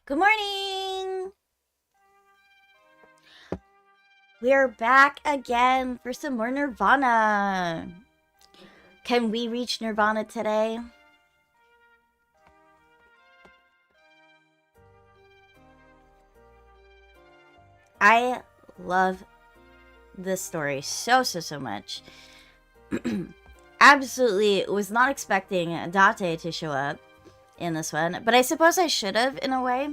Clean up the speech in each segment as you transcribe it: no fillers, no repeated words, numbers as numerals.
Good morning! We're back again for some more Nirvana. Can we reach Nirvana today? I love this story so much. Absolutely was not expecting Date to show up in this one, but I suppose I should have in a way.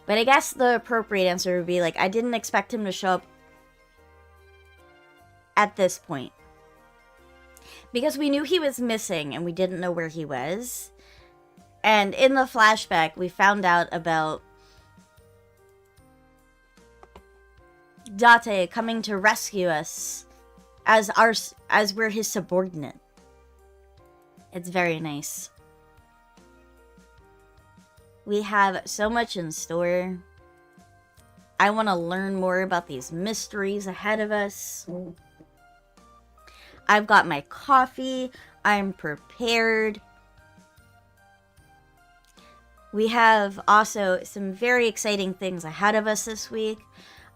But I guess the appropriate answer would be like, I didn't expect him to show up at this point. Because we knew he was missing and we didn't know where he was. And in the flashback, we found out about Date coming to rescue us as we're his subordinate. It's very nice. We have so much in store. I want to learn more about these mysteries ahead of us. I've got my coffee. I'm prepared. We have also some very exciting things ahead of us this week.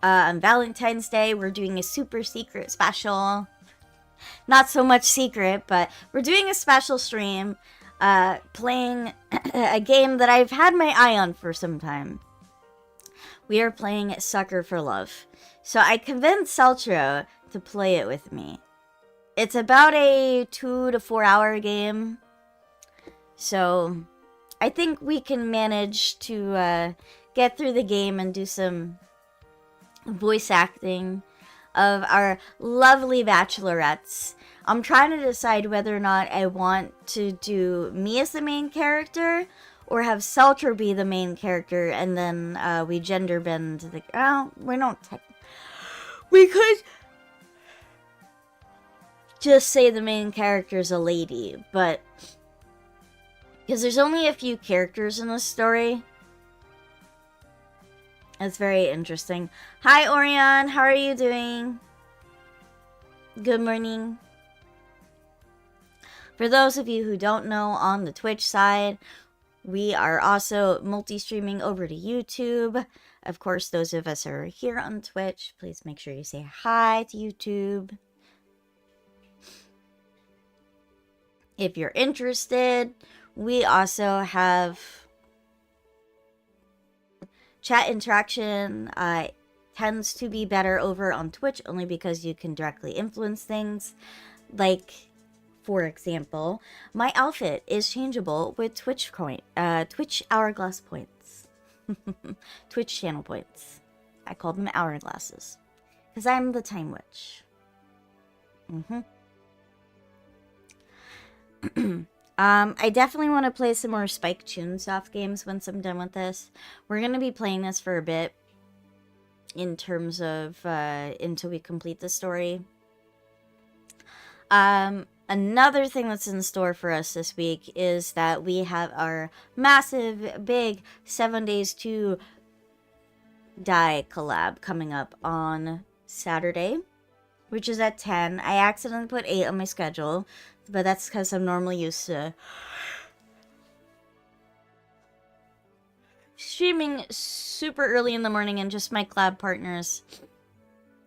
On Valentine's Day, we're doing a super secret special. Not so much secret, but we're doing a special stream playing a game that I've had my eye on for some time. We are playing Sucker for Love. So I convinced Celtro to play it with me. It's about a 2 to 4 hour game. So I think we can manage to get through the game and do some voice acting of our lovely bachelorettes. I'm trying to decide whether or not I want to do me as the main character or have Celtro be the main character and then we gender bend the... Oh, we don't... We could just say the main character is a lady, but... Because there's only a few characters in this story. It's very interesting. Hi, Orion. How are you doing? Good morning. For those of you who don't know, on the Twitch side, we are also multi-streaming over to YouTube. Of course, those of us who are here on Twitch, please make sure you say hi to YouTube. If you're interested, we also have chat interaction. Tends to be better over on Twitch only because you can directly influence things. Like, for example, my outfit is changeable with Twitch hourglass points. Twitch channel points. I call them hourglasses. Because I'm the time witch. I definitely want to play some more Spike Chunsoft games once I'm done with this. We're going to be playing this for a bit in terms of until we complete the story. Another thing that's in store for us this week is that we have our massive, big 7 Days to Die collab coming up on Saturday, which is at 10. I accidentally put 8 on my schedule, but that's because I'm normally used to streaming super early in the morning, and just my collab partners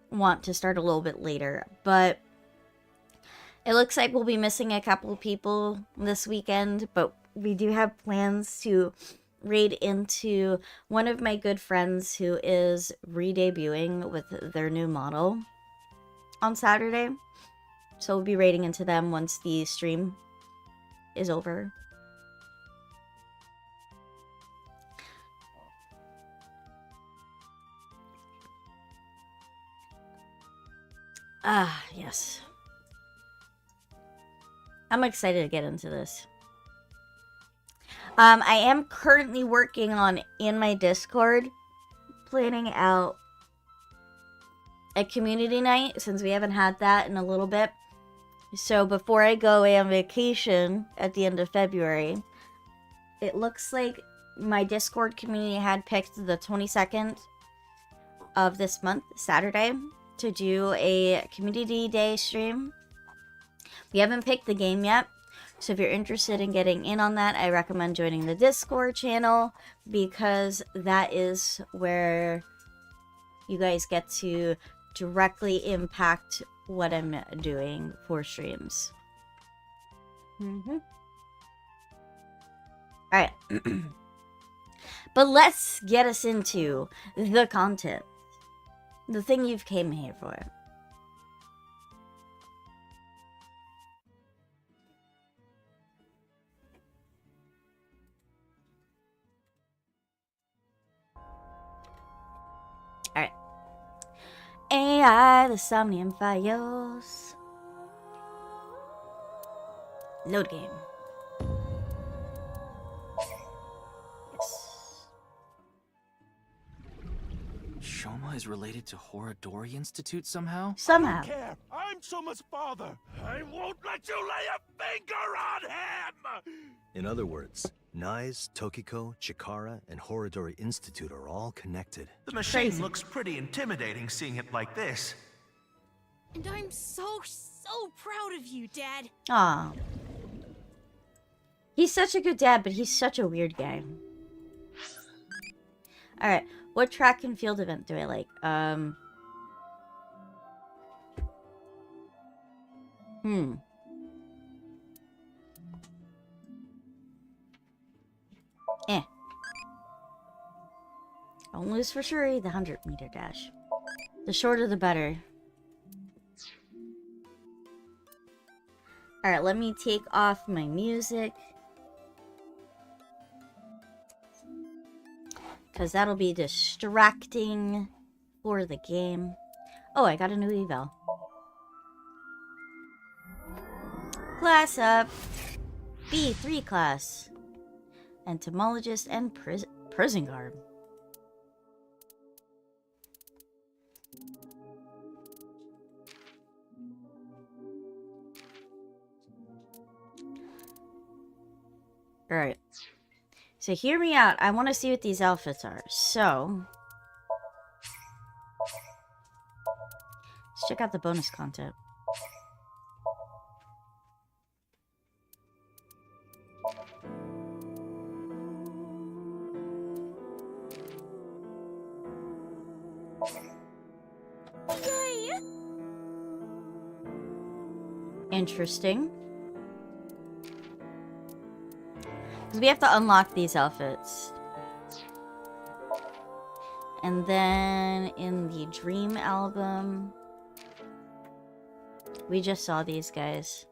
want to start a little bit later. But it looks like we'll be missing a couple of people this weekend, but we do have plans to raid into one of my good friends who is re-debuting with their new model on Saturday. So we'll be raiding into them once the stream is over. Ah, yes. I'm excited to get into this. I am currently working on, in my Discord, planning out a community night, since we haven't had that in a little bit. So before I go away on vacation at the end of February, it looks like my Discord community had picked the 22nd of this month, Saturday, to do a community day stream. We haven't picked the game yet, So if you're interested in getting in on that, I recommend joining the Discord channel, because that is where you guys get to directly impact what I'm doing for streams. Alright. But let's get us into the content. The thing you've came here for. Alright. AI, the Somnium Files. Load game. Yes. Shoma is related to Horadori Institute somehow? Somehow. I don't care. I'm Shoma's father. I won't let you lay a finger on him! In other words, Nyes, Tokiko, Chikara, and Horadori Institute are all connected. The machine Crazy. looks pretty intimidating seeing it like this. And I'm so proud of you, Dad. Aw. He's such a good dad, but he's such a weird guy. Alright, what track and field event do I like? Don't lose for Shuri, the 100-meter dash. The shorter the better. Alright, let me take off my music. Because that'll be distracting for the game. Oh, I got a new eval. Class up. B3 class. Entomologist and prison guard. Alright. So hear me out. I want to see what these outfits are. So let's check out the bonus content. Yay! Interesting. Because we have to unlock these outfits. And then in the Dream album, we just saw these guys.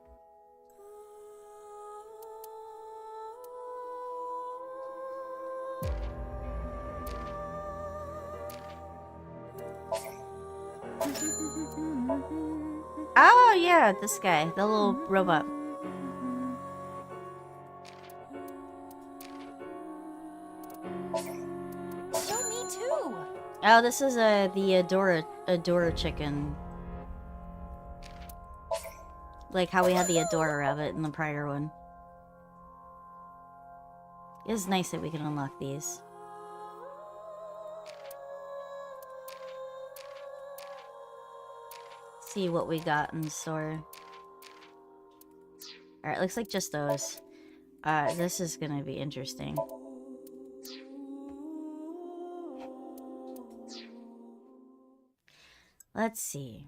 Oh yeah, this guy, the little robot. Show me too. Oh, this is the Adora chicken. Like how we had the Adora rabbit in the prior one. It's nice that we can unlock these. See what we got in store. Alright, looks like just those. This is gonna be interesting. Let's see.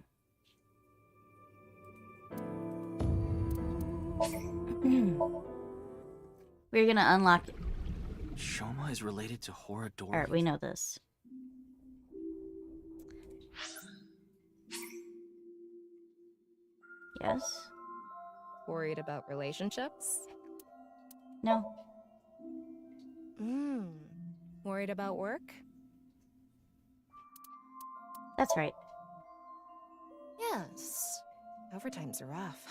We're gonna unlock it. Shoma is related to Horadori. Alright, we know this. Yes? Worried about relationships? No? Worried about work? That's right. Yes. Overtime's rough,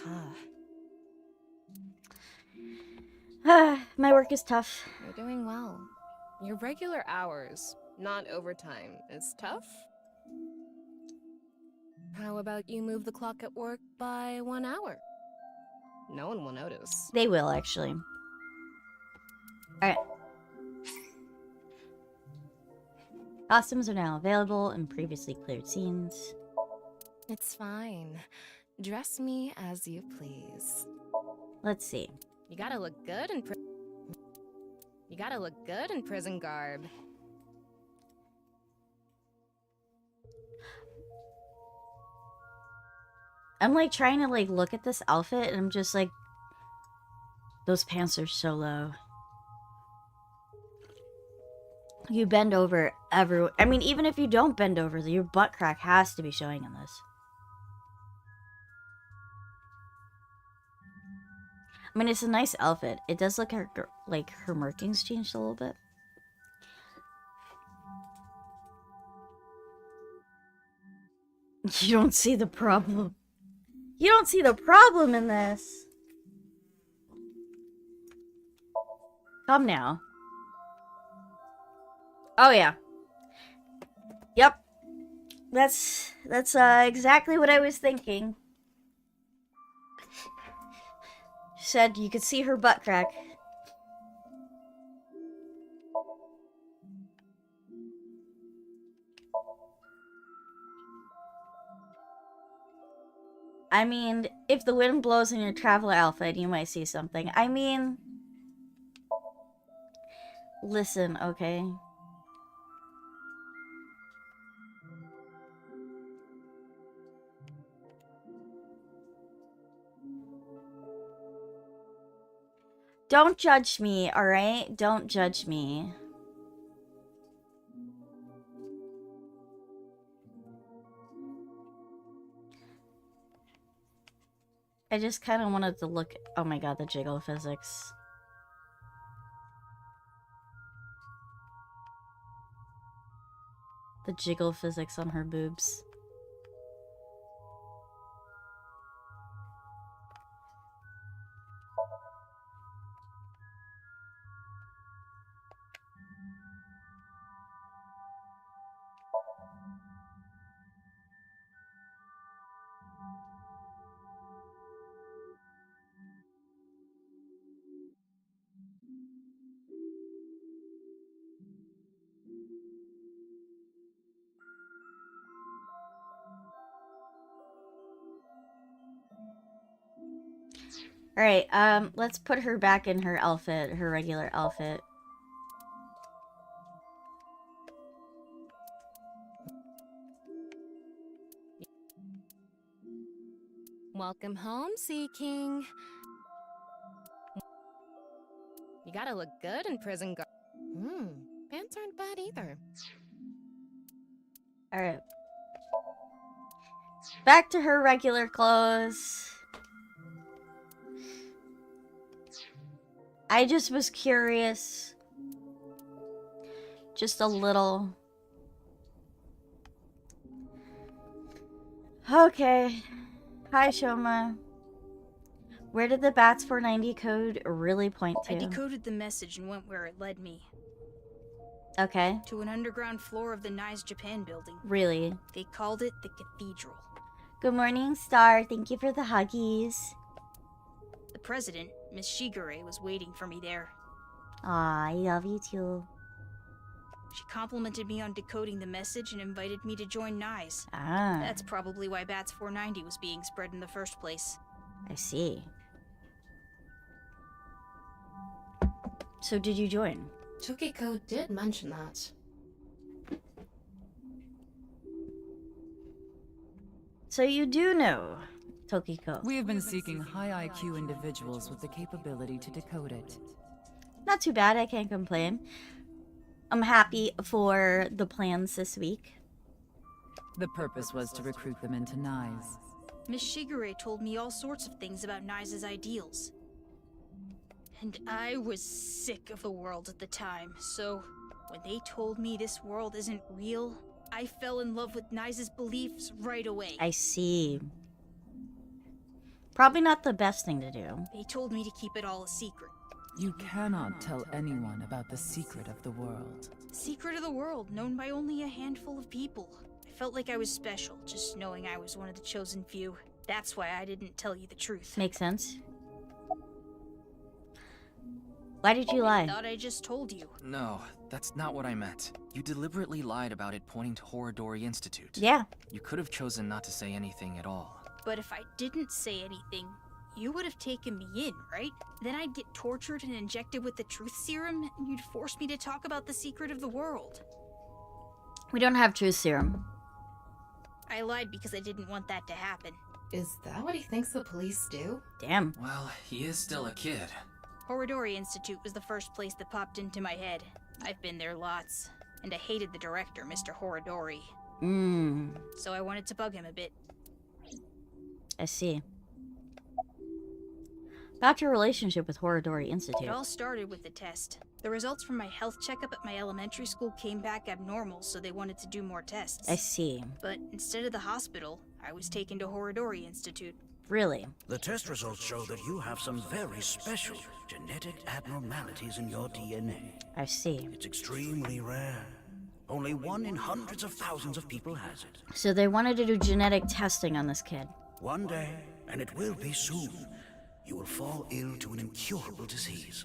huh? My work is tough. You're doing well. Your regular hours, not overtime, is tough? How about you move the clock at work by 1 hour? No one will notice. They will, actually. Alright. Costumes are now available in previously cleared scenes. It's fine. Dress me as you please. Let's see. You gotta look good in prison garb. I'm like trying to like look at this outfit and I'm just like, those pants are so low. You bend over everywhere. I mean, even if you don't bend over, your butt crack has to be showing in this. I mean, it's a nice outfit. It does look like her markings changed a little bit. You don't see the problem. You don't see the problem in this. Come now. Oh yeah. Yep. That's exactly what I was thinking. Said you could see her butt crack. I mean, if the wind blows in your traveler outfit, you might see something. I mean, listen, okay? Don't judge me, alright? Don't judge me. I just kind of wanted to look... Oh my god, the jiggle physics. The jiggle physics on her boobs. Alright, let's put her back in her outfit, her regular outfit. Welcome home, Sea King. You gotta look good in prison garb. Pants aren't bad either. Alright. Back to her regular clothes. I just was curious. Just a little. Okay. Hi, Shoma. Where did the BATS 490 code really point to? I decoded the message and went where it led me. Okay. To an underground floor of the Nice Japan building. Really? They called it the Cathedral. Good morning, Star. Thank you for the huggies. The president, Miss Shigure, was waiting for me there. Aw, I love you too. She complimented me on decoding the message and invited me to join NICE. Ah. That's probably why BATS 490 was being spread in the first place. I see. So did you join? Tokiko did mention that. So you do know Tokiko. We have been seeking high IQ individuals with the capability to decode it. Not too bad, I can't complain. I'm happy for the plans this week. The purpose was to recruit them into NICE. Miss Shigure told me all sorts of things about NICE's ideals. And I was sick of the world at the time, so when they told me this world isn't real, I fell in love with NICE's beliefs right away. I see. Probably not the best thing to do. They told me to keep it all a secret. You cannot tell anyone about the secret of the world. Secret of the world, known by only a handful of people. I felt like I was special, just knowing I was one of the chosen few. That's why I didn't tell you the truth. Makes sense. Why did you lie? I thought I just told you. No, that's not what I meant. You deliberately lied about it pointing to Horadori Institute. Yeah. You could have chosen not to say anything at all. But if I didn't say anything, you would have taken me in, right? Then I'd get tortured and injected with the truth serum, and you'd force me to talk about the secret of the world. We don't have truth serum. I lied because I didn't want that to happen. Is that what he thinks the police do? Damn. Well, he is still a kid. Horodori Institute was the first place that popped into my head. I've been there lots, and I hated the director, Mr. Horodori. So I wanted to bug him a bit. I see. About your relationship with Horodori Institute. It all started with the test. The results from my health checkup at my elementary school came back abnormal, so they wanted to do more tests. I see. But instead of the hospital, I was taken to Horodori Institute. Really? The test results show that you have some very special genetic abnormalities in your DNA. I see. It's extremely rare. Only 1 in hundreds of thousands of people has it. So they wanted to do genetic testing on this kid. One day, and it will be soon, you will fall ill to an incurable disease.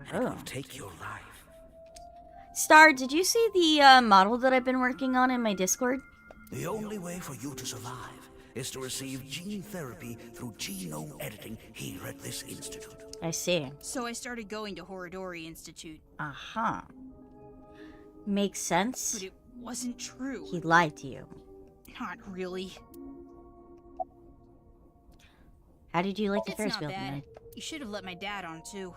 And it will take your life. Star, did you see the model that I've been working on in my Discord? The only way for you to survive is to receive gene therapy through genome editing here at this institute. I see. So I started going to Horodori Institute. Uh-huh. Makes sense. But it wasn't true. He lied to you. Not really. How did you like the It's Ferris not wheel, bad. man? You should have let my dad on, too.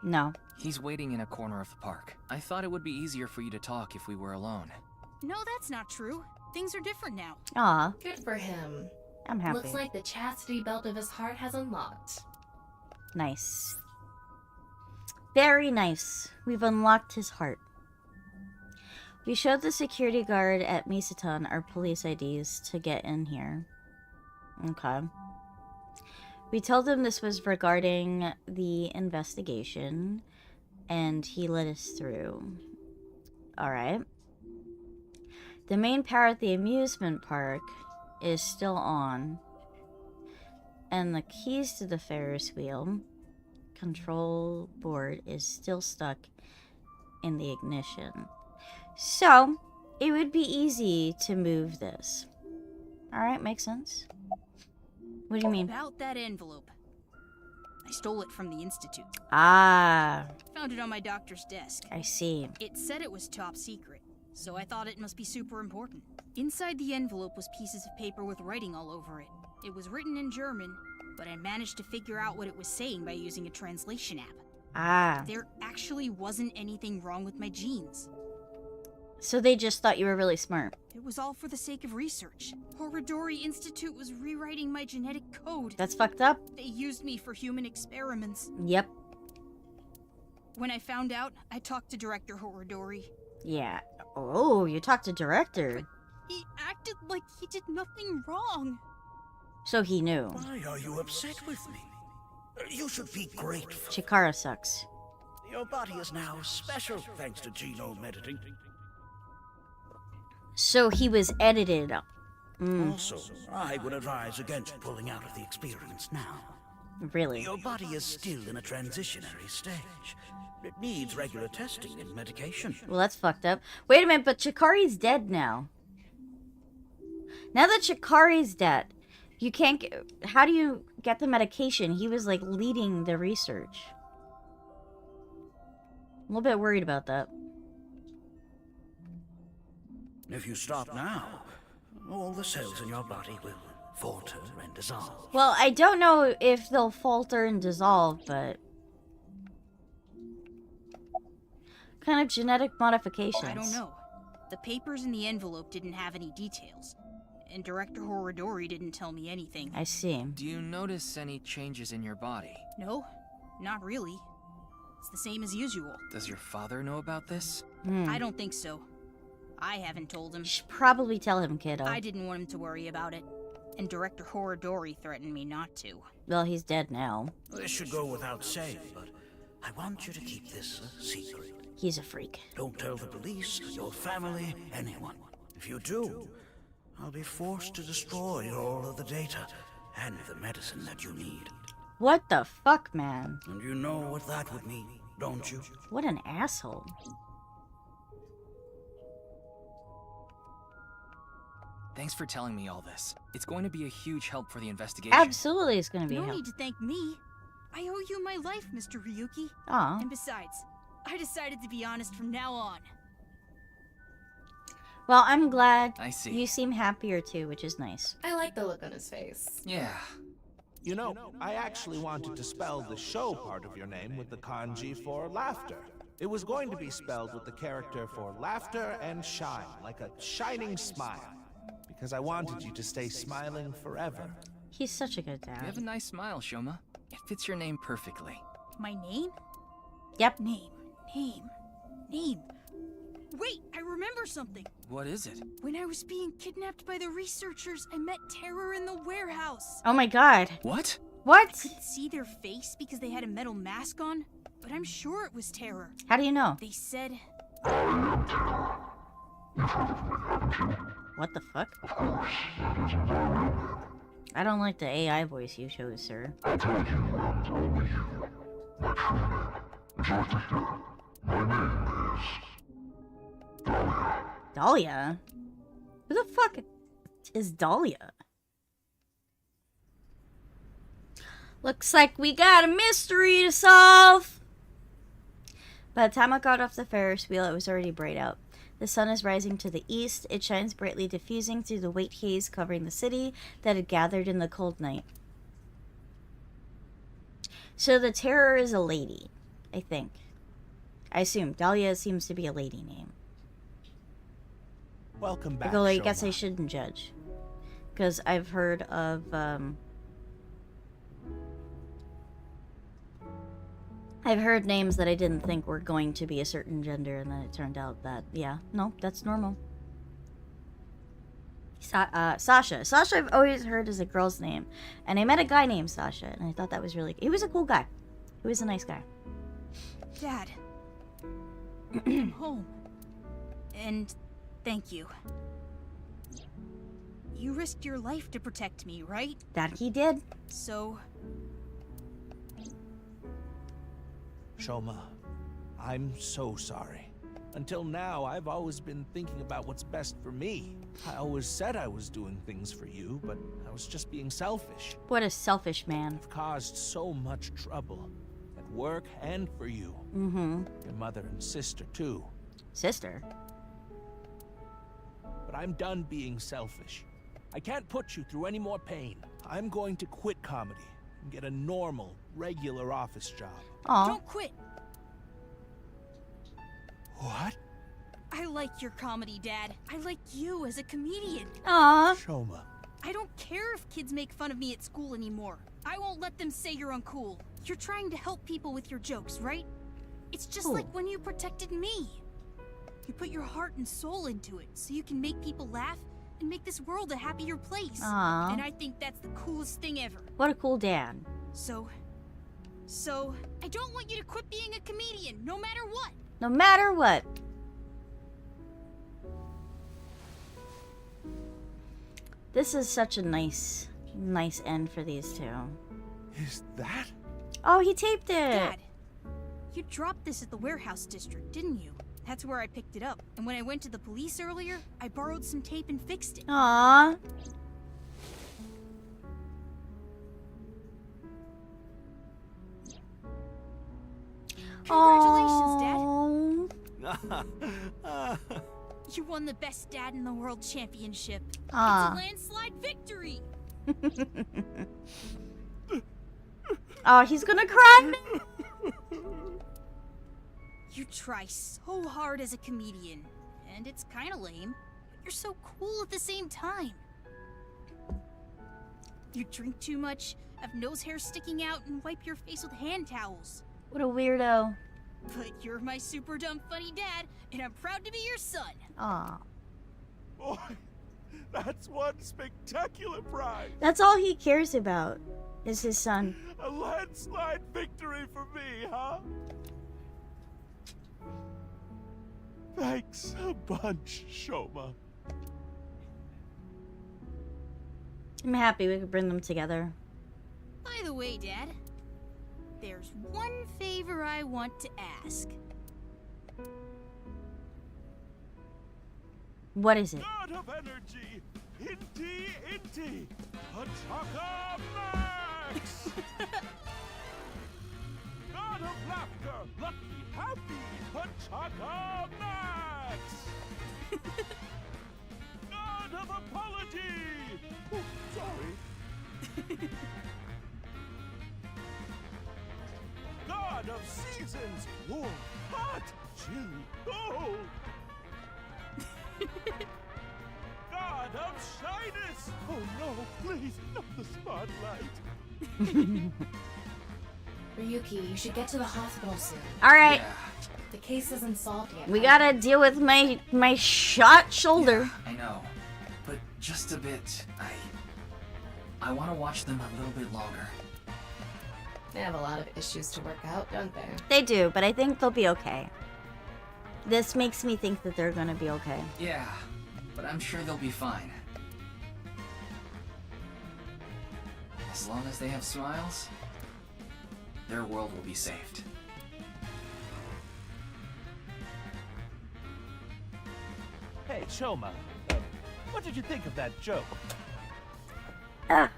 No. He's waiting in a corner of the park. I thought it would be easier for you to talk if we were alone. No, that's not true. Things are different now. Aw, Good for him. I'm happy. Looks like the chastity belt of his heart has unlocked. Nice. Very nice. We've unlocked his heart. We showed the security guard at Misaton our police IDs to get in here. Okay. We told him this was regarding the investigation, and he let us through. Alright. The main power at the amusement park is still on. And the keys to the Ferris wheel control board is still stuck in the ignition. So, it would be easy to move this. Alright, makes sense. What do you mean? About that envelope. I stole it from the Institute. Ah, Found it on my doctor's desk. I see. It said it was top secret, so I thought it must be super important. Inside the envelope was pieces of paper with writing all over it. It was written in German, but I managed to figure out what it was saying by using a translation app. Ah, There actually wasn't anything wrong with my genes. so they just thought you were really smart. It was all for the sake of research. Horodori Institute was rewriting my genetic code. That's fucked up. They used me for human experiments. Yep. When I found out, I talked to Director Horodori. Yeah. Oh, you talked to director. He acted like he did nothing wrong. So he knew. Why are you upset with me? You should be grateful. Chikara sucks. Your body is now special thanks to genome editing. So he was edited. Also, I would advise against pulling out of the experiments now. Really? Your body is still in a transitionary stage. It needs regular testing and medication. Well, that's fucked up. Wait a minute, but Chikari's dead now. Now that Chikari's dead, you can't get... How do you get the medication? He was, like, leading the research. A little bit worried about that. If you stop now, all the cells in your body will falter and dissolve. Well, I don't know if they'll falter and dissolve, but... What kind of genetic modifications? I don't know. The papers in the envelope didn't have any details. And Director Horodori didn't tell me anything. I see. Do you notice any changes in your body? No, not really. It's the same as usual. Does your father know about this? I don't think so. I haven't told him. You should probably tell him, kiddo. I didn't want him to worry about it. And Director Horodori threatened me not to. Well, he's dead now. This should go without saying, but I want you to keep this a secret. He's a freak. Don't tell the police, your family, anyone. If you do, I'll be forced to destroy all of the data and the medicine that you need. What the fuck, man? And you know what that would mean, don't you? What an asshole. Thanks for telling me all this. It's going to be a huge help for the investigation. Absolutely, it's gonna be No help. need to thank me. I owe you my life, Mr. Ryuki. Aw. And besides, I decided to be honest from now on. Well, I'm glad I see. you seem happier too, which is nice. I like the look on his face. Yeah. You know, I actually wanted to spell the show part of your name with the kanji for laughter. It was going to be spelled with the character for laughter and shine, like a shining smile. Because I wanted you to stay smiling forever. He's such a good You have a dad. nice smile, Shoma. It fits your name perfectly. My name? Yep. Name. Wait, I remember something. What is it? When I was being kidnapped by the researchers, I met Terror in the warehouse. Oh my god. What? What? Couldn't see their face because they had a metal mask on, but I'm sure it was Terror. How do you know? They said, What the fuck? I don't like the AI voice you chose, sir. Dahlia? Who the fuck is Dahlia? Looks like we got a mystery to solve! By the time I got off the Ferris wheel, it was already bright out. The sun is rising to the east. It shines brightly, diffusing through the white haze covering the city that had gathered in the cold night. So the Terror is a lady, I think. I assume. Dahlia seems to be a lady name. Welcome back, Although I guess I Shoma. shouldn't judge. Because I've heard of, I've heard names that I didn't think were going to be a certain gender, and then it turned out that, yeah, no, that's normal. Sasha. Sasha I've always heard is a girl's name. And I met a guy named Sasha, and I thought that was really... He was a cool guy. He was a nice guy. Dad, I'm home. And thank you. You risked your life to protect me, right? That he did. So, Shoma, I'm so sorry. Until now, I've always been thinking about what's best for me. I always said I was doing things for you, but I was just being selfish. What a selfish man. I've caused so much trouble. At work and for you. Mm-hmm. Your mother and sister, too. Sister. But I'm done being selfish. I can't put you through any more pain. I'm going to quit comedy and get a normal, regular office job. Aw. don't quit. What? I like your comedy, Dad. I like you as a comedian. Aw. Shoma. I don't care if kids make fun of me at school anymore. I won't let them say you're uncool. You're trying to help people with your jokes, right? It's just Cool. like when you protected me. You put your heart and soul into it so you can make people laugh and make this world a happier place. Aw. And I think that's the coolest thing ever. What a cool dad. So, I don't want you to quit being a comedian, no matter what. No matter what. This is such a nice end for these two. Is that? Oh, he taped it. Dad, you dropped this at the warehouse district, didn't you? That's where I picked it up. And when I went to the police earlier, I borrowed some tape and fixed it. Aw. Congratulations, Aw. Dad. You won the best dad in the world championship. Aw. It's a landslide victory. Oh, he's gonna cry. You try so hard as a comedian, and it's kind of lame, but you're so cool at the same time. You drink too much, have nose hair sticking out, and wipe your face with hand towels. What a weirdo. But you're my super dumb funny dad, and I'm proud to be your son. Aw. Boy, that's one spectacular prize. That's all he cares about, is his son. A landslide victory for me, huh? Thanks a bunch, Shoma. I'm happy we could bring them together. By the way, Dad, there's one favor I want to ask. What is it? God of energy, Inti Inti! Hachaka Max! God of laughter, lucky, happy, Hachaka Max! God of apology! Oh, sorry. God of seasons, warm, hot, chilly, cold! God of shyness! Oh no, please, not the spotlight! Ryuki, you should get to the hospital soon. Alright, Yeah, The case isn't solved yet. we gotta deal with my shot shoulder. I know. But just a bit. I want to watch them a little bit longer. They have a lot of issues to work out, don't they? They do, but I think they'll be okay. This makes me think that they're gonna be okay. Yeah, but I'm sure they'll be fine. As long as they have smiles, their world will be saved. Hey, Choma, what did you think of that joke? Ah,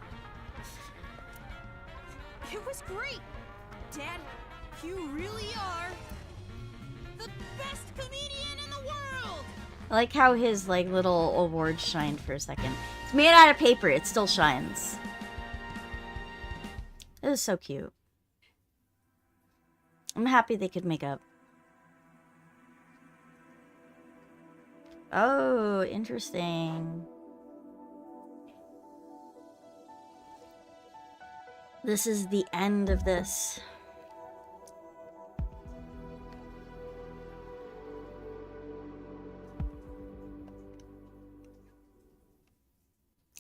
It was great! Dad, you really are the best comedian in the world! I like how his little award shined for a second. It's made out of paper, it still shines. It was so cute. I'm happy they could make up. Oh, interesting. This is the end of this.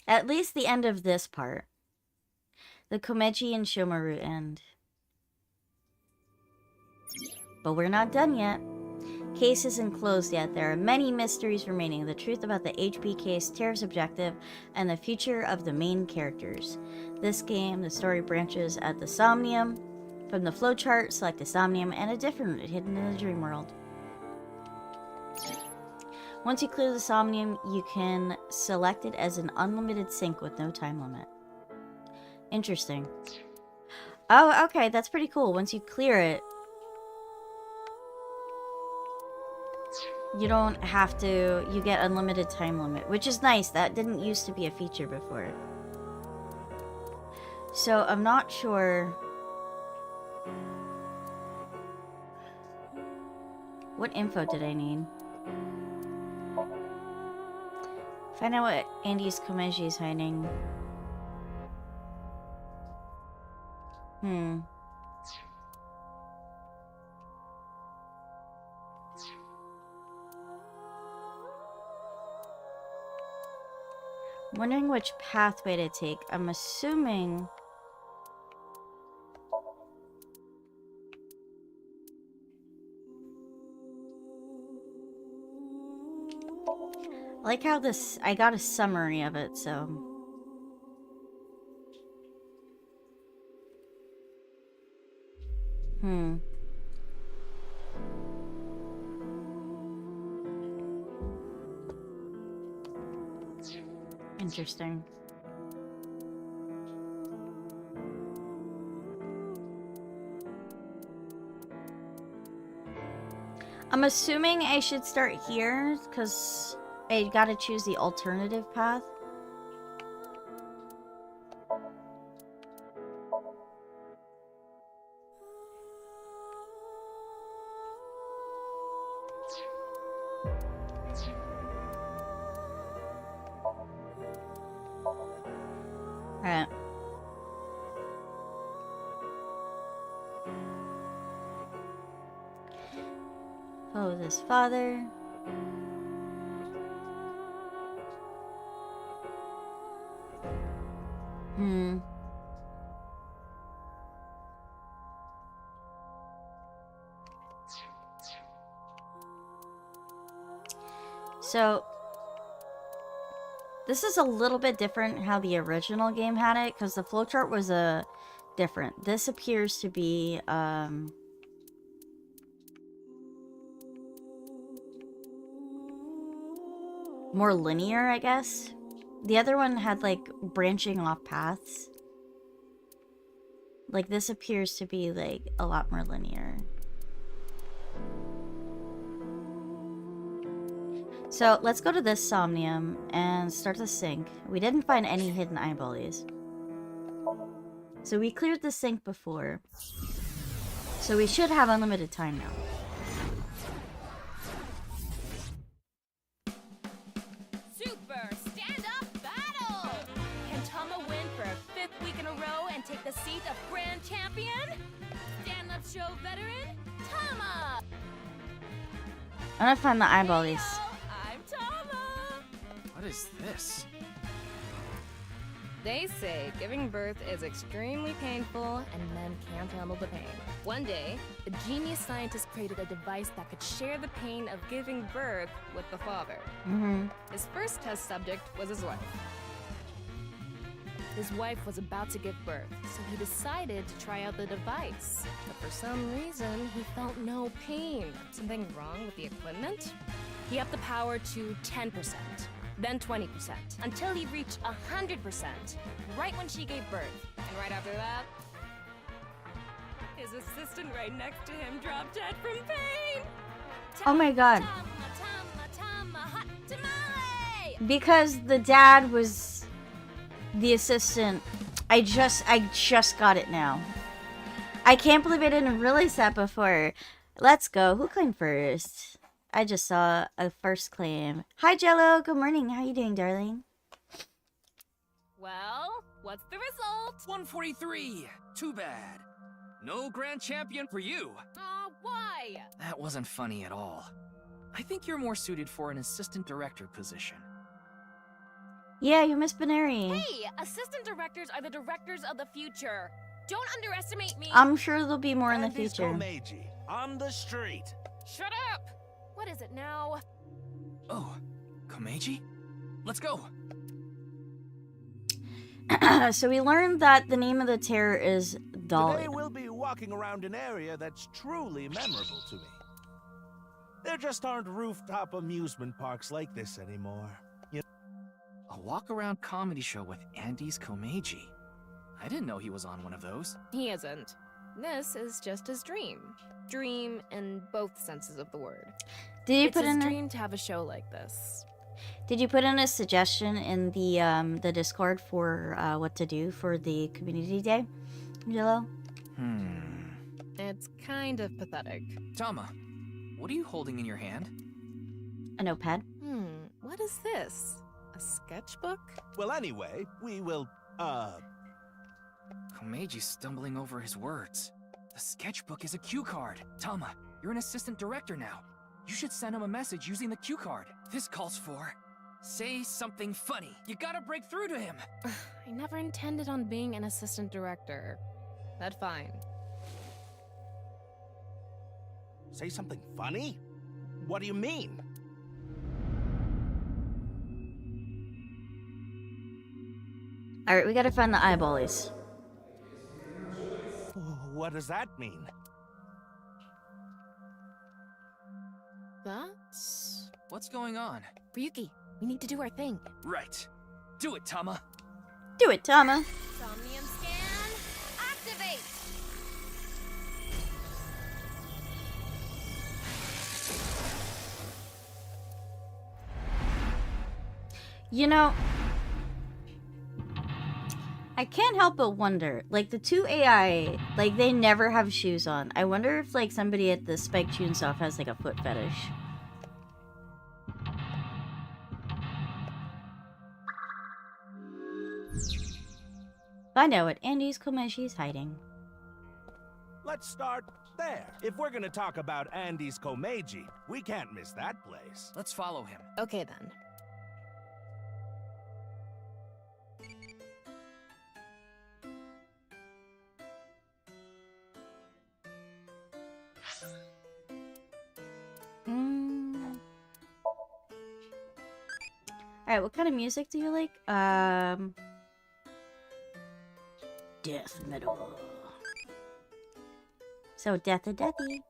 At least the end of this part. The Komechi and Shomaru end. But we're not done yet. Case isn't closed yet. There are many mysteries remaining. The truth about the HP case, Tariff's objective, and the future of the main characters. This game, the story branches at the Somnium. From the flowchart, select a Somnium and a different route hidden in the dream world. Once you clear the Somnium, you can select it as an unlimited sync with no time limit. Interesting. Oh, okay, that's pretty cool. Once you clear it, you don't have to, you get unlimited time limit, which is nice. That didn't used to be a feature before. So I'm not sure what info did I need. Find out what Andy's Komeji is hiding. Wondering which pathway to take. I'm assuming... I like how this... I got a summary of it, so... Interesting. I'm assuming I should start here, because I gotta choose the alternative path. Alright. Follow this father. So, this is a little bit different how the original game had it, because the flowchart was different. This appears to be, more linear, I guess. The other one had like branching off paths. Like this appears to be like a lot more linear. So let's go to this Somnium and start the sink. We didn't find any hidden eyeballies. So we cleared the sink before. So we should have unlimited time now. Super stand-up battle! Can Tama win for a 5th week in a row and take the seat of Grand Champion? Stand-up show veteran, Tama! I'm gonna find the eyeballies. I'm Tama! What is this? They say giving birth is extremely painful and men can't handle the pain. One day, a genius scientist created a device that could share the pain of giving birth with the father. His first test subject was his wife. His wife was about to give birth, so he decided to try out the device. But for some reason, he felt no pain. Something wrong with the equipment? He upped the power to 10%. Then 20%, until he reached 100%, right when she gave birth. And right after that, his assistant right next to him dropped dead from pain. Oh my god. Tama, hot tamale! Because the dad was the assistant. I just got it now. I can't believe I didn't realize that before. Let's go. Who claimed first? I just saw a first claim. Hi, Jello. Good morning. How you doing, darling? Well, what's the result? 143. Too bad. No grand champion for you. Aw, why? That wasn't funny at all. I think you're more suited for an assistant director position. Yeah, you Miss Benary. Hey, assistant directors are the directors of the future. Don't underestimate me. I'm sure there'll be more in the Andy's future. Komeiji, on the street. Shut up! What is it now? Oh, Komeiji? Let's go. So we learned that the name of the terror is Dolly. Today we'll be walking around an area that's truly memorable to me. There just aren't rooftop amusement parks like this anymore. A walk-around comedy show with Andy's Komeiji. I didn't know he was on one of those. He isn't. This is just his dream. Dream in both senses of the word. Did you It's put his in? dream to have a show like this. Did you put in a suggestion in the Discord for what to do for the community day, Jello? It's kind of pathetic. Tama, what are you holding in your hand? A notepad. What is this? A sketchbook? Well, anyway, we will, Komeji's stumbling over his words. The sketchbook is a cue card. Tama, you're an assistant director now. You should send him a message using the cue card. This calls for... say something funny. You gotta break through to him. I never intended on being an assistant director. That's fine. say something funny? What do you mean? Alright, we gotta find the eyeballies. What does that mean? That's... What's going on? Ryuki, we need to do our thing. Right. Do it, Tama. Do it, Tama. Somnium scan, activate! You know, I can't help but wonder, like, the two AI, like, they never have shoes on. I wonder if, like, somebody at the Spike Chunsoft has, like, a foot fetish. Find out what Andy's Komeshi is hiding. Let's start there. If we're gonna talk about Andy's Komeiji, we can't miss that place. Let's follow him. Okay then. Alright, what kind of music do you like? Death metal. So, death a deathy.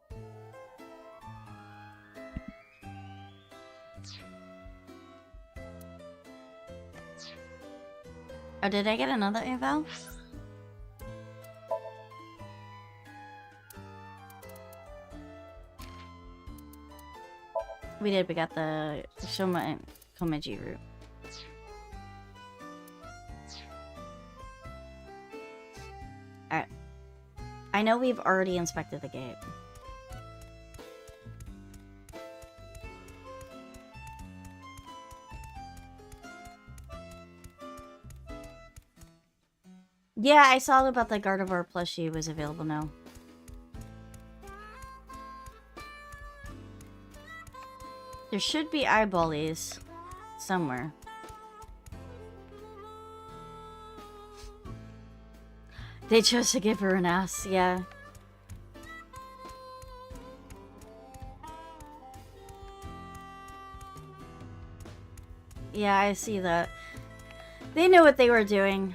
Oh, did I get another eval? We did. We got the Shoma and Komeji route. Alright. I know we've already inspected the gate. Yeah, I saw about the Gardevoir plushie was available now. There should be eyeballies somewhere. They chose to give her an ass, yeah. Yeah, I see that. They knew what they were doing.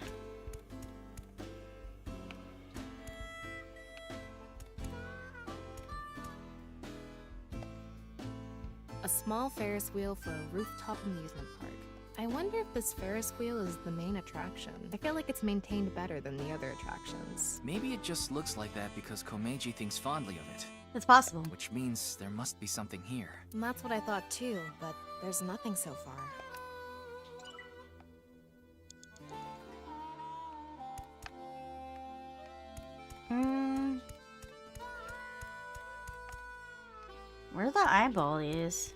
A small Ferris wheel for a rooftop amusement park. I wonder if this Ferris wheel is the main attraction. I feel like it's maintained better than the other attractions. Maybe it just looks like that because Komeiji thinks fondly of it. It's possible. Which means there must be something here. And that's what I thought too, but there's nothing so far. Where the eyeballies?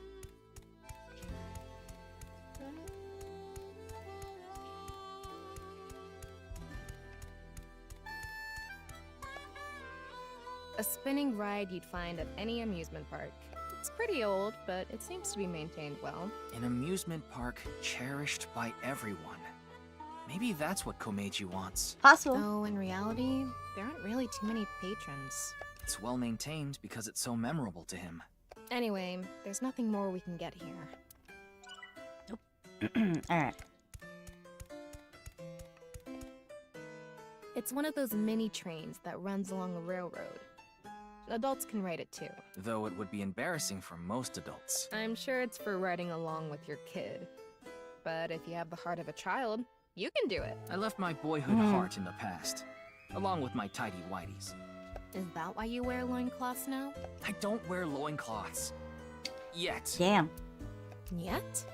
A spinning ride you'd find at any amusement park. It's pretty old, but it seems to be maintained well. An amusement park cherished by everyone. Maybe that's what Komeiji wants. Possible. Though in reality, there aren't really too many patrons. It's well maintained because it's so memorable to him. Anyway, there's nothing more we can get here. Alright. It's one of those mini trains that runs along a railroad. Adults can ride it too. Though it would be embarrassing for most adults. I'm sure it's for riding along with your kid. But if you have the heart of a child, you can do it. I left my boyhood heart in the past, along with my tidy whities. Is that why you wear loincloths now? I don't wear loincloths. Yet. Damn. Yet?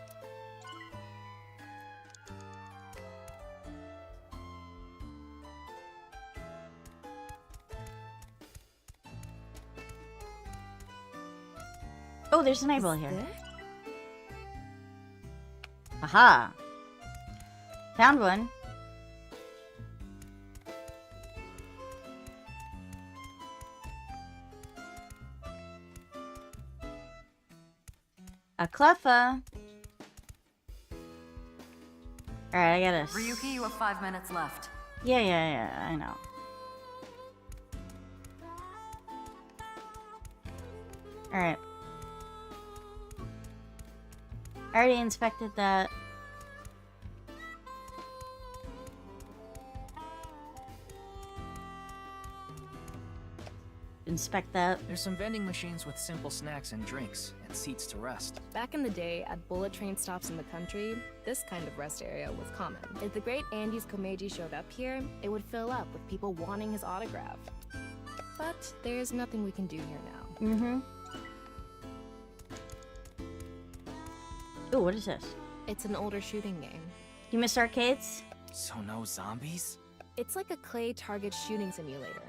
Oh, there's an eyeball here. Aha! Found one. A Cleffa. Alright, I gotta... Ryuki, you have 5 minutes left. Yeah, I know. Alright. I already inspected that. Inspect that. There's some vending machines with simple snacks and drinks, and seats to rest. Back in the day, at bullet train stops in the country, this kind of rest area was common. If the great Andes Komeiji showed up here, it would fill up with people wanting his autograph. But there's nothing we can do here now. Mm-hmm. Ooh, what is this? It's an older shooting game. You missed arcades? So no zombies? It's like a clay target shooting simulator.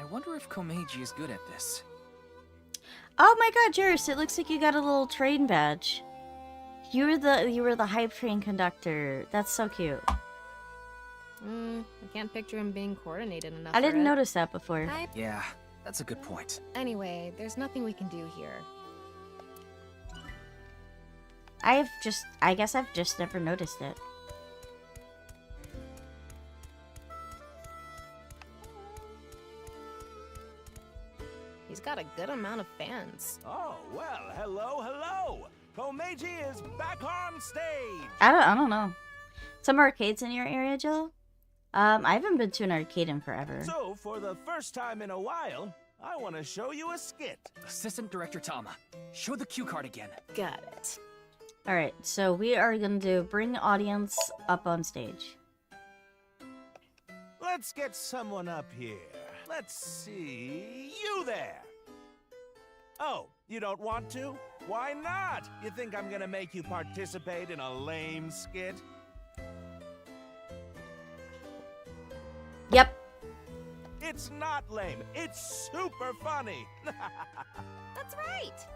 I wonder if Komeiji is good at this. Oh my god, Juris, it looks like you got a little train badge. You were the hype train conductor. That's so cute. I can't picture him being coordinated enough. I didn't for it. notice that before. Yeah, that's a good point. Anyway, there's nothing we can do here. I guess I've just never noticed it. He's got a good amount of fans. Oh, well, hello. Komeiji is back on stage. I don't know. Some arcades in your area, Jill? I haven't been to an arcade in forever. So, for the first time in a while, I want to show you a skit. Assistant Director Tama, show the cue card again. Got it. Alright, so we are gonna do bring audience up on stage. Let's get someone up here. Let's see. You there! Oh, you don't want to? Why not? You think I'm gonna make you participate in a lame skit? Yep. It's not lame. It's super funny. That's right!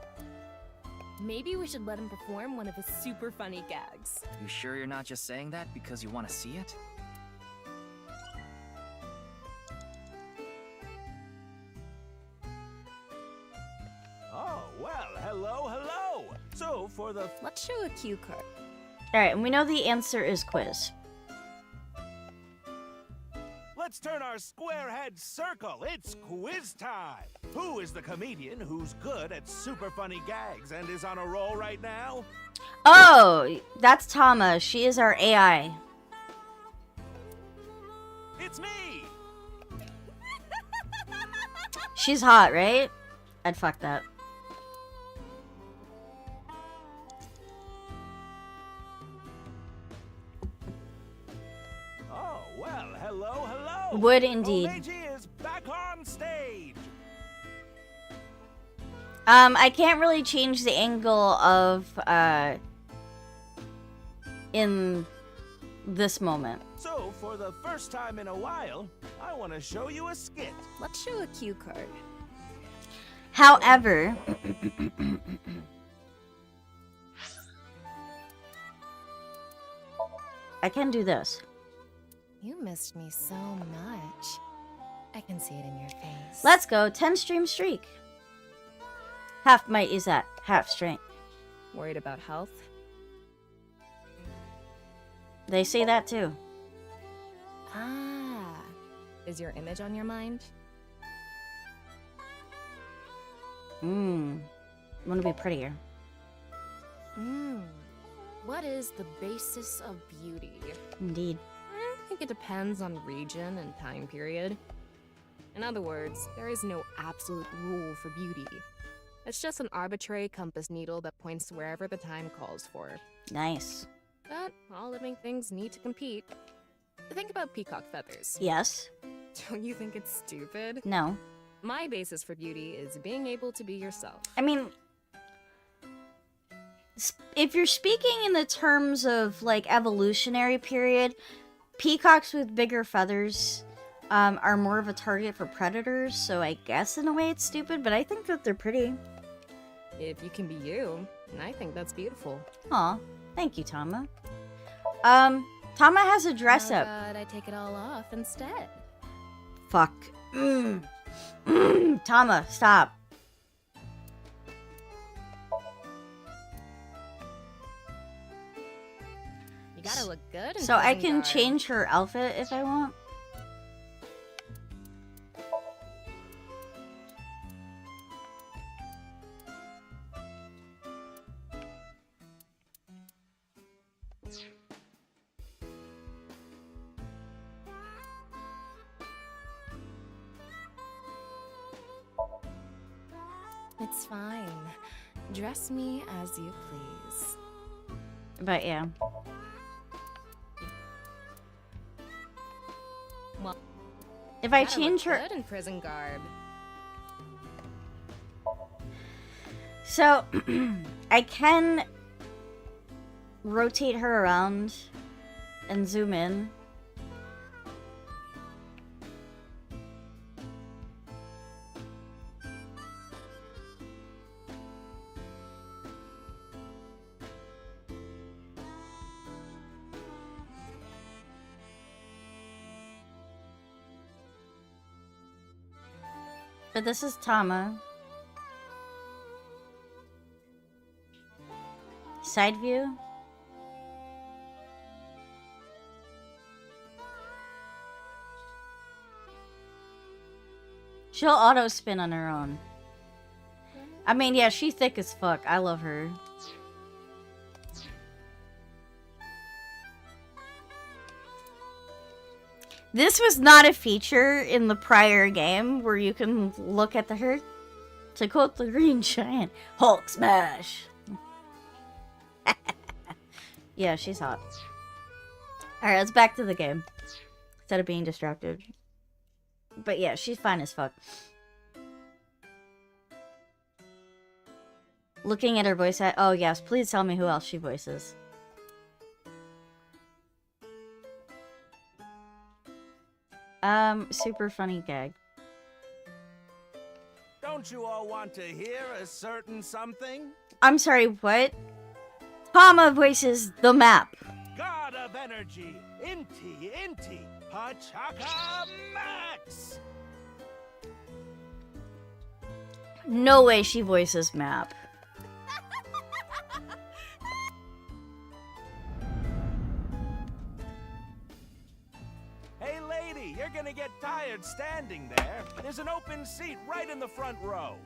Maybe we should let him perform one of his super funny gags. You sure you're not just saying that because you want to see it? Oh, well, hello. So, for the... Let's show a cue card. Alright, and we know the answer is quiz. Let's turn our square head circle. It's quiz time. Who is the comedian who's good at super funny gags and is on a roll right now? Oh, that's Tama. She is our AI. It's me! She's hot, right? I'd fuck that. Oh, well, hello. Would indeed. OMG is back on stage. I can't really change the angle of, in this moment. So, for the first time in a while, I want to show you a skit. Let's show a cue card. However, I can do this. You missed me so much. I can see it in your face. Let's go 10 stream streak. Half might is at half strength. Worried about health? They say that too. Ah. Is your image on your mind? Want to be prettier. What is the basis of beauty? Indeed. I think it depends on region and time period. In other words, there is no absolute rule for beauty. It's just an arbitrary compass needle that points to wherever the time calls for. Nice. But all living things need to compete. Think about peacock feathers. Yes. Don't you think it's stupid? No. My basis for beauty is being able to be yourself. I mean, if you're speaking in the terms of, like, evolutionary period, peacocks with bigger feathers are more of a target for predators, so I guess in a way it's stupid, but I think that they're pretty. If you can be you, I think that's beautiful. Aw, thank you, Tama. Tama has a dress How up. about I take it all off instead? Fuck. Tama, stop. You gotta look good. In So I prison can garb. change her outfit if I want. It's fine. Dress me as you please. But yeah. Well, If I gotta change look her... good in prison garb. So, I can rotate her around and zoom in. But this is Tama. Side view. She'll auto spin on her own. I mean, yeah, she's thick as fuck. I love her. This was not a feature in the prior game where you can look at her. To quote the Green Giant, Hulk smash. Yeah, she's hot. Alright, let's back to the game. instead of being distracted. But yeah, she's fine as fuck. Looking at her voice at, oh yes, please tell me who else she voices. Super funny gag. Don't you all want to hear a certain something? I'm sorry, what? Tama voices the map. God of energy, Inti, Pachaka Max! No way she voices map. Hey lady, you're gonna get tired standing there. There's an open seat right in the front row.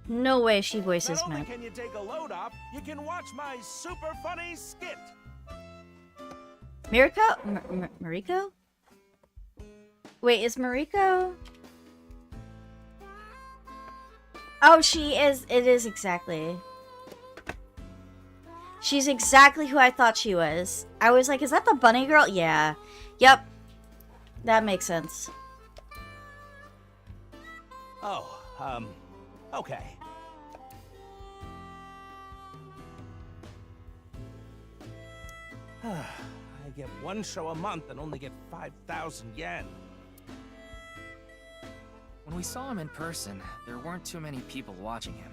No way she voices Not only map. can you take a load off, you can watch my super funny skit. Mariko? Mariko? Wait, is Mariko? Oh, she is. It is exactly. She's exactly who I thought she was. I was like, is that the bunny girl? Yeah. Yep. That makes sense. Oh, okay. I get one show a month and only get 5,000 yen. When we saw him in person, there weren't too many people watching him.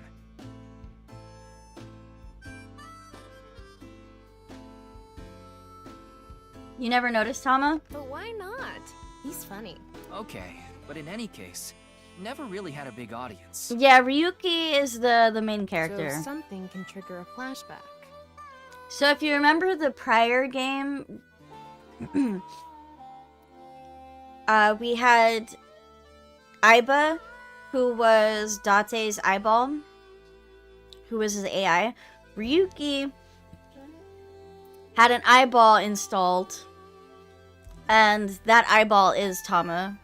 You never noticed, Tama? But why not? He's funny. Okay, but in any case, never really had a big audience. Yeah, Ryuki is the main character. So something can trigger a flashback. So if you remember the prior game, we had Aiba, who was Date's eyeball, who was his AI. Ryuki had an eyeball installed, and that eyeball is Tama.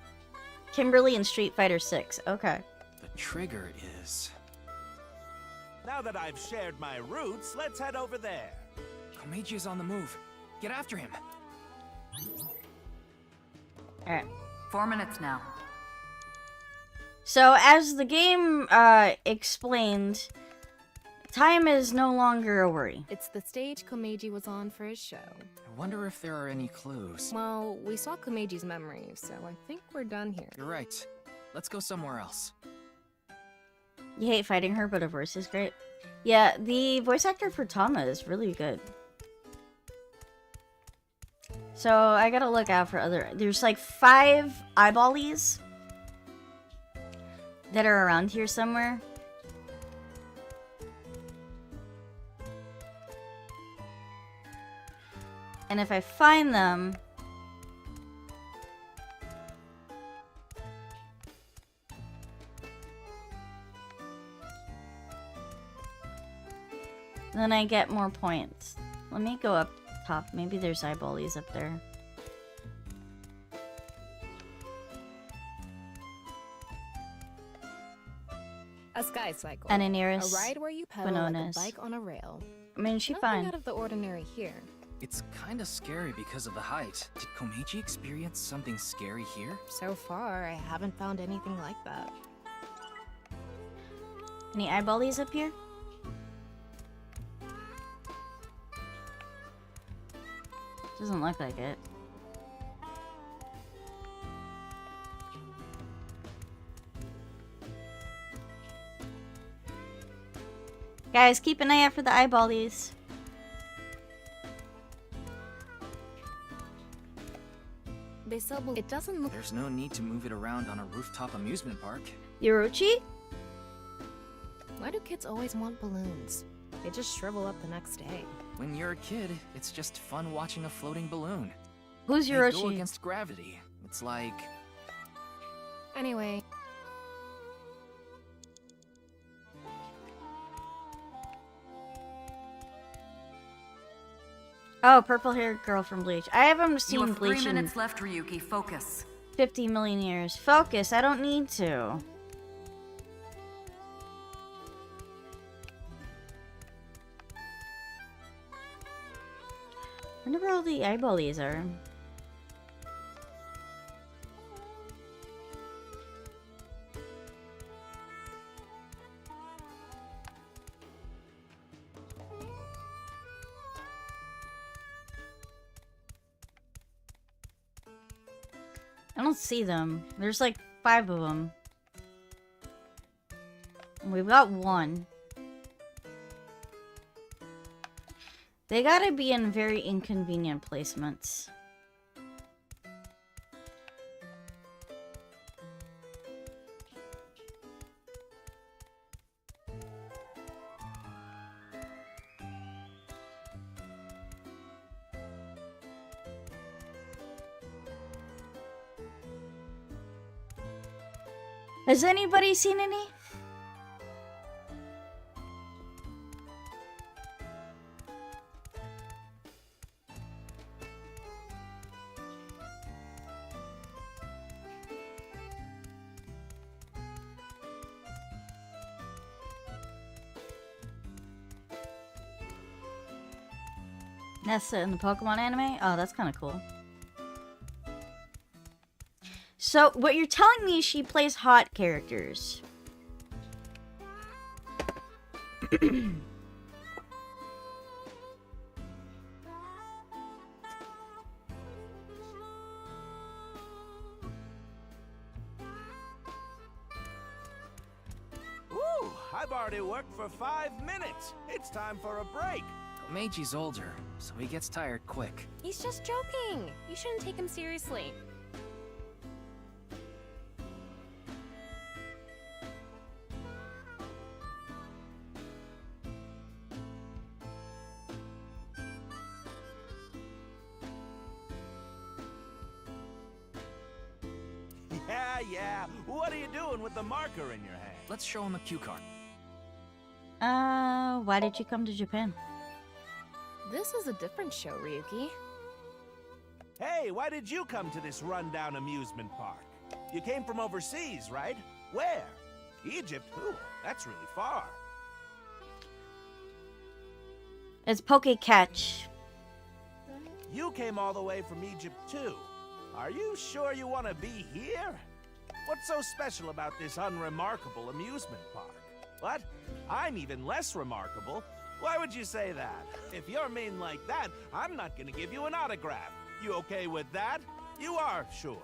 Kimberly in Street Fighter 6. Okay. The trigger is... Now that I've shared my roots, let's head over there. Komeiji is on the move. Get after him. Alright. 4 minutes now. So, as the game explained, time is no longer a worry. It's the stage Komeiji was on for his show. I wonder if there are any clues. Well, we saw Komeiji's memory, so I think we're done here. You're right. Let's go somewhere else. You hate fighting her, but her voice is great. Yeah, the voice actor for Tama is really good. So, I gotta look out for other... There's like 5 eyeballies that are around here somewhere. And if I find them... then I get more points. Let me go up top. Maybe there's eyeballies up there. A sky cycle. And A Aniris ride where you pedal like Bononas. a bike on a rail. I mean, she's Nothing fine. out of the ordinary here. It's kinda scary because of the height. Did Komeiji experience something scary here? So far, I haven't found anything like that. Any eyeballies up here? Doesn't look like it. Guys, keep an eye out for the eyeballies. It doesn't look... There's no need to move it around on a rooftop amusement park. Yorochi? Why do kids always want balloons? They just shrivel up the next day. When you're a kid, it's just fun watching a floating balloon. Who's They go Yorochi? against gravity. It's like... Anyway, Oh, purple-haired girl from Bleach. I haven't You seen have 3 Bleach in minutes left, Ryuki. Focus. 50 million years. Focus, I don't need to. wonder where all the eyeballies are. I don't see them. There's like 5 of them. We've got 1. They gotta be in very inconvenient placements. Has anybody seen any? Nessa in the Pokemon anime? Oh, that's kind of cool. So, what you're telling me is she plays hot characters. Ooh, I've already worked for 5 minutes. It's time for a break. Meiji older, so he gets tired quick. He's just joking. You shouldn't take him seriously. Yeah. What are you doing with the marker in your hand? Let's show him a cue card. Why did you come to Japan? This is a different show, Ryuki. Hey, why did you come to this rundown amusement park? You came from overseas, right? Where? Egypt? Ooh, that's really far. It's Poke Catch. You came all the way from Egypt, too. Are you sure you want to be here? What's so special about this unremarkable amusement park? What? I'm even less remarkable. Why would you say that? If you're mean like that, I'm not gonna give you an autograph. You okay with that? You are, sure.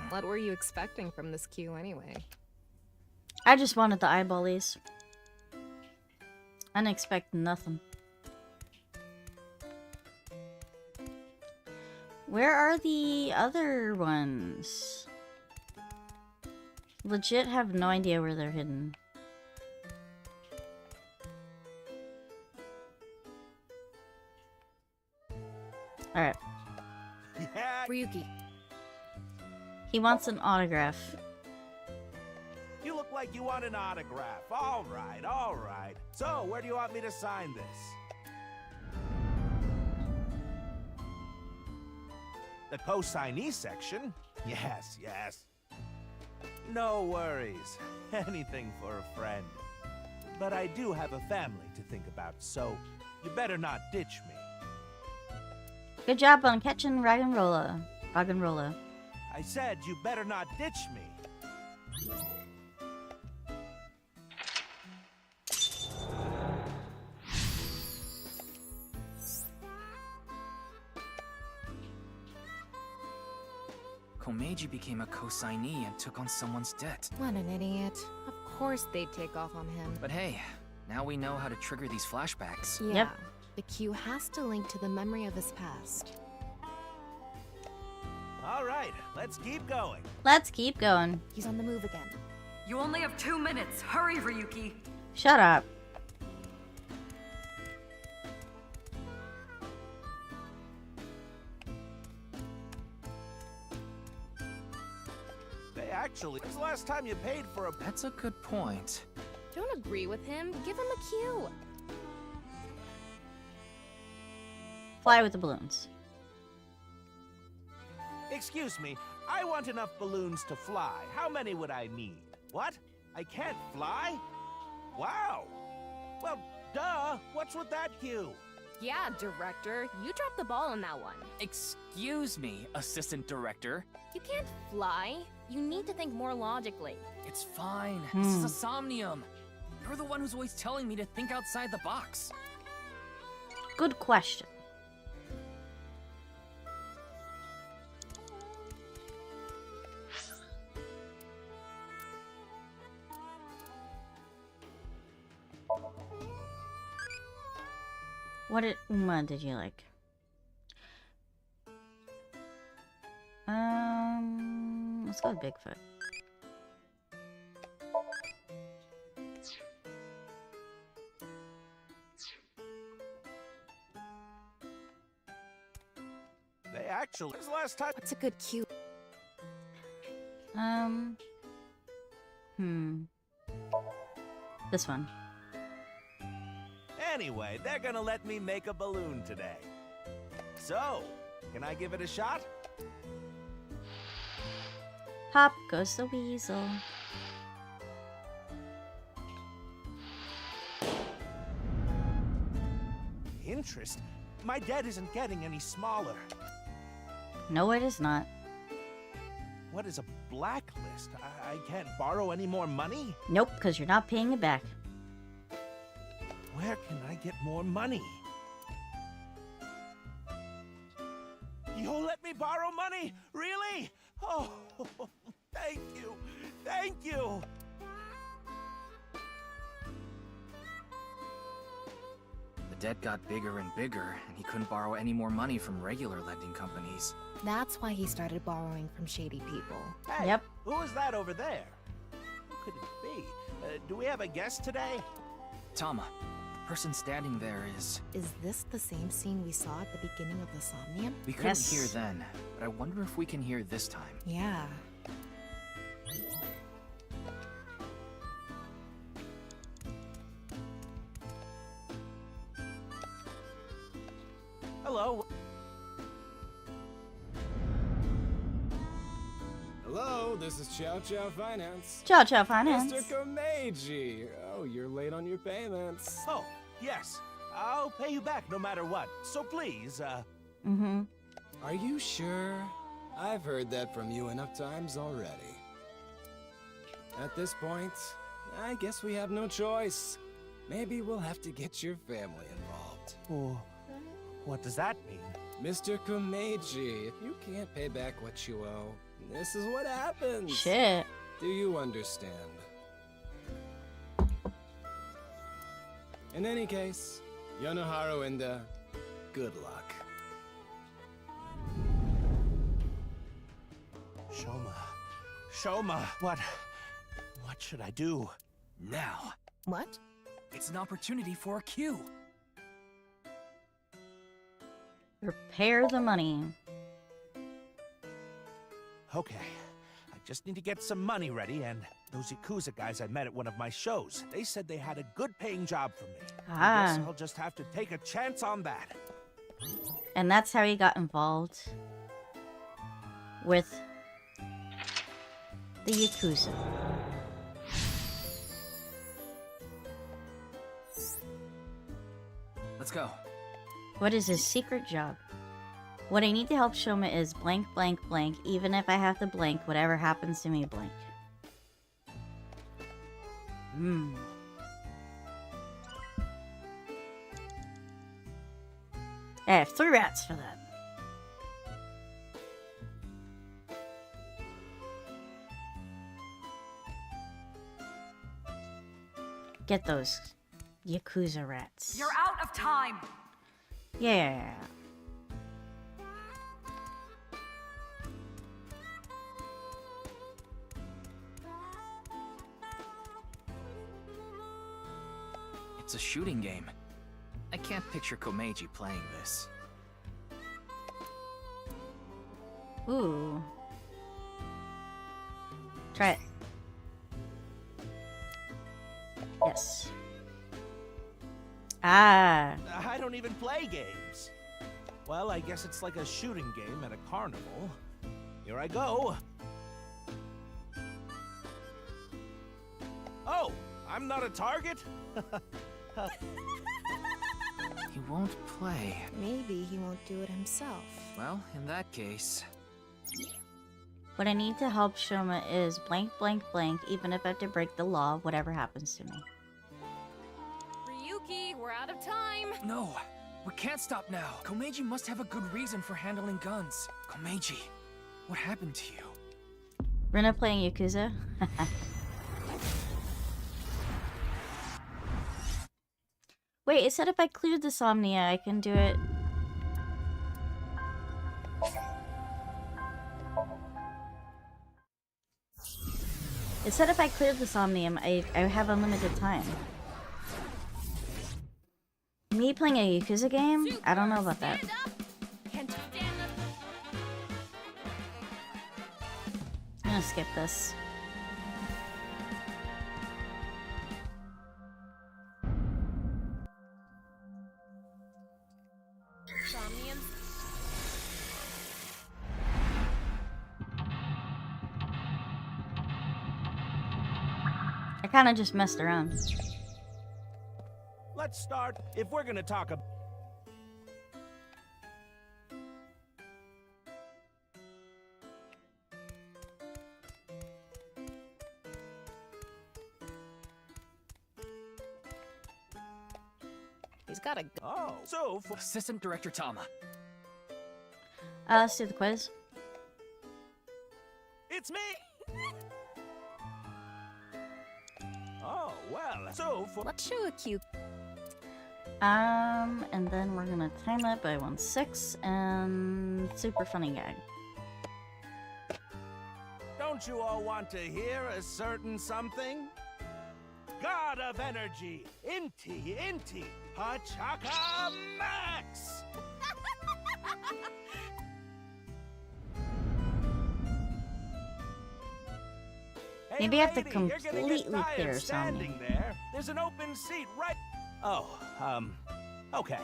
What were you expecting from this queue anyway? I just wanted the eyeballies. I didn't expect nothing. Where are the other ones? Legit have no idea where they're hidden. Alright. Yeah. Ryuki. He wants an autograph. You look like you want an autograph. All right. So, where do you want me to sign this? The co-signee section? Yes. No worries. Anything for a friend. But I do have a family to think about, so you better not ditch me. Good job on catching Rag'n'Rolla. I said you better not ditch me. Komeiji became a co-signee and took on someone's debt. What an idiot. Of course they'd take off on him. But hey, now we know how to trigger these flashbacks. Yeah. Yep. The queue has to link to the memory of his past. All right, let's keep going. Let's keep going. He's on the move again. You only have 2 minutes. Hurry, Ryuki. Shut up. They actually, when's the last time you paid for a... That's a good point. Don't agree with him. Give him a cue. Fly with the balloons. Excuse me, I want enough balloons to fly. How many would I need? What? I can't fly? Wow. Well, Duh! What's with that cue? Yeah, director, you dropped the ball on that one. Excuse me, assistant director. You can't fly. You need to think more logically. It's fine. This is a Somnium. You're the one who's always telling me to think outside the box. Good question. What did you like? Let's go with Bigfoot. They actually... When's the last time... What's a good cue? This one. Anyway, they're gonna let me make a balloon today. So, can I give it a shot? Pop goes the weasel. Interest? My debt isn't getting any smaller. No, it is not. What is a blacklist? I can't borrow any more money? Nope, because you're not paying it back. Where can I get more money? You'll let me borrow money? Really? Oh, thank you. Thank you. The debt got bigger and bigger, and he couldn't borrow any more money from regular lending companies. That's why he started borrowing from shady people. Hey, Yep. who is that over there? Who could it be? Do we have a guest today? Tama, the person standing there is... Is this the same scene we saw at the beginning of the Somnium? We couldn't Yes. hear then, but I wonder if we can hear this time. Yeah. Hello. Hello, this is Chow Chow Finance. Chow Chow Finance. Mr. Komeiji. Oh, you're late on your payments. Oh, yes. I'll pay you back no matter what. So please, Are you sure? I've heard that from you enough times already. At this point, I guess we have no choice. Maybe we'll have to get your family involved. Oh, what does that mean? Mr. Komeiji, if you can't pay back what you owe, this is what happens. Shit. Do you understand? In any case, Yonoharu Inda, good luck. Shoma, what should I do? Now, What? it's an opportunity for a cue. Prepare the money. Okay, I just need to get some money ready, and those Yakuza guys I met at one of my shows, they said they had a good-paying job for me. I guess I'll just have to take a chance on that. And that's how he got involved with the Yakuza. Let's go. What is his secret job? What I need to help Shoma is blank, blank, blank, even if I have to blank, whatever happens to me, blank. I have 3 rats for that. Get those Yakuza rats. You're out of time. Yeah. It's a shooting game. I can't picture Komeiji playing this. Ooh. Try it. Yes. Ah. I don't even play games. Well, I guess it's like a shooting game at a carnival. Here I go. Oh, I'm not a target? He won't play. Maybe he won't do it himself. Well, in that case... What I need to help Shoma is blank, blank, blank, even if I have to break the law, whatever happens to me. Ryuki, we're out of time! No! We can't stop now! Komeiji must have a good reason for handling guns. Komeiji, what happened to you? Rina playing Yakuza? Wait, it said if I cleared the Somnia, I can do it. It said if I cleared the Somnium, I have unlimited time. Me playing a Yakuza game? I don't know about that. I'm gonna skip this. I kind of just messed around. Let's start. If we're gonna talk about... He's got a... Oh, so... Assistant Director Tama. Let's do the quiz. It's me! Oh, well, so for... Let's show a cue. And then we're gonna time that by 1/6 and super funny gag. Don't you all want to hear a certain something? God of energy, Inti, Hachaka Max! Maybe I have to Hey, lady, you're gonna completely get tired clear standing Somnia. there. There's an open seat right... Oh, okay.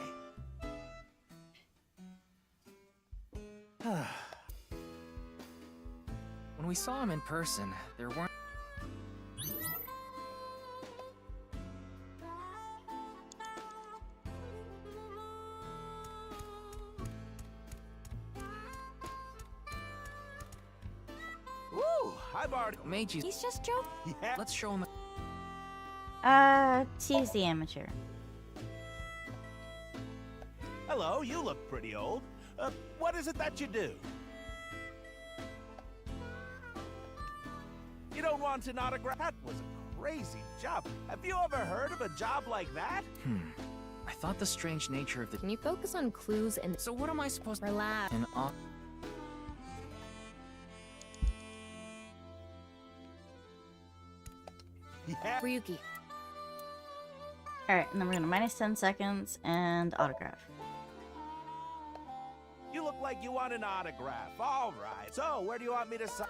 When we saw him in person, there weren't... Ooh, I've already... Meiji, He's just joking. Yeah. let's show him... Tease the amateur. Hello, you look pretty old. What is it that you do? You don't want an autograph? That was a crazy job. Have you ever heard of a job like that? I thought the strange nature of the... Can you focus on clues and... So what am I supposed to... Relax. An Yeah. Ryuki. Alright, and then we're gonna minus 10 seconds and autograph. You look like you want an autograph. All right. So, where do you want me to sign?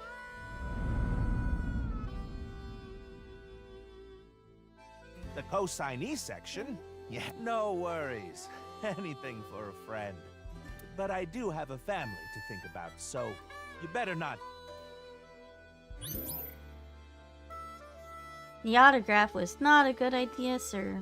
The co-signee section? Yeah, no worries. Anything for a friend. But I do have a family to think about, so you better not... The autograph was not a good idea, sir.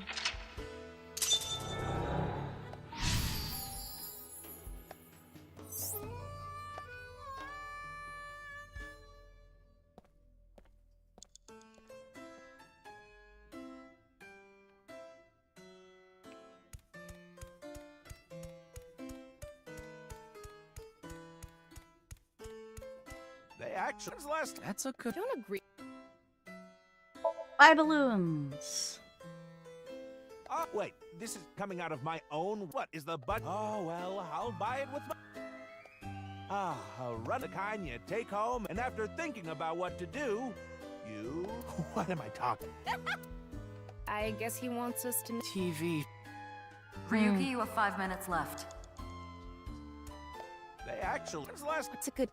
They actually... Last... That's a good... Don't agree. Buy balloons. Oh, wait. This is coming out of my own... What is the budget? Oh, well, I'll buy it with my... I'll run the kind you take home, and after thinking about what to do, you... What am I talking? I guess he wants us to... TV. Ryuki, you have 5 minutes left. They actually... Last... It's a good...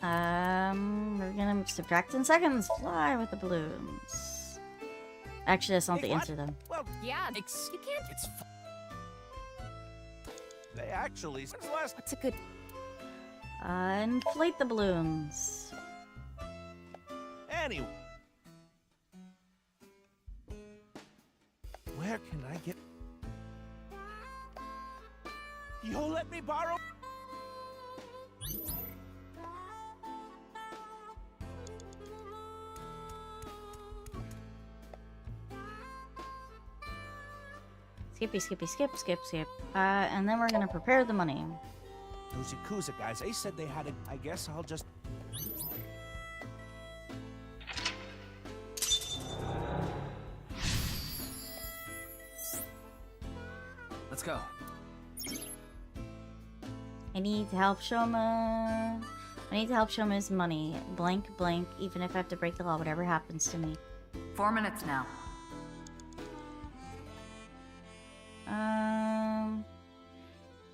We're gonna subtract 10 seconds. Fly with the balloons. Actually, that's not the What? answer, though. Well, Yeah, you can't... It's... they actually... Last... It's a good... Inflate the balloons. Anyway... Can I get... You'll let me borrow... Skippy, skippy, skip, skip, skip. And then we're gonna prepare the money. Those Yakuza guys, they said they had a... I guess I'll just... Let's go. I need to help Shoma. I need to help Shoma's money. Blank, blank. Even if I have to break the law, whatever happens to me. 4 minutes now.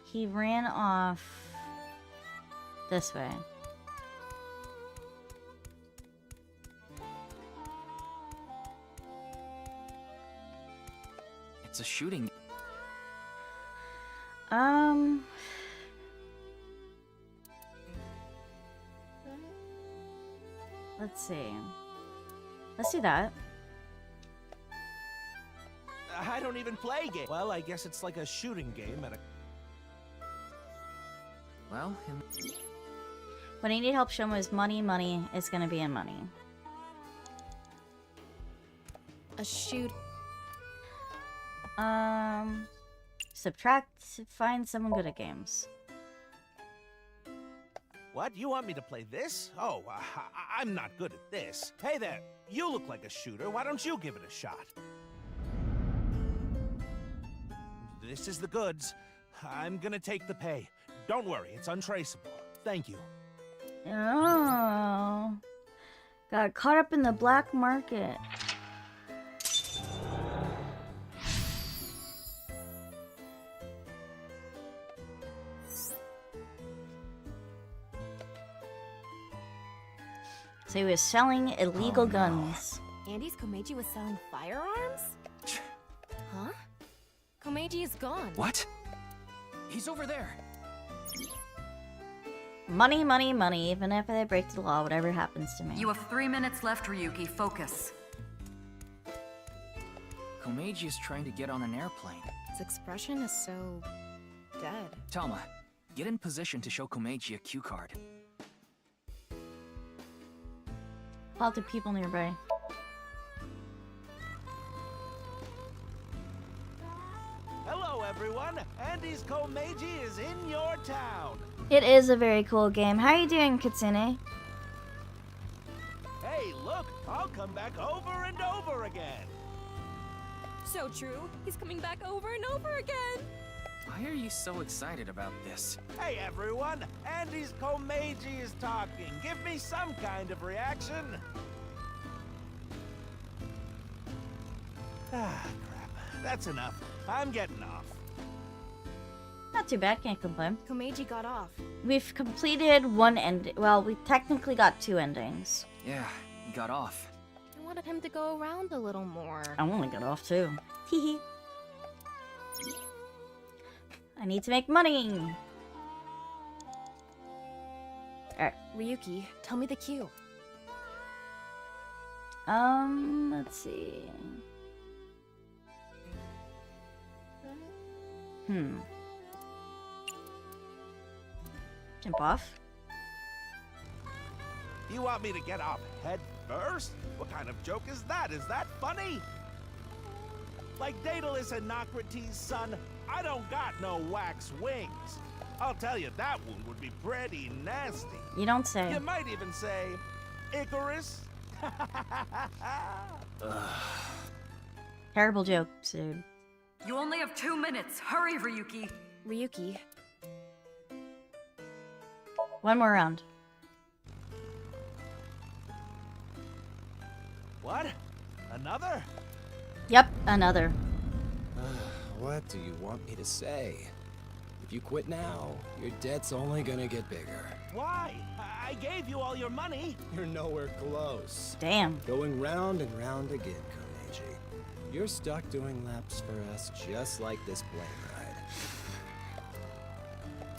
He ran off this way. It's a shooting. Let's see. Let's do that. I don't even play games. Well, I guess it's like a shooting game at a... Well, When I need help Shoma is money, money is gonna be in money. A shoot. Subtract, find someone good at games. What? You want me to play this? Oh, I'm not good at this. Hey there, you look like a shooter. Why don't you give it a shot? This is the goods. I'm gonna take the pay. Don't worry, it's untraceable. Thank you. Oh. Got caught up in the black market. So he was selling illegal guns. Andy's Komeiji was selling firearms? Huh? Komeiji is gone. What? He's over there. Money, money, money. Even if I break the law, whatever happens to me. You have 3 minutes left, Ryuki. Focus. Komeiji is trying to get on an airplane. His expression is so... dead. Tama, get in position to show Komeiji a cue card. Halted people nearby. Hello, everyone. Andy's Komeiji is in your town. It is a very cool game. How are you doing, Kitsune? Hey, look, I'll come back over and over again. So true. He's coming back over and over again. Why are you so excited about this? Hey, everyone. Andy's Komeiji is talking. Give me some kind of reaction. Ah, crap. That's enough. I'm getting off. Not too bad, can't complain. Komeiji got off. We've completed one end. Well, we technically got 2 endings. Yeah, he got off. I wanted him to go around a little more. I want to get off too. Hehe. I need to make money. Alright. Ryuki, tell me the cue. Let's see. Jump off. You want me to get off head first? What kind of joke is that? Is that funny? Like Daedalus and Nocrates' son, I don't got no wax wings. I'll tell you, that one would be pretty nasty. You don't say. You might even say, Icarus. Terrible joke, dude. You only have 2 minutes. Hurry, Ryuki. Ryuki. One more round. What? Another? Yep, another. What do you want me to say? If you quit now, your debt's only gonna get bigger. Why? I gave you all your money. You're nowhere close. Damn. Going round and round again, Komeiji. You're stuck doing laps for us just like this plane ride.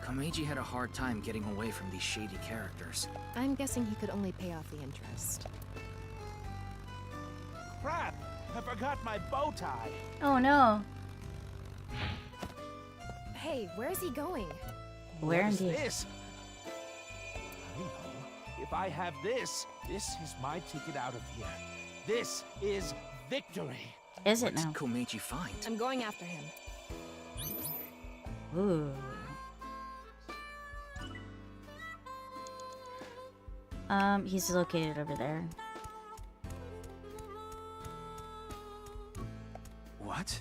Komeiji had a hard time getting away from these shady characters. I'm guessing he could only pay off the interest. Crap! I forgot my bow tie. Oh no. Hey, where's he going? Where What is indeed? this? I know. If I have this, this is my ticket out of here. This is victory. Is it What now? did Komeiji find? I'm going after him. Ooh. He's located over there. What?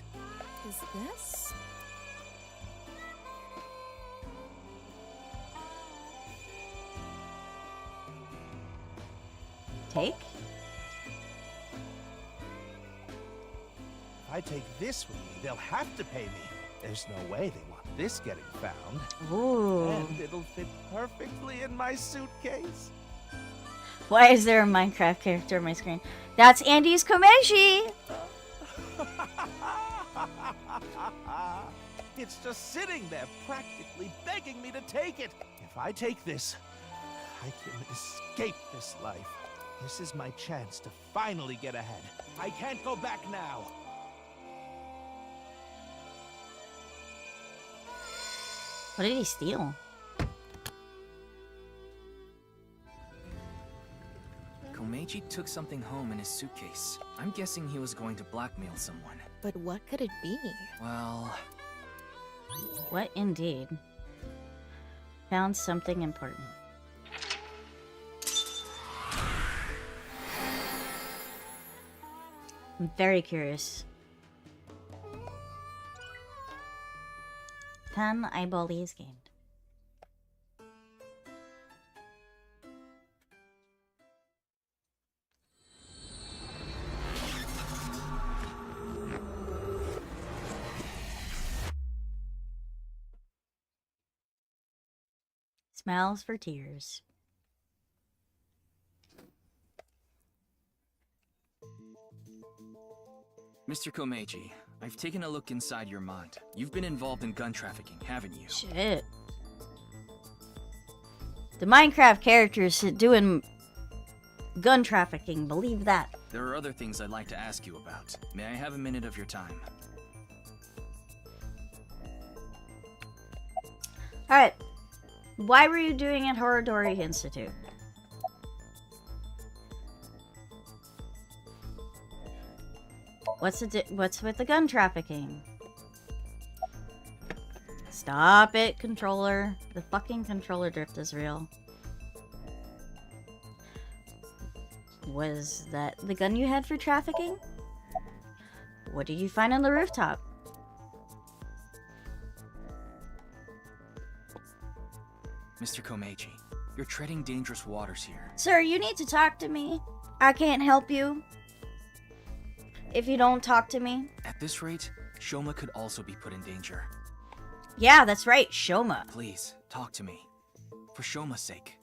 Is this? Take? If I take this with me, they'll have to pay me. There's no way they want this getting found. Ooh. And it'll fit perfectly in my suitcase. Why is there a Minecraft character on my screen? That's Andy's Komeiji! It's just sitting there, practically begging me to take it. If I take this, I can escape this life. This is my chance to finally get ahead. I can't go back now. What did he steal? Komeiji took something home in his suitcase. I'm guessing he was going to blackmail someone. But what could it be? Well, What indeed? Found something important. I'm very curious. 10 eyeballies gained. Smiles for tears. Mr. Komeiji, I've taken a look inside your mind. You've been involved in gun trafficking, haven't you? Shit. The Minecraft characters doing gun trafficking, believe that. There are other things I'd like to ask you about. May I have a minute of your time? Alright. Why were you doing at Horodori Institute? What's with the gun trafficking? Stop it, controller. The fucking controller drift is real. Was that the gun you had for trafficking? What did you find on the rooftop? Mr. Komeiji, you're treading dangerous waters here. Sir, you need to talk to me. I can't help you if you don't talk to me. At this rate, Shoma could also be put in danger. Yeah, that's right, Shoma. Please, talk to me. For Shoma's sake.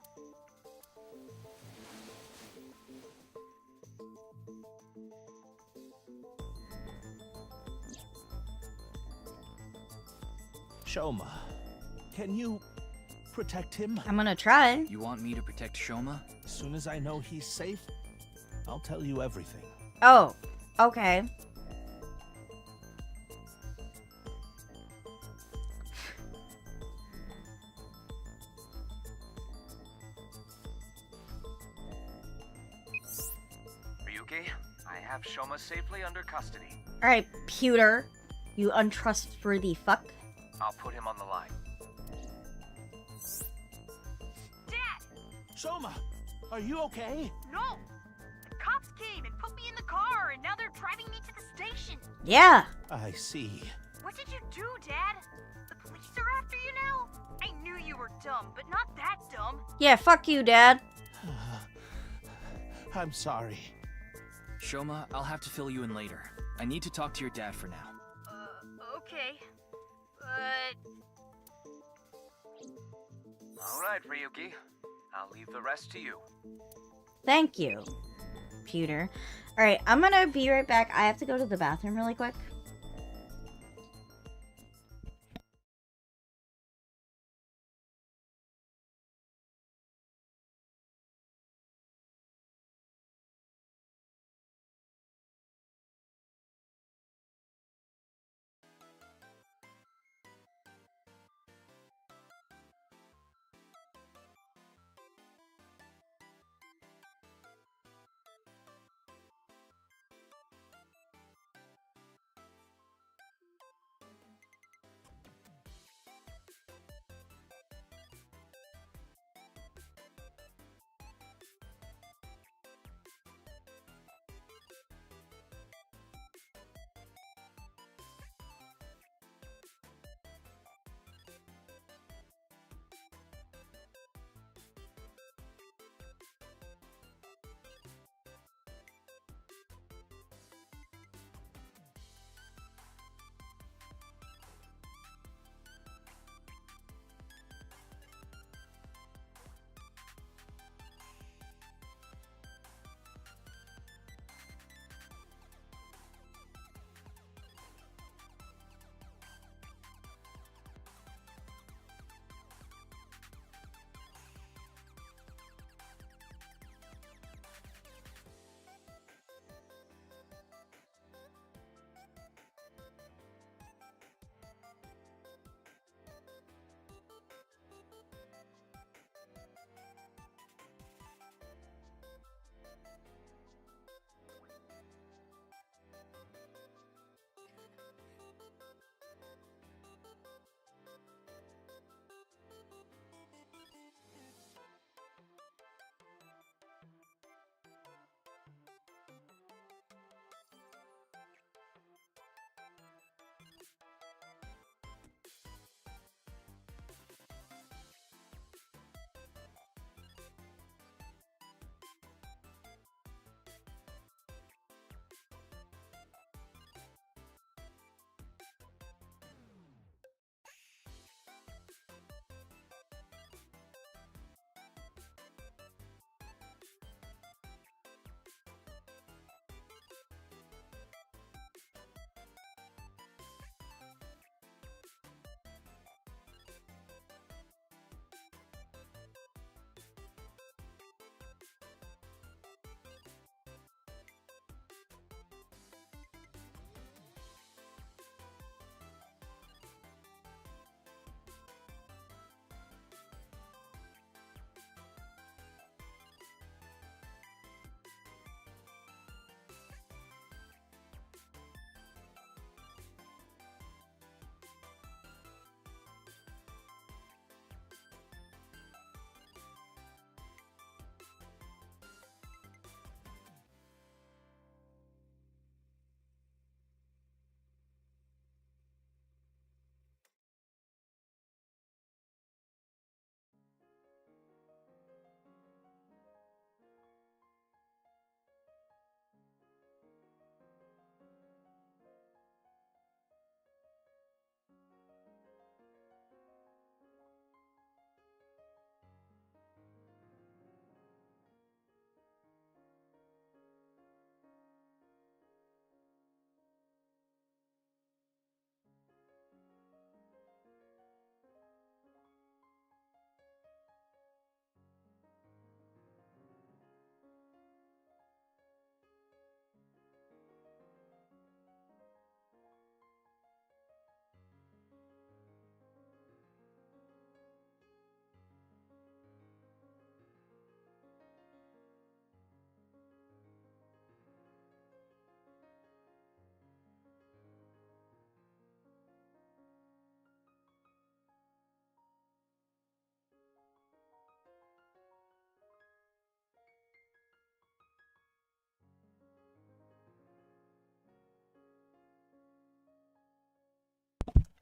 Shoma, can you protect him? I'm gonna try. You want me to protect Shoma? As soon as I know he's safe, I'll tell you everything. Oh, okay. Ryuki, I have Shoma safely under custody. Alright, pewter. You untrustworthy fuck. I'll put him on the line. Shoma, are you okay? No! The cops came and put me in the car, and now they're driving me to the station. Yeah. I see. What did you do, Dad? The police are after you now? I knew you were dumb, but not that dumb. Yeah, fuck you, Dad. I'm sorry. Shoma, I'll have to fill you in later. I need to talk to your dad for now. Okay. But... Alright, Ryuki. I'll leave the rest to you. Thank you, pewter. Alright, I'm gonna be right back. I have to go to the bathroom really quick.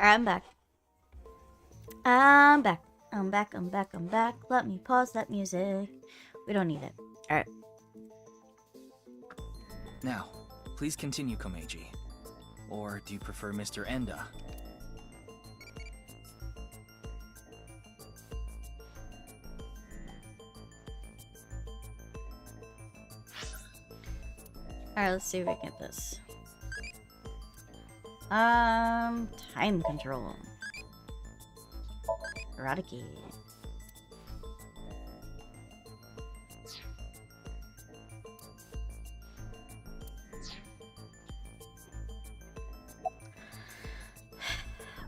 Alright, I'm back. I'm back. I'm back, I'm back, I'm back. Let me pause that music. We don't need it. Alright. Now, please continue, Komeiji. Or do you prefer Mr. Enda? Alright, let's see if we can get this. Time control. Erotic-y.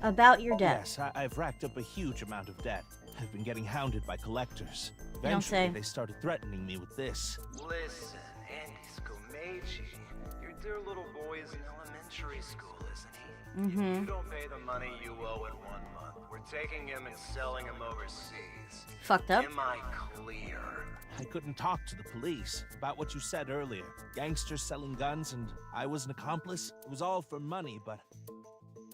About your debt. Yes, I've racked up a huge amount of debt. I've been getting hounded by collectors. don't Eventually, say. they started threatening me with this. Listen, Andy Skomeiji, your dear little boy is in elementary school, isn't he? Mm-hmm. If you don't pay the money you owe in 1 month, we're taking him and selling him overseas. Fucked up. Am I clear? I couldn't talk to the police about what you said earlier. Gangsters selling guns and I was an accomplice. It was all for money, but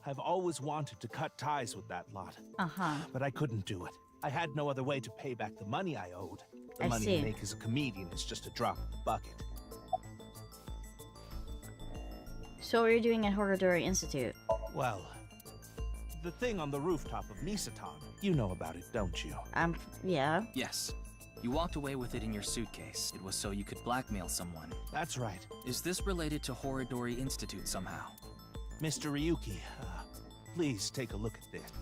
I've always wanted to cut ties with that lot. Uh-huh. But I couldn't do it. I had no other way to pay back the money I owed. The I money see. I make as a comedian is just a drop in the bucket. So what are you doing at Horodori Institute? Well, the thing on the rooftop of Misatan, you know about it, don't you? Yeah. Yes. You walked away with it in your suitcase. It was so you could blackmail someone. That's right. Is this related to Horodori Institute somehow? Mr. Ryuki, please take a look at this.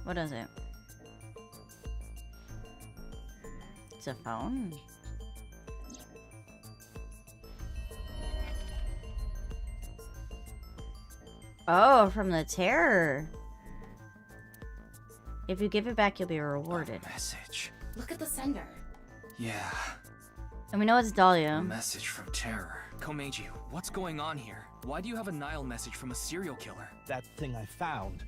What is it? It's a phone? Oh, from the terror. If you give it back, you'll be rewarded. Message. Look at the sender. Yeah. And we know it's A Dahlia. message from Terror. Komeiji, what's going on here? Why do you have a Nile message from a serial killer? That thing I found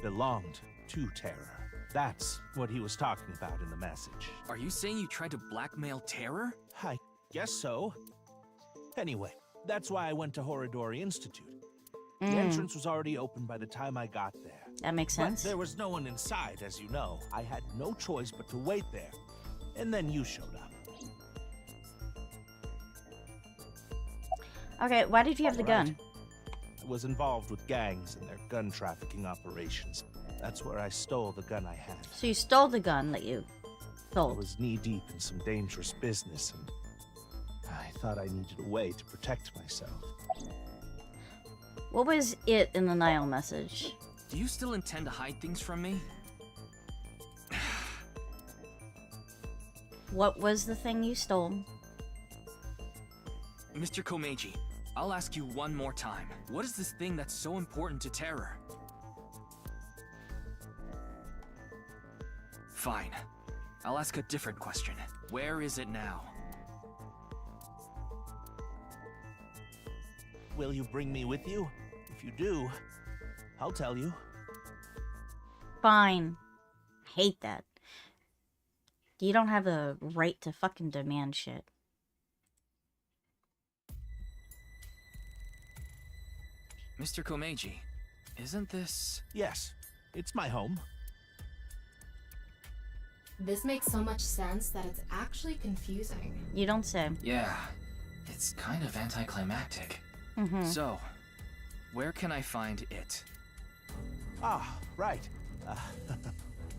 belonged to Terror. That's what he was talking about in the message. Are you saying you tried to blackmail Terror? I guess so. Anyway, that's why I went to Horodori Institute. The entrance was already open by the time I got there. That makes But sense. there was no one inside, as you know. I had no choice but to wait there. And then you showed up. Okay, why did you have the gun? Right. I was involved with gangs and their gun trafficking operations. That's where I stole the gun I had. So you stole the gun that you I sold. was knee-deep in some dangerous business, and I thought I needed a way to protect myself. What was it in the Nile message? Do you still intend to hide things from me? What was the thing you stole? Mr. Komeiji, I'll ask you one more time. What is this thing that's so important to Terror? Fine. I'll ask a different question. Where is it now? Will you bring me with you? If you do, I'll tell you. Fine. Hate that. You don't have the right to fucking demand shit. Mr. Komeiji, isn't this... Yes, it's my home. This makes so much sense that it's actually confusing. You don't say. Yeah, it's kind of anticlimactic. Mm-hmm. So, where can I find it? Ah, right.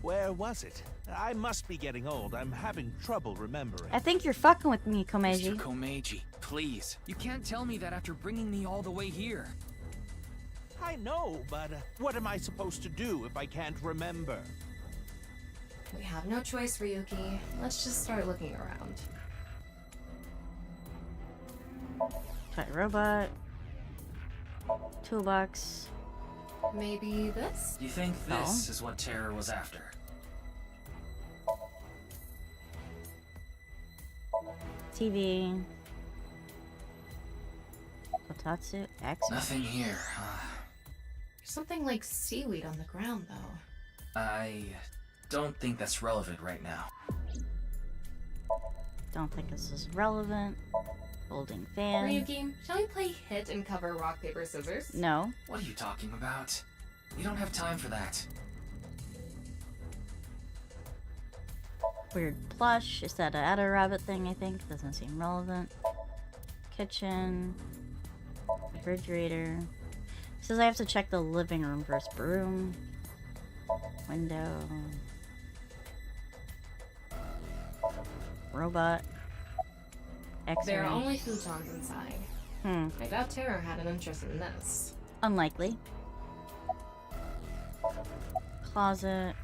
Where was it? I must be getting old. I'm having trouble remembering. I think you're fucking with me, Komeiji. Mr. Komeiji, please. You can't tell me that after bringing me all the way here. I know, but what am I supposed to do if I can't remember? We have no choice, Ryuki. Let's just start looking around. Pet robot. Toolbox. Maybe this? You think this is what Terror was after? TV. Kotatsu. X. Nothing here, huh? There's something like seaweed on the ground, though. I don't think that's relevant right now. Don't think this is relevant. Holding fan. Ryuki, shall we play hit and cover rock, paper, scissors? No. What are you talking about? We don't have time for that. Weird plush. Is that an Adder Rabbit thing, I think? Doesn't seem relevant. Kitchen. Refrigerator. Says I have to check the living room first. Broom. Window. Robot. X-ray. There are only futons inside. I doubt Tara had an interest in this. Unlikely. Closet.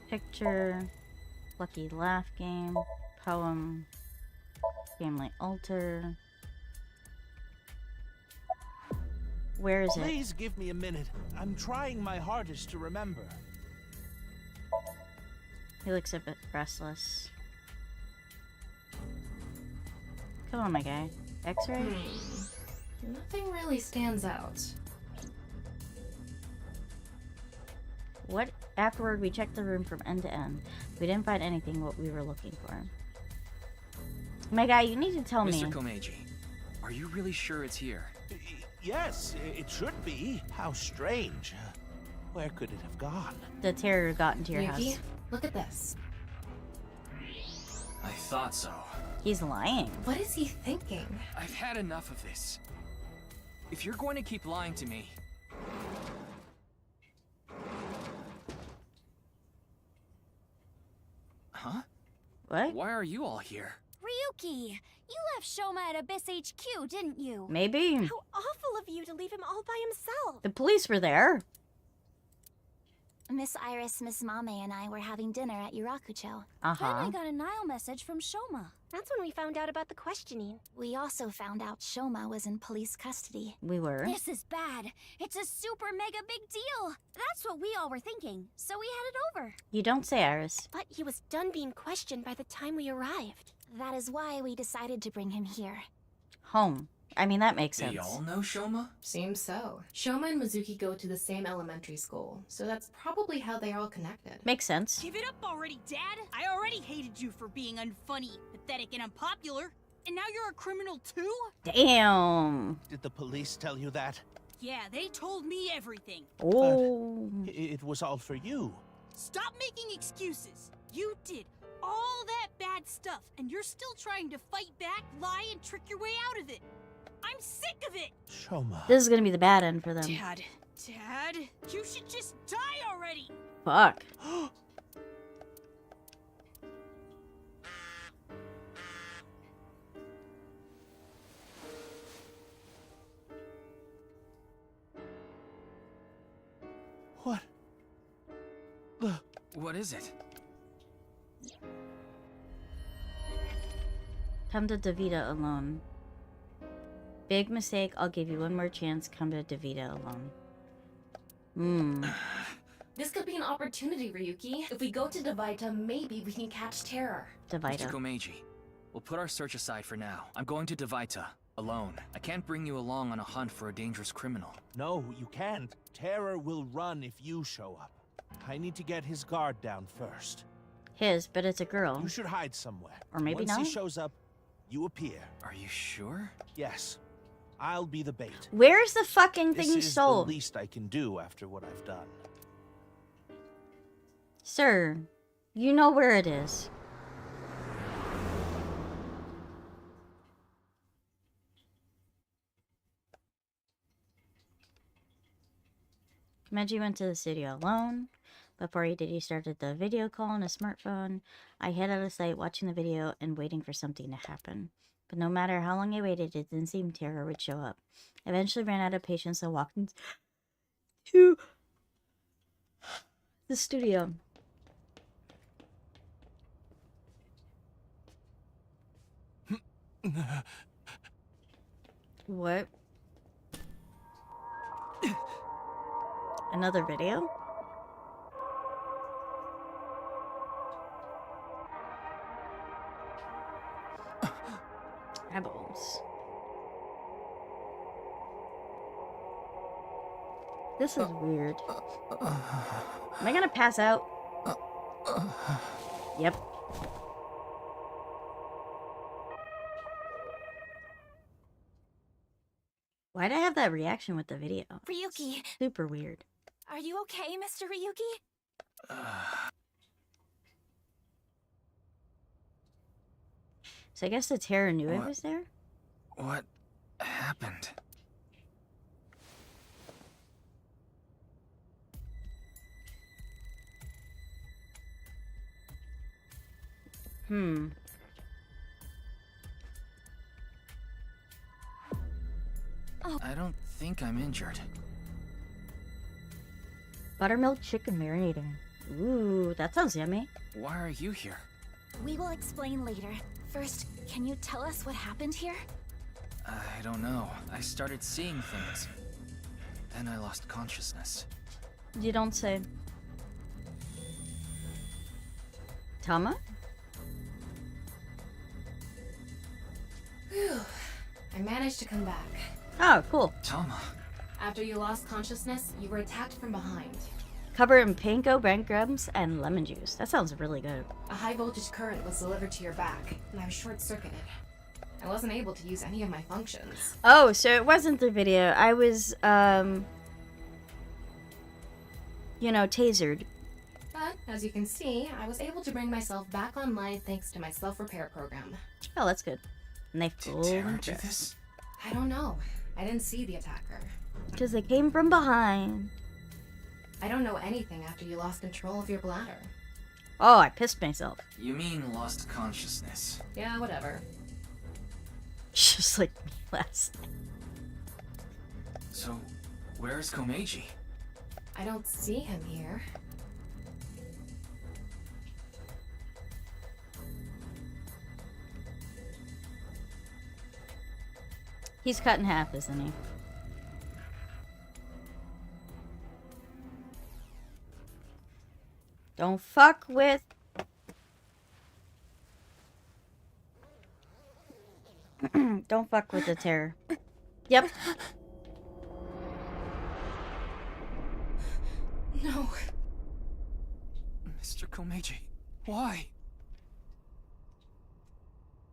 Picture. Lucky Laugh Game. Poem. Family Altar. Where is it? Please give me a minute. I'm trying my hardest to remember. He looks a bit restless. Come on, my guy. X-ray? Nothing really stands out. What? Afterward, we checked the room from end to end. We didn't find anything what we were looking for. My guy, you need to tell me. Mr. Komeiji, are you really sure it's here? Yes, it should be. How strange. Where could it have gone? The terror got into your Yuki, house. look at this. I thought so. He's lying. What is he thinking? I've had enough of this. If you're going to keep lying to me... Huh? What? Why are you all here? Ryuki, you left Shoma at Abyss HQ, didn't you? Maybe. How awful of you to leave him all by himself. The police were there. Miss Iris, Miss Mame, and I were having dinner at Yurakucho. Uh-huh. Then I got a Nile message from Shoma. That's when we found out about the questioning. We also found out Shoma was in police custody. We were. This is bad. It's a super mega big deal. That's what we all were thinking. So we headed over. You don't say, Iris. But he was done being questioned by the time we arrived. That is why we decided to bring him here. Home. I mean, that makes sense. They all know Shoma? Seems so. Shoma and Mizuki go to the same elementary school, so that's probably how they're all connected. Makes sense. Give it up already, Dad! I already hated you for being unfunny, pathetic, and unpopular. And now you're a criminal too? Damn. Did the police tell you that? Yeah, they told me everything. Oh. It was all for you. Stop making excuses. You did all that bad stuff, and you're still trying to fight back, lie, and trick your way out of it. I'm sick of it! Shoma. This is gonna be the bad end for them. Dad, you should just die already! Fuck. What? What is it? Come to Davida alone. Big mistake. I'll give you one more chance. Come to Davida alone. This could be an opportunity, Ryuki. If we go to Davita, maybe we can catch Terror. Davita. Mr. Komeiji, we'll put our search aside for now. I'm going to Davita, alone. I can't bring you along on a hunt for a dangerous criminal. No, you can't. Terror will run if you show up. I need to get his guard down first. His, but it's a girl. You should hide somewhere. Or maybe Once not. he shows up, you appear. Are you sure? Yes. I'll be the bait. Where's the fucking thing you This is stole? the least I can do after what I've done. Sir, you know where it is. Komeiji went to the studio alone. Before he did, he started the video call on his smartphone. I hid out of sight watching the video and waiting for something to happen. But no matter how long I waited, it didn't seem Terror would show up. I eventually ran out of patience and walked into the studio. What? Another video? Rebels. This is weird. Am I gonna pass out? Yep. Why'd I have that reaction with the video? Ryuki! Super weird. Are you okay, Mr. Ryuki? So I guess the Terror knew I What? was there? What happened? I don't think I'm injured. Buttermilk chicken marinating. Ooh, that sounds yummy. Why are you here? We will explain later. First, can you tell us what happened here? I don't know. I started seeing things. Then I lost consciousness. You don't say. Tama? Whew. I managed to come back. Oh, cool. Tama. After you lost consciousness, you were attacked from behind. Covered in panko, breadcrumbs, and lemon juice. That sounds really good. A high voltage current was delivered to your back, and I was short-circuited. I wasn't able to use any of my functions. Oh, so it wasn't the video. I was, you know, tasered. But, as you can see, I was able to bring myself back online thanks to my self-repair program. Oh, that's good. And they Did Terra do this? I don't know. I didn't see the attacker. Because they came from behind. I don't know anything after you lost control of your bladder. Oh, I pissed myself. You mean lost consciousness? Yeah, whatever. Just like me last night. So, where's Komeiji? I don't see him here. He's cut in half, isn't he? Don't fuck with... Don't fuck with the Terror. Yep. No. Mr. Komeiji, why?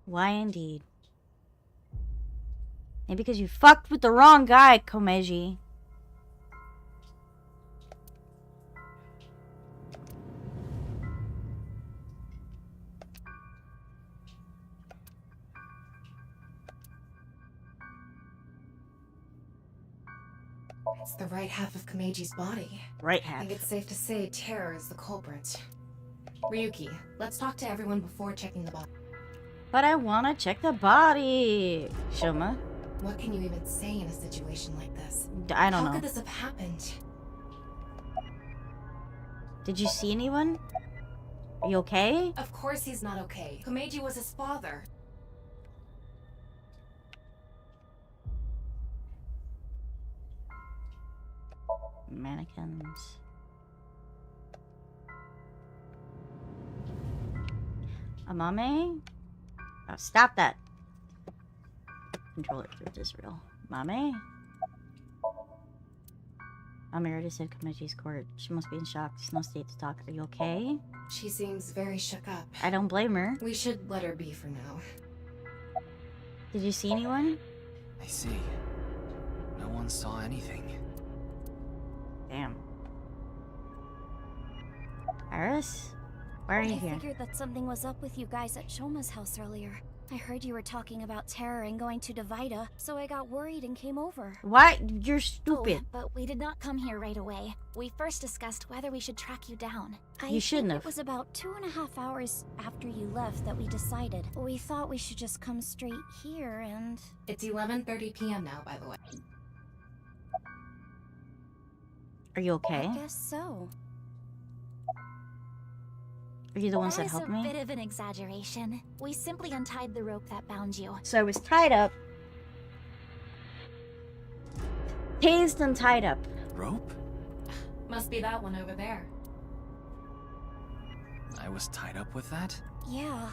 Why indeed? Maybe because you fucked with the wrong guy, Komeiji. It's the right half of Komeiji's body. Right I half. think it's safe to say Terror is the culprit. Ryuki, let's talk to everyone before checking the body. But I wanna check the body. Shoma. What can you even say in a situation like this? I don't How know. could this have happened? Did you see anyone? Are you okay? Of course he's not okay. Komeiji was his father. Mannequins. Amame? Oh, stop that. Controller through Israel. Mame? Mame already said Komeji's court. She must be in shock. There's no state to talk. Are you okay? She seems very shook up. I don't blame her. We should let her be for now. Did you see anyone? I see. No one saw anything. Damn. Iris? Why are you here? I figured that something was up with you guys at Shoma's house earlier. I heard you were talking about Terror and going to Divida, so I got worried and came over. Why? You're stupid. Oh, but we did not come here right away. We first discussed whether we should track you down. You shouldn't have. It was about 2.5 hours after you left that we decided. We thought we should just come straight here and... It's 11:30 p.m. now, by the way. Are you okay? I guess so. Are you the ones that helped That is me? a bit of an exaggeration. We simply untied the rope that bound you. So I was tied up. Tased and tied up. Rope? Must be that one over there. I was tied up with that? Yeah,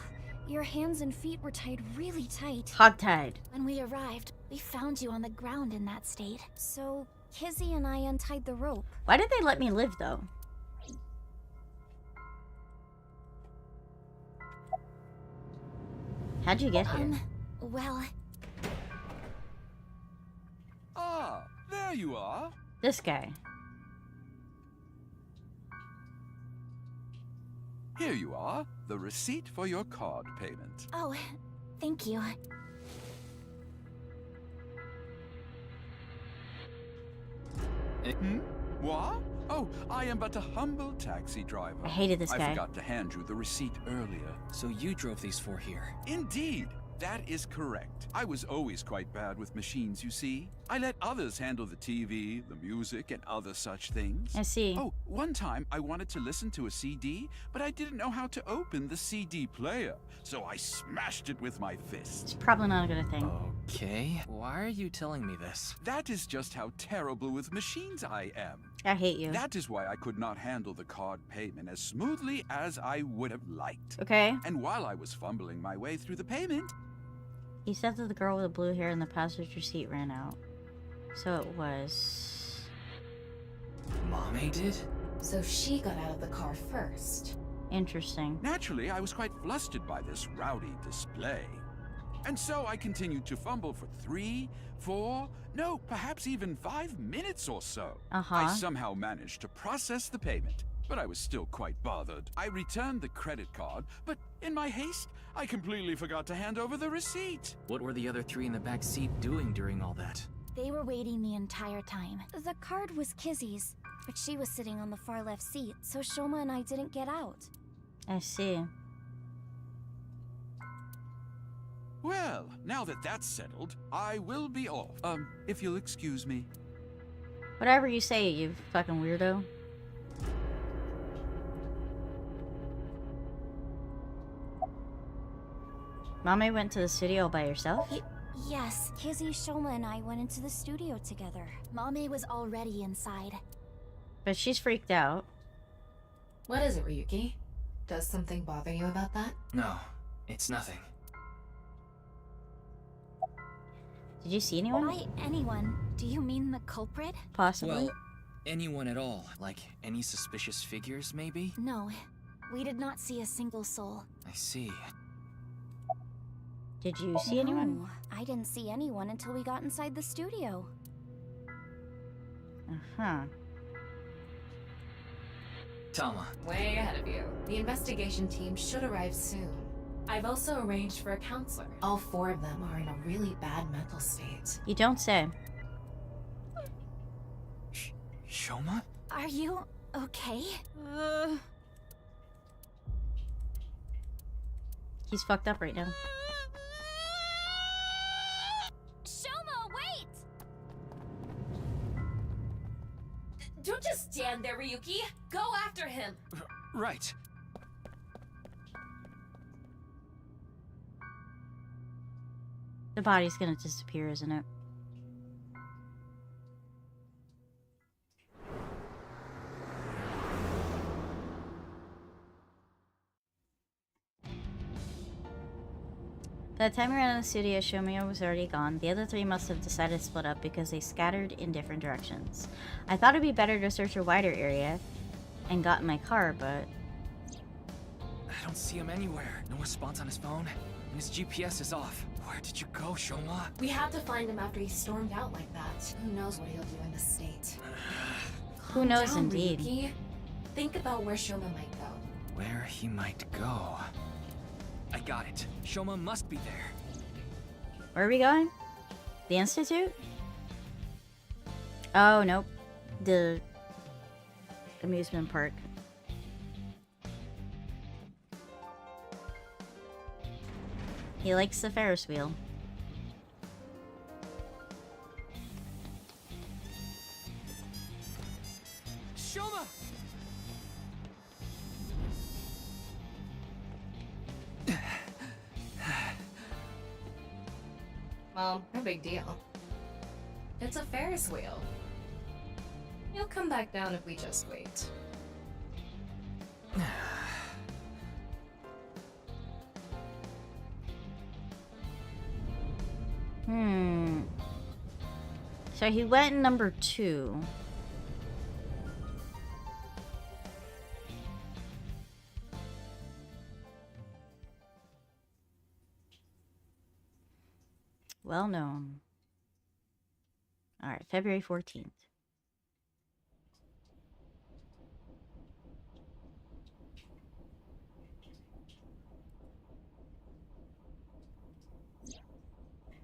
your hands and feet were tied really tight. Hogtied. When we arrived, we found you on the ground in that state. So, Kizzy and I untied the rope. Why did they let me live, though? How'd you get here? Well... Ah, there you are. This guy. Here you are, the receipt for your card payment. Oh, thank you. Hmm? What? Oh, I am but a humble taxi driver. I hated this guy. I forgot to hand you the receipt earlier. So you drove these four here? Indeed. That is correct. I was always quite bad with machines, you see. I let others handle the TV, the music, and other such things. I see. Oh, one time I wanted to listen to a CD, but I didn't know how to open the CD player, so I smashed it with my fist. It's probably not a good thing. Okay. Why are you telling me this? That is just how terrible with machines I am. I hate you. That is why I could not handle the card payment as smoothly as I would have liked. Okay. And while I was fumbling my way through the payment... He said that the girl with the blue hair in the passenger seat ran out. So it was... Mommy did? So she got out of the car first. Interesting. Naturally, I was quite flustered by this rowdy display. And so I continued to fumble for 3, 4, no, perhaps even 5 minutes or so. I somehow managed to process the payment, but I was still quite bothered. I returned the credit card, but in my haste, I completely forgot to hand over the receipt. What were the other three in the back seat doing during all that? They were waiting the entire time. The card was Kizzy's, but she was sitting on the far left seat, so Shoma and I didn't get out. I see. Well, now that that's settled, I will be off. If you'll excuse me. Whatever you say, you fucking weirdo. Mommy went to the studio by herself? Yes, Kizzy, Shoma, and I went into the studio together. Mommy was already inside. But she's freaked out. What is it, Ryuki? Does something bother you about that? No, it's nothing. Did you see anyone? By anyone, do you mean the culprit? Possibly. Well, anyone at all. Like, any suspicious figures, maybe? No, we did not see a single soul. I see. Did you see anyone? No, I didn't see anyone until we got inside the studio. Uh-huh. Tama. Way ahead of you. The investigation team should arrive soon. I've also arranged for a counselor. All 4 of them are in a really bad mental state. You don't say. Shoma? Are you okay? He's fucked up right now. Shoma, wait! Don't just stand there, Ryuki. Go after him. Right. The body's gonna disappear, isn't it? By the time we ran in the studio, Shomio was already gone. The other 3 must have decided to split up because they scattered in different directions. I thought it'd be better to search a wider area and got in my car, but... I don't see him anywhere. No response on his phone, and his GPS is off. Where did you go, Shoma? We had to find him after he stormed out like that. Who knows what he'll do in this state? Who knows, Calm down, indeed. Ryuki. Think about where Shoma might go. Where he might go. I got it. Shoma must be there. Where are we going? The Institute? Oh, nope. The amusement park. He likes the Ferris wheel. Shoma! Well, no big deal. It's a Ferris wheel. He'll come back down if we just wait. So he went in number 2. Well known. Alright, February 14th.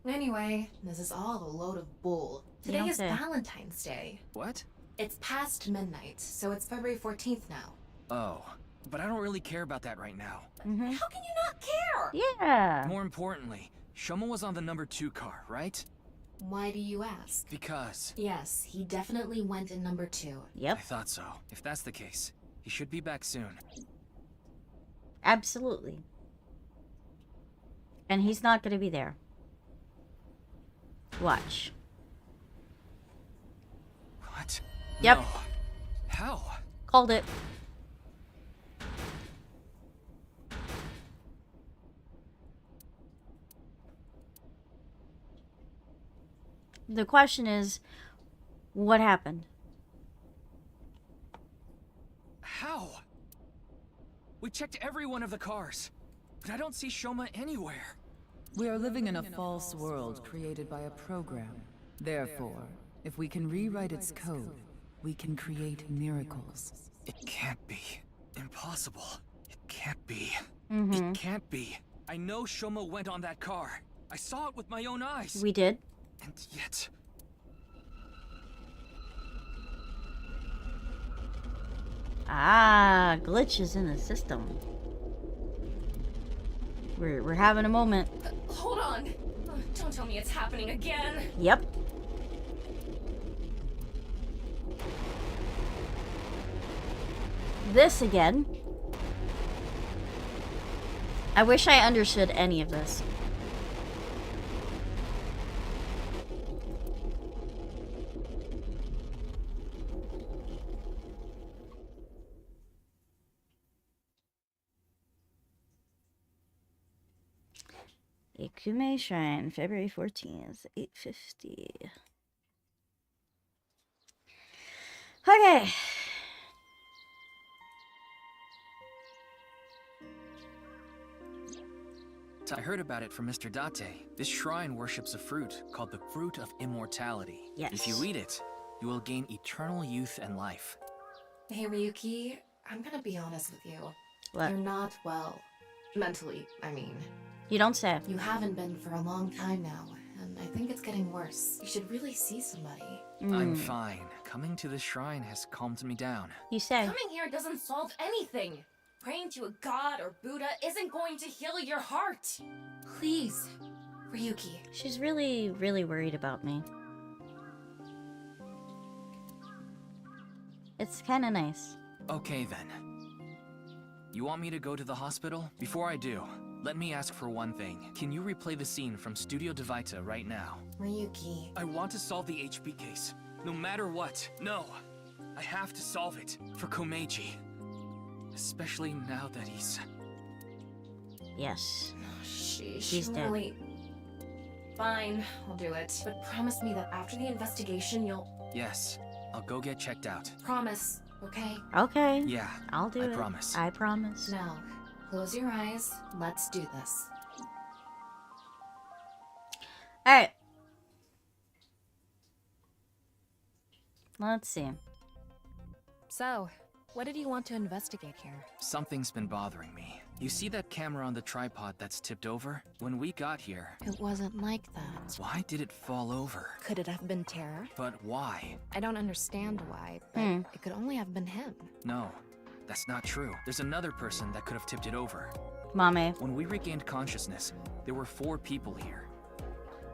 Anyway, this is all a load of bull. Today is Valentine's Day. What? It's past midnight, so it's February 14th now. Oh, but I don't really care about that right now. How can you not care? Yeah. More importantly, Shoma was on the number 2 car, right? Why do you ask? Because... Yes, he definitely went in number 2. Yep. I thought so. If that's the case, he should be back soon. Absolutely. And he's not going to be there. Watch. What? Yep. No. How? Called it. The question is, what happened? How? We checked every one of the cars, but I don't see Shoma anywhere. We are living in a false world created by a program. Therefore, if we can rewrite its code, we can create miracles. It can't be. Impossible. It can't be. Mm-hmm. It can't be. I know Shoma went on that car. I saw it with my own eyes. We did. And yet... Ah, glitches in the system. We're having a moment. Hold on. Don't tell me it's happening again. Yep. This again. I wish I understood any of this. Ikume Shrine, February 14th, 8:50. Okay. I heard about it from Mr. Date. This shrine worships a fruit called the Fruit of Immortality. Yes. If you eat it, you will gain eternal youth and life. Hey, Ryuki, I'm gonna be honest with you. What? You're not well. Mentally, I mean. You don't say. You haven't been for a long time now, and I think it's getting worse. You should really see somebody. I'm fine. Coming to this shrine has calmed me down. You say. Coming here doesn't solve anything. Praying to a god or Buddha isn't going to heal your heart. Please, Ryuki. She's really, really worried about me. It's kind of nice. Okay then. You want me to go to the hospital? Before I do, let me ask for one thing. Can you replay the scene from Studio Vita right now? Ryuki. I want to solve the HP case. No matter what. No. I have to solve it. For Komeiji. Especially now that he's... Yes. She's dead. really... Fine, I'll do it. But promise me that after the investigation, you'll... Yes. I'll go get checked out. Promise, okay? Okay. Yeah. I'll do it. I promise. I promise. Now, close your eyes. Let's do this. Alright. Let's see. So, what did you want to investigate here? Something's been bothering me. You see that camera on the tripod that's tipped over? When we got here... It wasn't like that. Why did it fall over? Could it have been terror? But why? I don't understand why, but it could only have been him. No, that's not true. There's another person that could have tipped it over. Mame. When we regained consciousness, there were 4 people here.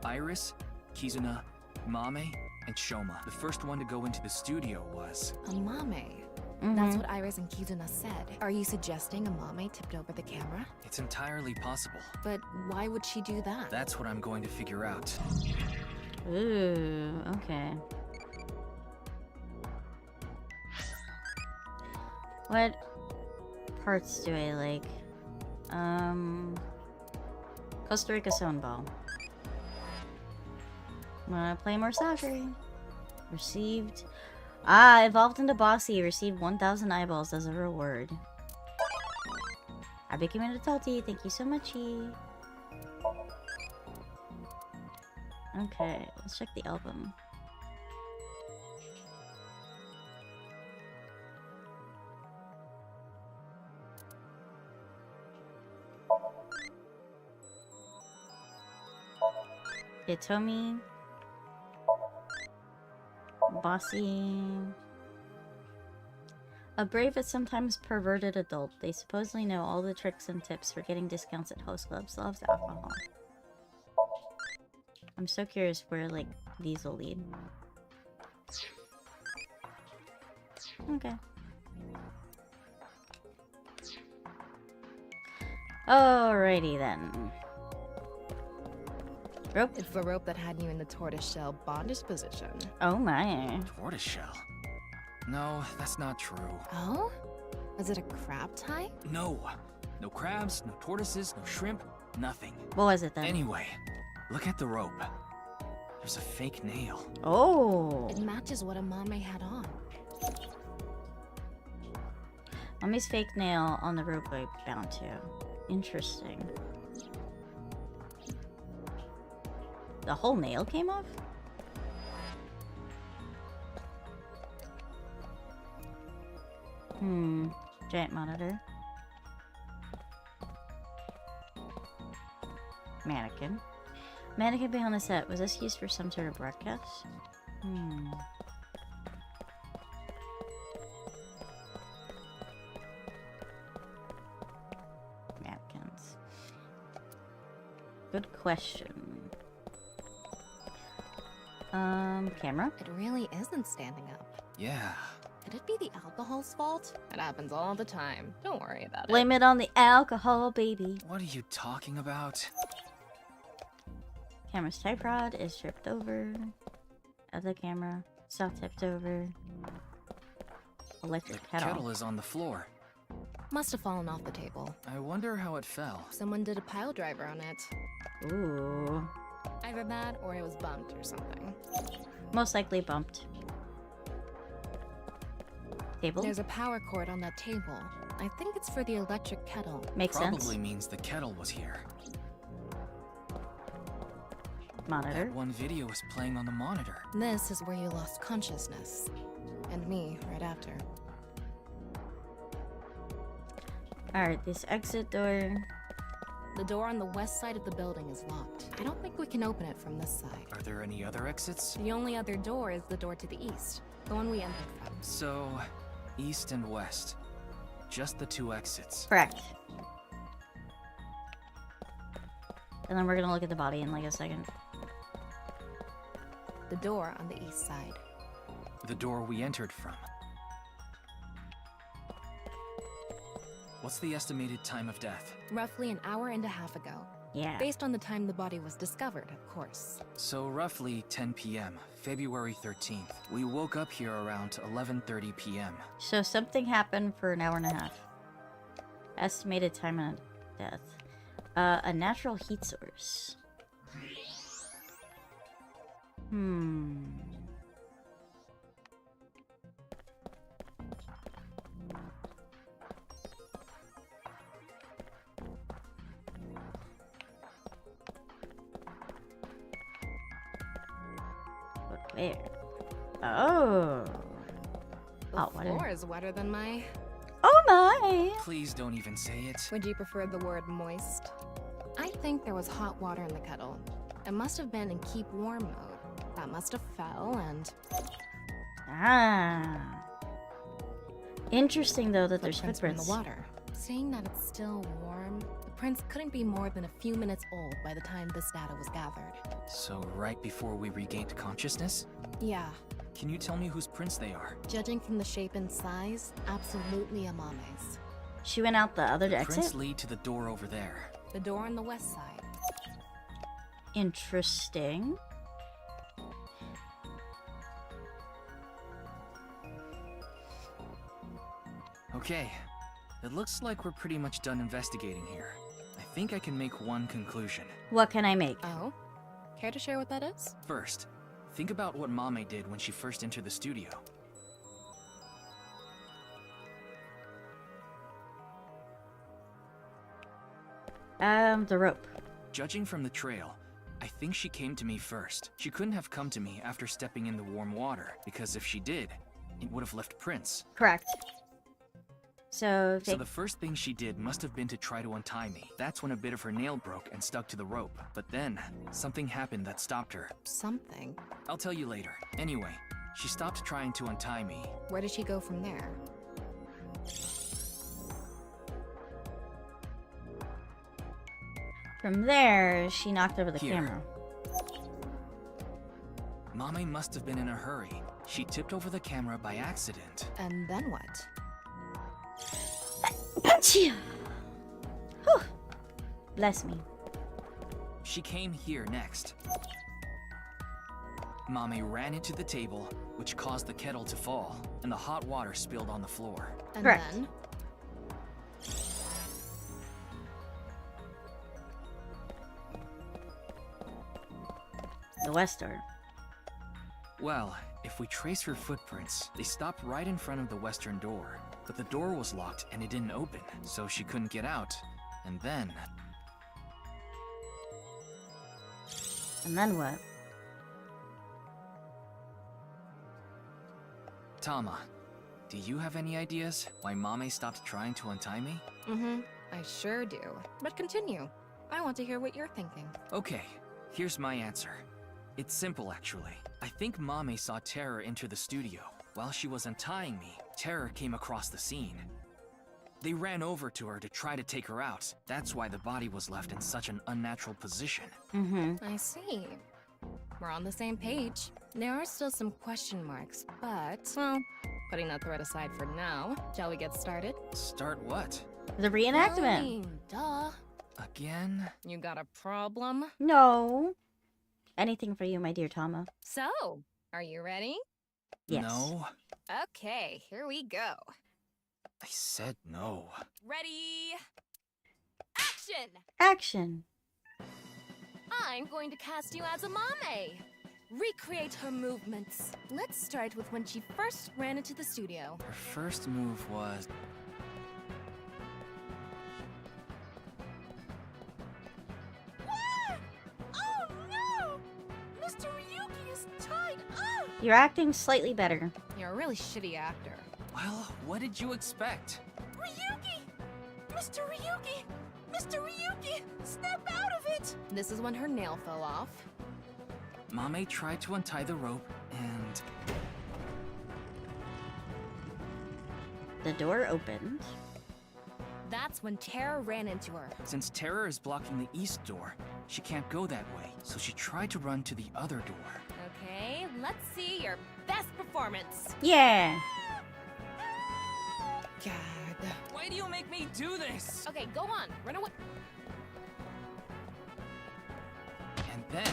Iris, Kizuna, Mame, and Shoma. The first one to go into the studio was... Amame. That's what Iris and Kizuna said. Are you suggesting Amame tipped over the camera? It's entirely possible. But why would she do that? That's what I'm going to figure out. Ooh, okay. What parts do I like? Costa Rica Stone Ball. Wanna play more soccer? Received. Ah, evolved into Bossy. Received 1,000 eyeballs as a reward. I became an adulty. Thank you so much. Okay, let's check the album. Hitomi. Bossy. A brave but sometimes perverted adult. They supposedly know all the tricks and tips for getting discounts at host clubs. Loves alcohol. I'm so curious where, like, these will lead. Okay. Alrighty then. Rope? It's the rope that had you in the tortoiseshell bondage position. Oh my. Tortoiseshell? No, that's not true. Oh? Was it a crab tie? No. No crabs, no tortoises, no shrimp, nothing. What was it then? Anyway, look at the rope. There's a fake nail. Oh. It matches what Amame had on. Mommy's fake nail on the rope I bound to. Interesting. The whole nail came off? Giant monitor. Mannequin. Mannequin behind the set. Was this used for some sort of broadcast? Mannequins. Good question. Camera? It really isn't standing up. Yeah. Could it be the alcohol's fault? It happens all the time. Don't worry about it. Blame it on the alcohol, baby. What are you talking about? Camera's type rod is tripped over. Other camera, still tipped over. Electric The kettle is on the floor. Must have fallen off the table. I wonder how it fell. Someone did a pile driver on it. Ooh. Either that or it was bumped or something. Most likely bumped. Table? There's a power cord on that table. I think it's for the electric kettle. Makes sense. Probably means the kettle was here. Monitor. That one video is playing on the monitor. This is where you lost consciousness. And me right after. Alright, this exit door. The door on the west side of the building is locked. I don't think we can open it from this side. Are there any other exits? The only other door is the door to the east. The one we entered from. So, east and west. Just the two exits. Correct. And then we're gonna look at the body in like a second. The door on the east side. The door we entered from. What's the estimated time of death? Roughly an hour and a half ago. Yeah. Based on the time the body was discovered, of course. So roughly 10 p.m., February 13th. We woke up here around 11:30 p.m. So something happened for an hour and a half. Estimated time of death. A natural heat source. But where? Oh. The floor is wetter than my... Oh my! Please don't even say it. Would you prefer the word moist? I think there was hot water in the kettle. It must have been in keep warm mode. That must have fell and... Ah. Interesting though that there's Footprints footprints. in the water. Seeing that it's still warm, the prints couldn't be more than a few minutes old by the time this data was gathered. So right before we regained consciousness? Yeah. Can you tell me whose prints they are? Judging from the shape and size, absolutely Amame's. She went out the other The exit? prints lead to the door over there. The door on the west side. Interesting. Okay. It looks like we're pretty much done investigating here. I think I can make one conclusion. What can I make? Oh? Care to share what that is? First, Think about what Mame did when she first entered the studio. The rope. Judging from the trail, I think she came to me first. She couldn't have come to me after stepping in the warm water, because if she did, it would have left prints. Correct. So the first thing she did must have been to try to untie me. That's when a bit of her nail broke and stuck to the rope. But then, something happened that stopped her. Something? I'll tell you later. Anyway, she stopped trying to untie me. Where did she go from there? From there, she knocked over the camera. Mame must have been in a hurry. She tipped over the camera by accident. And then what? Whew. Bless me. She came here next. Mame ran into the table, which caused the kettle to fall, and the hot water spilled on the floor. And Correct. then? The west door. Well, if we trace her footprints, they stopped right in front of the western door. But the door was locked and it didn't open, so she couldn't get out. And then... And then what? Tama, do you have any ideas why Mame stopped trying to untie me? I sure do. But continue. I want to hear what you're thinking. Okay, here's my answer. It's simple, actually. I think Mame saw Terror enter the studio. While she was untying me, Terror came across the scene. They ran over to her to try to take her out. That's why the body was left in such an unnatural position. I see. We're on the same page. There are still some question marks, but, well, putting that thread aside for now, shall we get started? Start what? The reenactment. Halloween, duh. Again? You got a problem? No. Anything for you, my dear Tama. So, are you ready? Yes. No. Okay, here we go. I said no. Ready? Action! Action. I'm going to cast you as a Mame. Recreate her movements. Let's start with when she first ran into the studio. Her first move was... What? Oh no! Mr. Ryuki is tied up! You're acting slightly better. You're a really shitty actor. Well, what did you expect? Ryuki! Mr. Ryuki! Mr. Ryuki! Snap out of it! This is when her nail fell off. Mame tried to untie the rope, and... The door opened. That's when Terror ran into her. Since Terror is blocking the east door, she can't go that way, so she tried to run to the other door. Okay, let's see your best performance. Yeah. God. Why do you make me do this? Okay, go on. Run away. And then,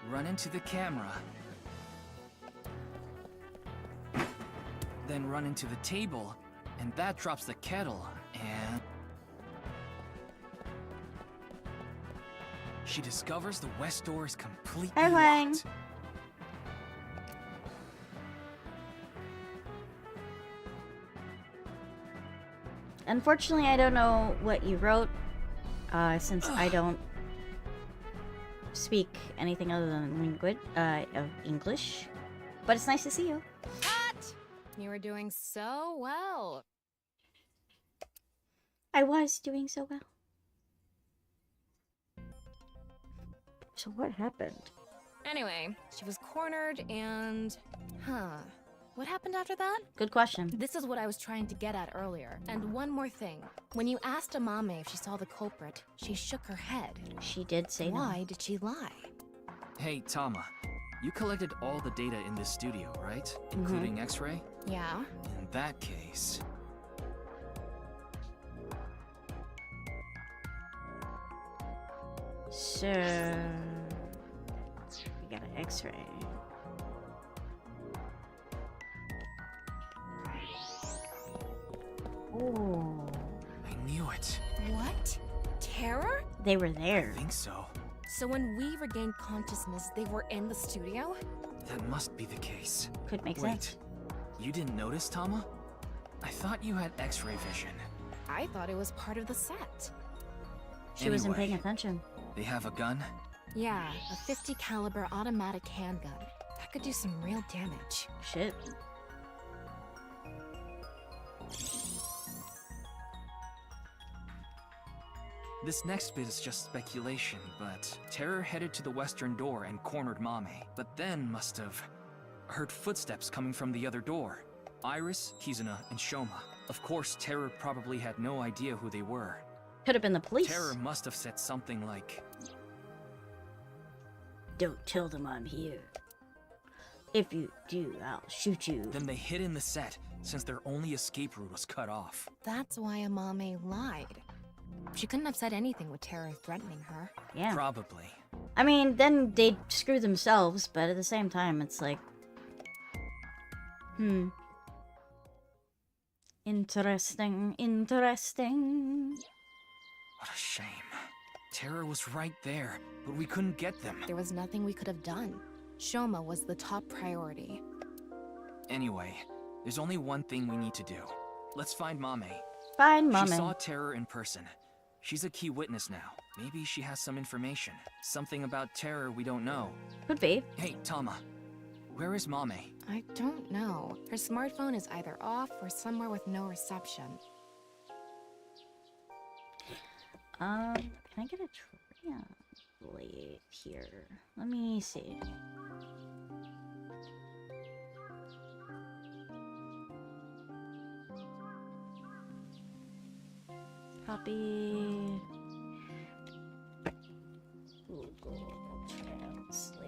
run into the camera. Then run into the table, and that drops the kettle, and... She discovers the west door is completely locked. Unfortunately, I don't know what you wrote, since I don't speak anything other than English. But it's nice to see you. Cut! You were doing so well. I was doing so well. So what happened? Anyway, she was cornered and... What happened after that? Good question. This is what I was trying to get at earlier. And one more thing. When you asked Amame if she saw the culprit, she shook her head. She did say no. Why did she lie? Hey, Tama. You collected all the data in this studio, right? Including X-ray? Yeah. In that case... So... We got an X-ray. Oh. I knew it. What? Terror? They were there. I think so. So when we regained consciousness, they were in the studio? That must be the case. Could make Wait, sense. You didn't notice, Tama? I thought you had X-ray vision. I thought it was part of the set. She wasn't paying attention. They have a gun? Yeah, a 50 caliber automatic handgun. That could do some real damage. Shit. This next bit is just speculation, but Terror headed to the western door and cornered Mame, but then must have heard footsteps coming from the other door. Iris, Kizuna, and Shoma. Of course, Terror probably had no idea who they were. Could have been the police. Terror must have said something like, "Don't tell them I'm here. If you do, I'll shoot you." Then they hid in the set, since their only escape route was cut off. That's why Amame lied. She couldn't have said anything with Terror threatening her. Yeah. Probably. I mean, then they'd screw themselves, but at the same time, it's like... Interesting, interesting. What a shame. Terror was right there, but we couldn't get them. There was nothing we could have done. Shoma was the top priority. Anyway, there's only one thing we need to do. Let's find Mame. Find Mame. She saw Terror in person. She's a key witness now. Maybe she has some information. Something about Terror we don't know. Could be. Hey, Tama. Where is Mame? I don't know. Her smartphone is either off or somewhere with no reception. Can I get a translate here? Let me see. Copy. Google Translate.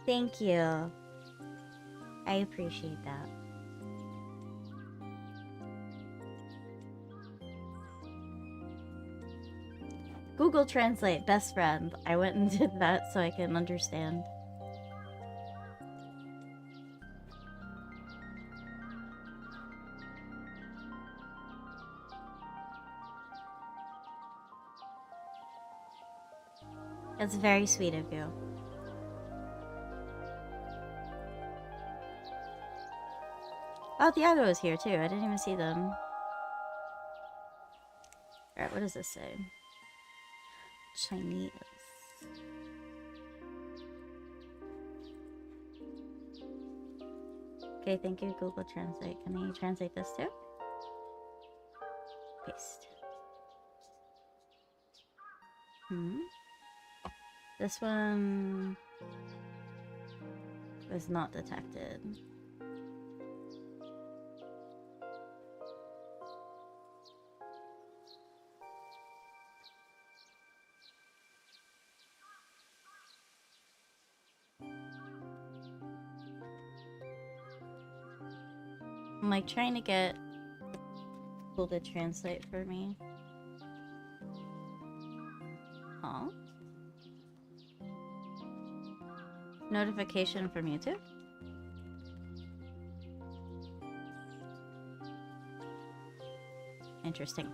Thank you. I appreciate that. Google Translate, best friend. I went and did that so I can understand. That's very sweet of you. Oh, Thiago is here too. I didn't even see them. Alright, what does this say? Chinese. Okay, thank you, Google Translate. Can I translate this too? Paste. This one was not detected. I'm like trying to get people to translate for me. Huh? Notification from YouTube? Interesting.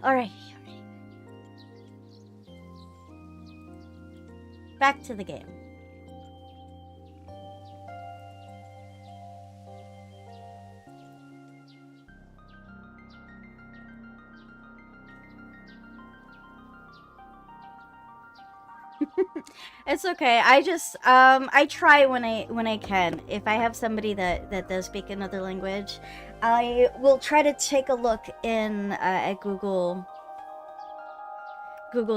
Alright. Back to the game. It's okay. I just I try when I can. If I have somebody that does speak another language, I will try to take a look in at Google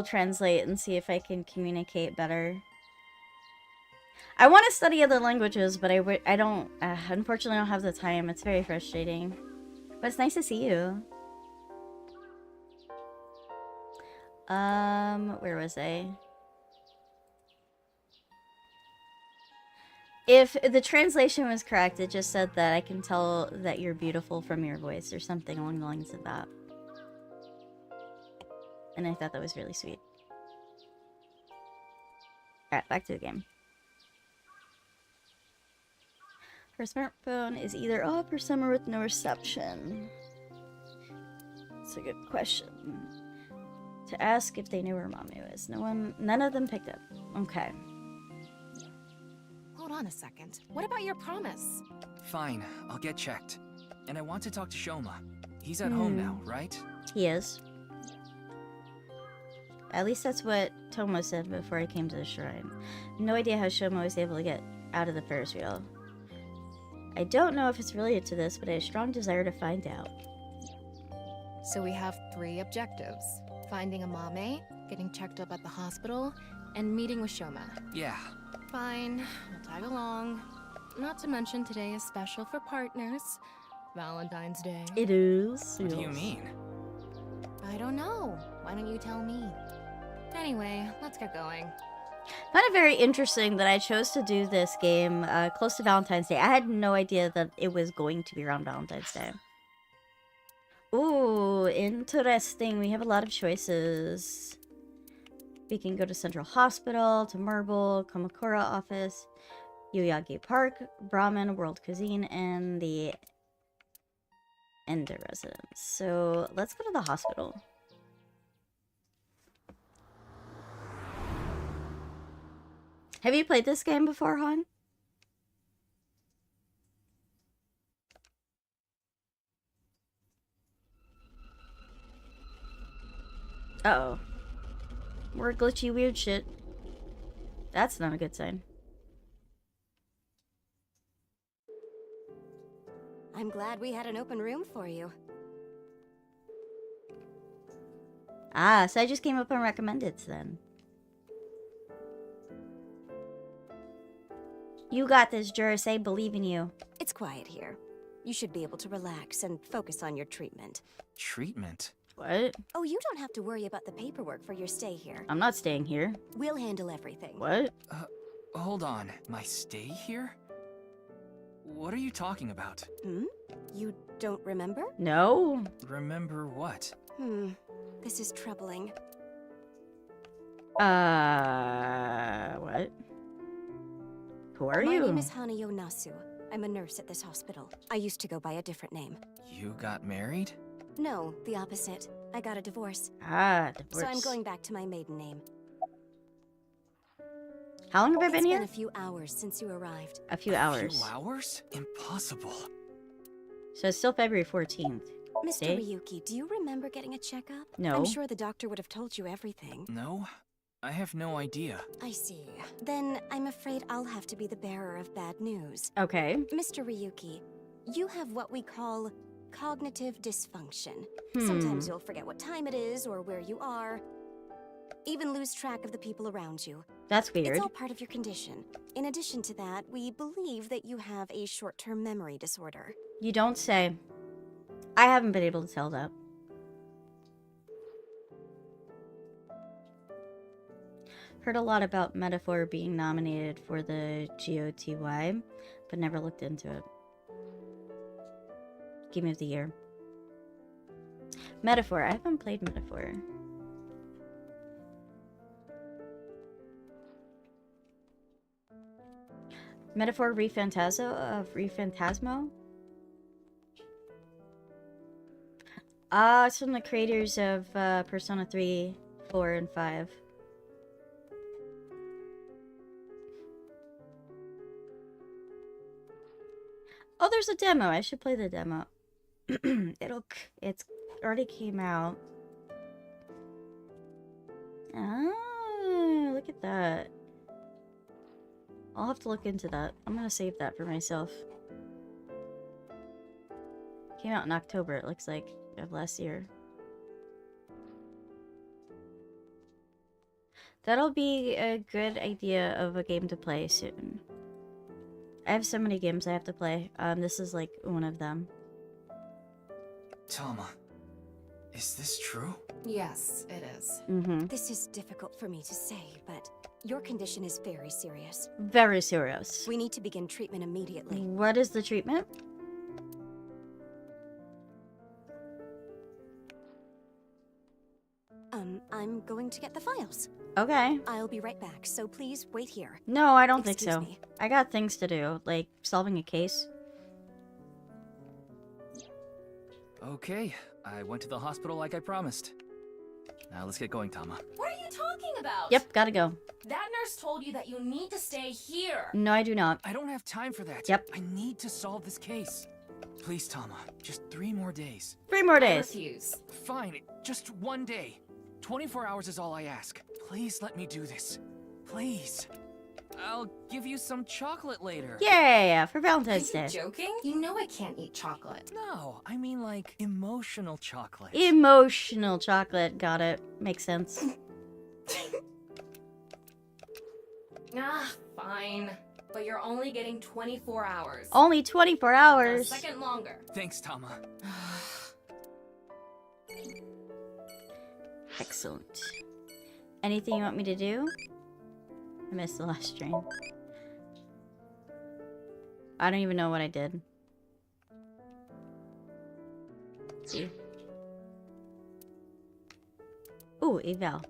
Translate and see if I can communicate better. I want to study other languages, but I don't unfortunately don't have the time. It's very frustrating. But it's nice to see you. Where was I? If the translation was correct, it just said that I can tell that you're beautiful from your voice or something along the lines of that. And I thought that was really sweet. Alright, back to the game. Her smartphone is either off or somewhere with no reception. That's a good question. To ask if they knew where Mommy was. None of them picked up. Okay. Hold on a second. What about your promise? Fine, I'll get checked. And I want to talk to Shoma. He's at home now, right? He is. At least that's what Tomo said before I came to the shrine. No idea how Shoma was able to get out of the Ferris wheel. I don't know if it's related to this, but I have a strong desire to find out. So we have 3 objectives. Finding a Mame, getting checked up at the hospital, and meeting with Shoma. Yeah. Fine, we'll tag along. Not to mention today is special for partners. Valentine's Day. It is. What do you mean? I don't know. Why don't you tell me? Anyway, let's get going. I find it very interesting that I chose to do this game close to Valentine's Day. I had no idea that it was going to be around Valentine's Day. Ooh, interesting. We have a lot of choices. We can go to Central Hospital, to Marble, Kamakura office, Yoyagi Park, Brahmin, World Cuisine, and the Ender residence. So let's go to the hospital. Have you played this game before, Han? Uh-oh. More glitchy weird shit. That's not a good sign. I'm glad we had an open room for you. Ah, so I just came up on recommendeds then. You got this, Juris. I believe in you. It's quiet here. You should be able to relax and focus on your treatment. Treatment? What? Oh, you don't have to worry about the paperwork for your stay here. I'm not staying here. We'll handle everything. What? Hold on. My stay here? What are you talking about? Hmm? You don't remember? No. Remember what? This is troubling. What? Who are you? My name is Hanayo Nasu. I'm a nurse at this hospital. I used to go by a different name. You got married? No, the opposite. I got a divorce. Ah, divorce. So I'm going back to my maiden name. How long have I been here? It's been a few hours since you arrived. A few hours. A few hours? Impossible. So it's still February 14th. Mr. Ryuki, do you remember getting a checkup? No. I'm sure the doctor would have told you everything. No? I have no idea. I see. Then I'm afraid I'll have to be the bearer of bad news. Okay. Mr. Ryuki, you have what we call cognitive dysfunction. Sometimes you'll forget what time it is or where you are. Even lose track of the people around you. That's weird. It's all part of your condition. In addition to that, we believe that you have a short-term memory disorder. You don't say. I haven't been able to tell that. Heard a lot about Metaphor being nominated for the GOTY, but never looked into it. Game of the Year. Metaphor. I haven't played Metaphor. Metaphor Rephantasmo? It's from the creators of Persona 3, 4, and 5. Oh, there's a demo. I should play the demo. It's already came out. Ah, look at that. I'll have to look into that. I'm gonna save that for myself. Came out in October, it looks like, of last year. That'll be a good idea of a game to play soon. I have so many games I have to play. This is like one of them. Tama, is this true? Yes, it is. This is difficult for me to say, but your condition is very serious. Very serious. We need to begin treatment immediately. What is the treatment? I'm going to get the files. Okay. I'll be right back, so please wait here. No, I don't think Excuse so. me. I got things to do, like solving a case. Okay, I went to the hospital like I promised. Now let's get going, Tama. What are you talking about? Yep, gotta go. That nurse told you that you need to stay here. No, I do not. I don't have time for that. Yep. I need to solve this case. Please, Tama, just 3 more days. 3 more I days. refuse. Fine, just 1 day. 24 hours is all I ask. Please let me do this. Please. I'll give you some chocolate later. Yeah, for Are Valentine's you Day. joking? You know I can't eat chocolate. No, I mean like emotional chocolate. Emotional chocolate. Got it. Makes sense. Ah, fine. But you're only getting 24 hours. Only 24 Not a hours. second longer. Thanks, Tama. Excellent. Anything you want me to do? I missed the last train. I don't even know what I did. Let's see. Ooh, eval.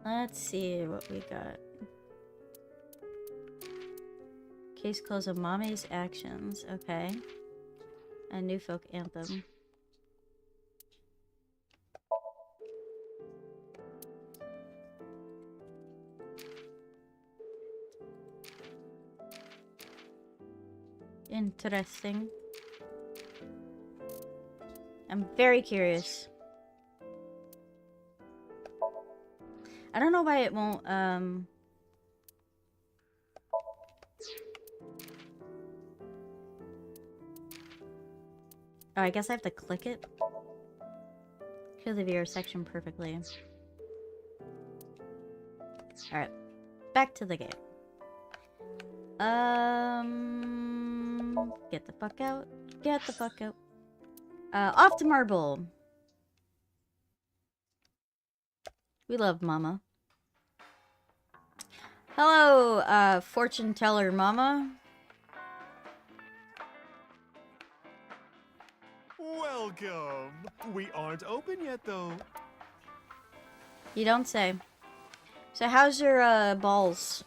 Let's see what we got. Case closed of Mame's actions. Okay. A new folk anthem. Interesting. I'm very curious. I don't know why it won't, Oh, I guess I have to click it. Show the viewer section perfectly. Alright. Back to the game. Get the fuck out. Get the fuck out. Off to Marble. We love Mama. Hello, fortune teller Mama. Welcome. We aren't open yet, though. You don't say. So how's your, balls?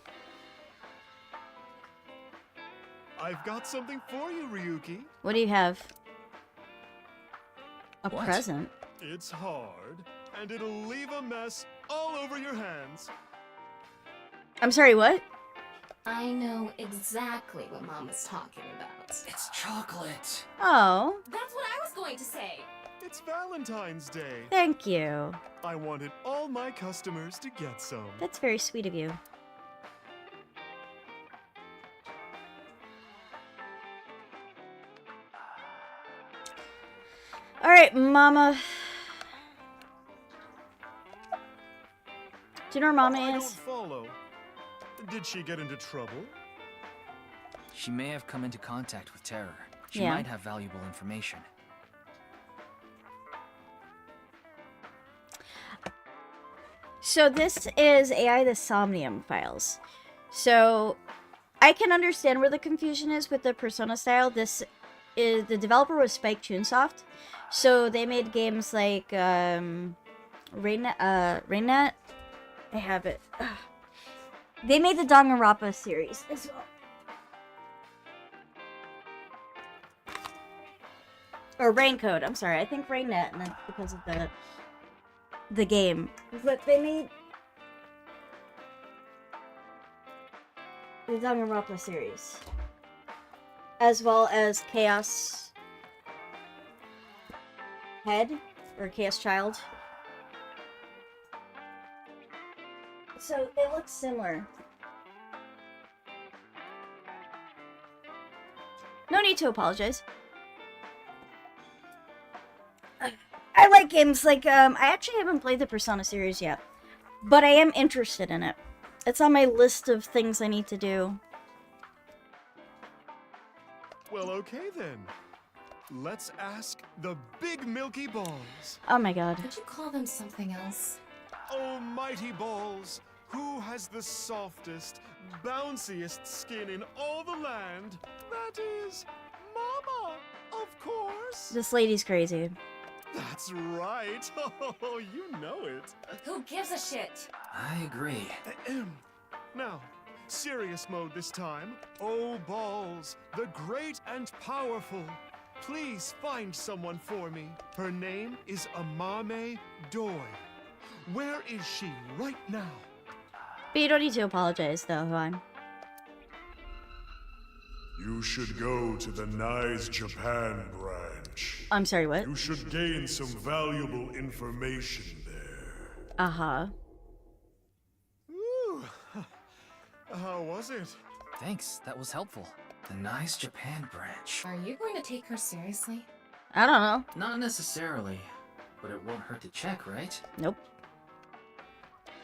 I've got something for you, Ryuki. What do you have? A What? present? It's hard, and it'll leave a mess all over your hands. I'm sorry, what? I know exactly what Mama's talking about. It's chocolate. Oh, That's what I was going to say. It's Valentine's Day. thank you. I wanted all my customers to get some. That's very sweet of you. Alright, Mama. Do you know where Mama I don't is? follow. Did she get into trouble? She may have come into contact with terror. She Yeah. might have valuable information. So this is AI the Somnium files. So I can understand where the confusion is with the Persona style. This is the developer was Spike Chunsoft. So they made games like Rainnet. I have it. Ugh. They made the Danganronpa series as well. Or Raincode, I'm sorry. I think Rainnet, and that's because of the game. But they made the Danganronpa series. As well as Chaos Head, or Chaos Child. So they look similar. No need to apologize. I like games like, I actually haven't played the Persona series yet, but I am interested in it. It's on my list of things I need to do. Well, okay then. Let's ask the big milky balls. Oh my god. Could you call them something else? Oh, mighty balls, who has the softest, bounciest skin in all the land? That is Mama, of course. This lady's crazy. That's right. Oh, you know it. Who gives a shit? I agree. Now, serious mode this time. Oh, balls, the great and powerful. Please find someone for me. Her name is Amame Doi. Where is she right now? But you don't need to apologize, though, Juan. You should go to the Nice Japan branch. I'm sorry, what? You should gain some valuable information there. Uh-huh. Ooh. How was it? Thanks, that was helpful. The Nice Japan branch. Are you going to take her seriously? I don't know. Not necessarily, but it won't hurt to check, right? Nope.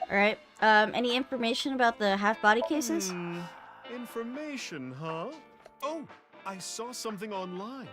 Alright, any information about the half-body cases? Information, huh? Oh, I saw something online.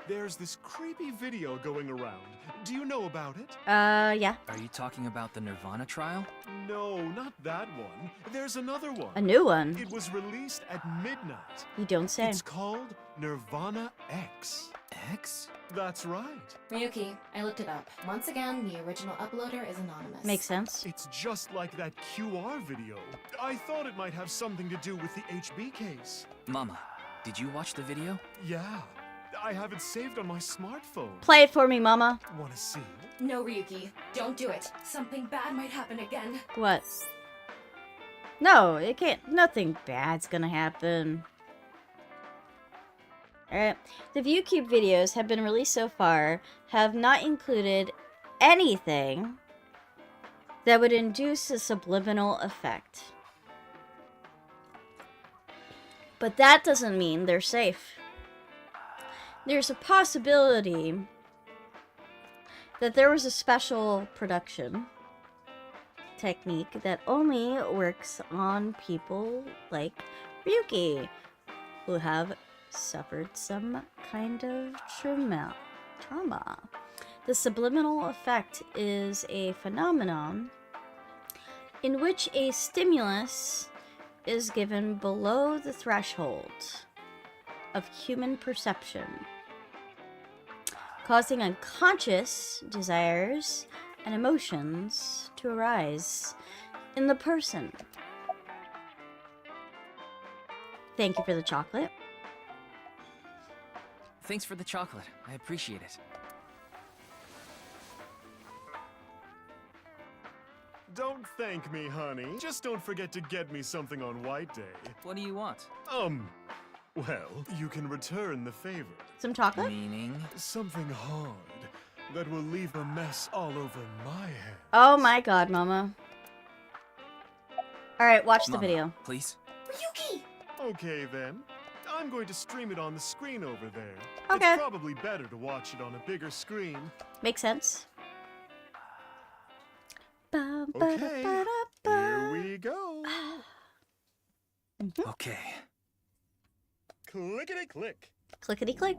There's this creepy video going around. Do you know about it? Yeah. Are you talking about the Nirvana trial? No, not that one. There's another one. A new one? It was released at midnight. You don't say. It's called Nirvana X. X? That's right. Ryuki, I looked it up. Once again, the original uploader is anonymous. Makes sense. It's just like that QR video. I thought it might have something to do with the HB case. Mama, did you watch the video? Yeah. I have it saved on my smartphone. Play it for me, Mama. Wanna see? No, Ryuki, don't do it. Something bad might happen again. What? No, it can't. Nothing bad's gonna happen. Alright. The ViewCube videos have been released so far have not included anything that would induce a subliminal effect. But that doesn't mean they're safe. There's a possibility that there was a special production technique that only works on people like Ryuki, who have suffered some kind of trauma. The subliminal effect is a phenomenon in which a stimulus is given below the threshold of human perception, causing unconscious desires and emotions to arise in the person. Thank you for the chocolate. Thanks for the chocolate. I appreciate it. Don't thank me, honey. Just don't forget to get me something on White Day. What do you want? Well, you can return the favor. Some chocolate? Meaning? Something hard that will leave a mess all over my head. Oh my god, Mama. Alright, watch the Mama, video. Please? Ryuki! Okay, then. I'm going to stream it on the screen over there. Okay. It's probably better to watch it on a bigger screen. Makes sense. Okay, here we go. Okay. Clickety-click. Clickety-click.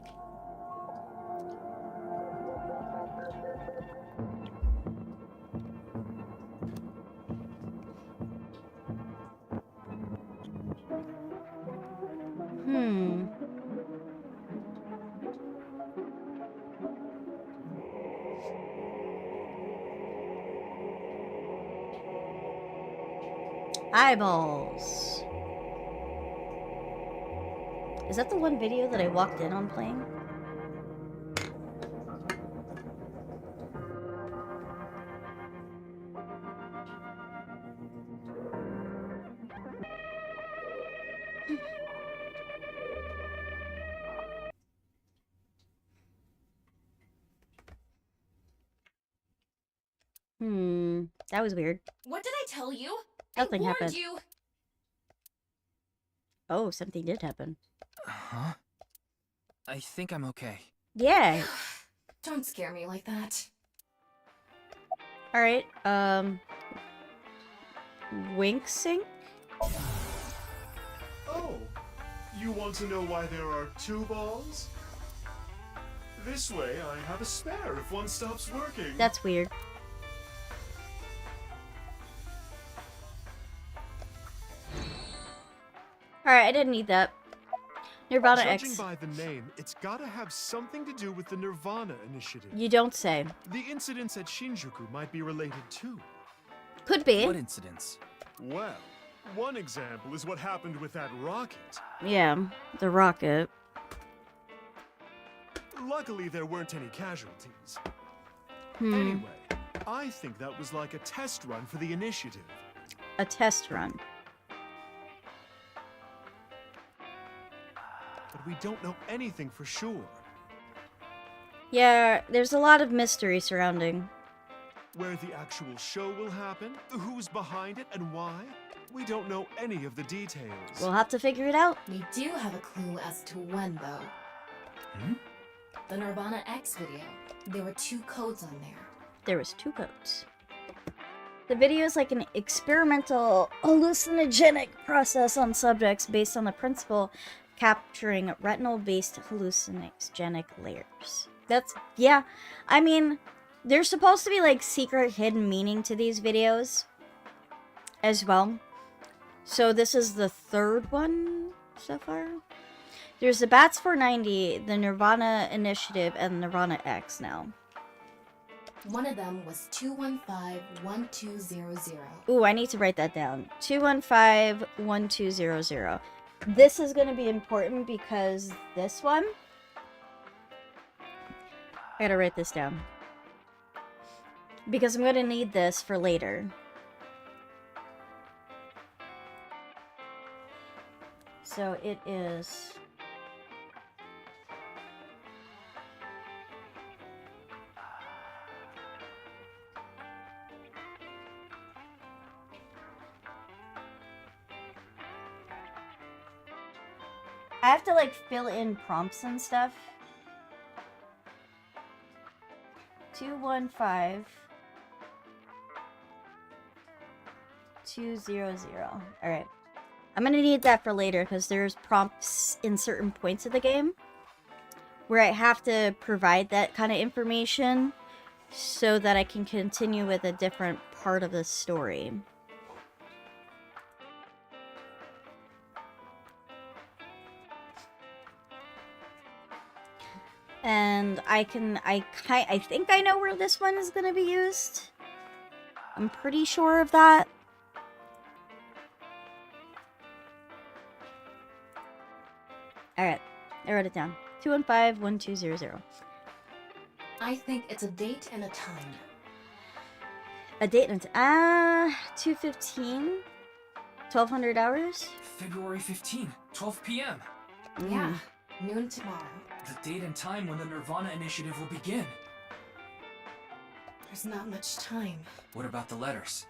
Eyeballs. Is that the one video that I walked in on playing? That was weird. What did I tell you? Nothing I warned happened. you. Oh, something did happen. Huh? I think I'm okay. Yeah. Don't scare me like that. Alright, Wink sync? Oh, you want to know why there are two balls? This way, I have a spare if one stops working. That's weird. Alright, I didn't need that. Nirvana Judging X. by the name, it's gotta have something to do with the Nirvana Initiative. You don't say. The incidents at Shinjuku might be related too. Could be. What incidents? Well, one example is what happened with that rocket. Yeah, the rocket. Luckily, there weren't any casualties. Hmm. Anyway, I think that was like a test run for the initiative. A test run. But we don't know anything for sure. Yeah, there's a lot of mystery surrounding. Where the actual show will happen, who's behind it, and why? We don't know any of the details. We'll have to figure it out. We do have a clue as to when, though. Hmm? The Nirvana X video. There were 2 codes on there. There was 2 codes. The video is like an experimental hallucinogenic process on subjects based on the principle capturing retinal-based hallucinogenic layers. That's, yeah. I mean, there's supposed to be like secret hidden meaning to these videos as well. So this is the 3rd one so far. There's the Bats 490, the Nirvana Initiative, and Nirvana X now. One of them was 215-1200. Ooh, I need to write that down. 215-1200. This is going to be important because this one... I gotta write this down. Because I'm going to need this for later. So it is... I have to like fill in prompts and stuff. 215 200. Alright. I'm gonna need that for later because there's prompts in certain points of the game where I have to provide that kind of information so that I can continue with a different part of the story. And I think I know where this one is going to be used. I'm pretty sure of that. Alright, I wrote it down. 215-1200. I think it's a date and a time. A date and 215? 1200 hours? February 15, 12 p.m. Yeah, noon tomorrow. The date and time when the Nirvana Initiative will begin. There's not much time. What about the letters?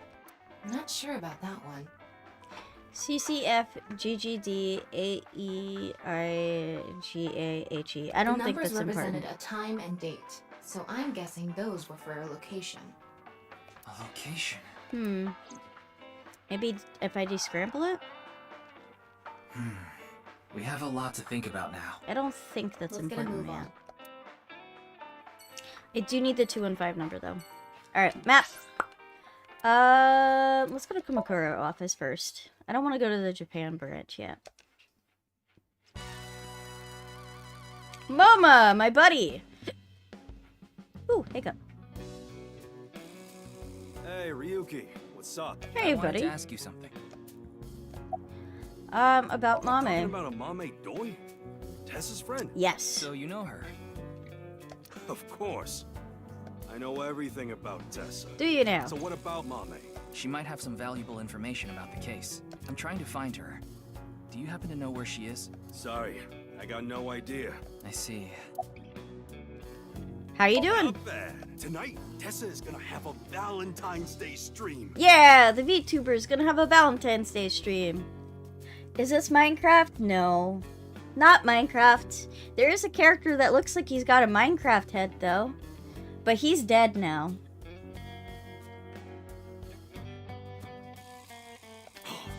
Not sure about that one. CCF GGD AEIGAHE. I don't think that's the numbers important. represented a time and date, so I'm guessing those were for a location. A location? Maybe if I descramble it? We have a lot to think about now. I don't think that's Let's important, get a move man. on. I do need the 215 number, though. Alright, map! Let's go to Kumakura office first. I don't want to go to the Japan branch yet. Moma, my buddy! Ooh, hiccup. Hey, Ryuki, what's up? Hey, I wanted buddy. to ask you something. About Talking Mame. about a Mame Doi? Tessa's friend? Yes. So you know her? Of course. I know everything about Tessa. Do you now? So what about Mame? She might have some valuable information about the case. I'm trying to find her. Do you happen to know where she is? Sorry, I got no idea. I see. How you doing? Not bad. Tonight, Tessa is gonna have a Valentine's Day stream. Yeah, the VTuber is gonna have a Valentine's Day stream. Is this Minecraft? No. Not Minecraft. There is a character that looks like he's got a Minecraft head, though. But he's dead now.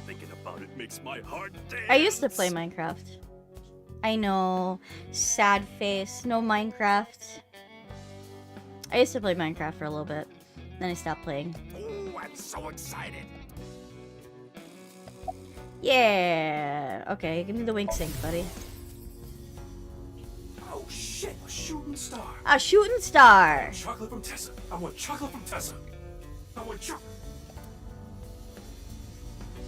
Thinking about it makes my heart dance. I used to play Minecraft. I know. Sad face. No Minecraft. I used to play Minecraft for a little bit. Then I stopped playing. Oh, I'm so excited. Yeah. Okay, give me the wink sync, buddy. shooting star. A shooting star. Chocolate from Tessa. I want chocolate from Tessa. I want chocolate.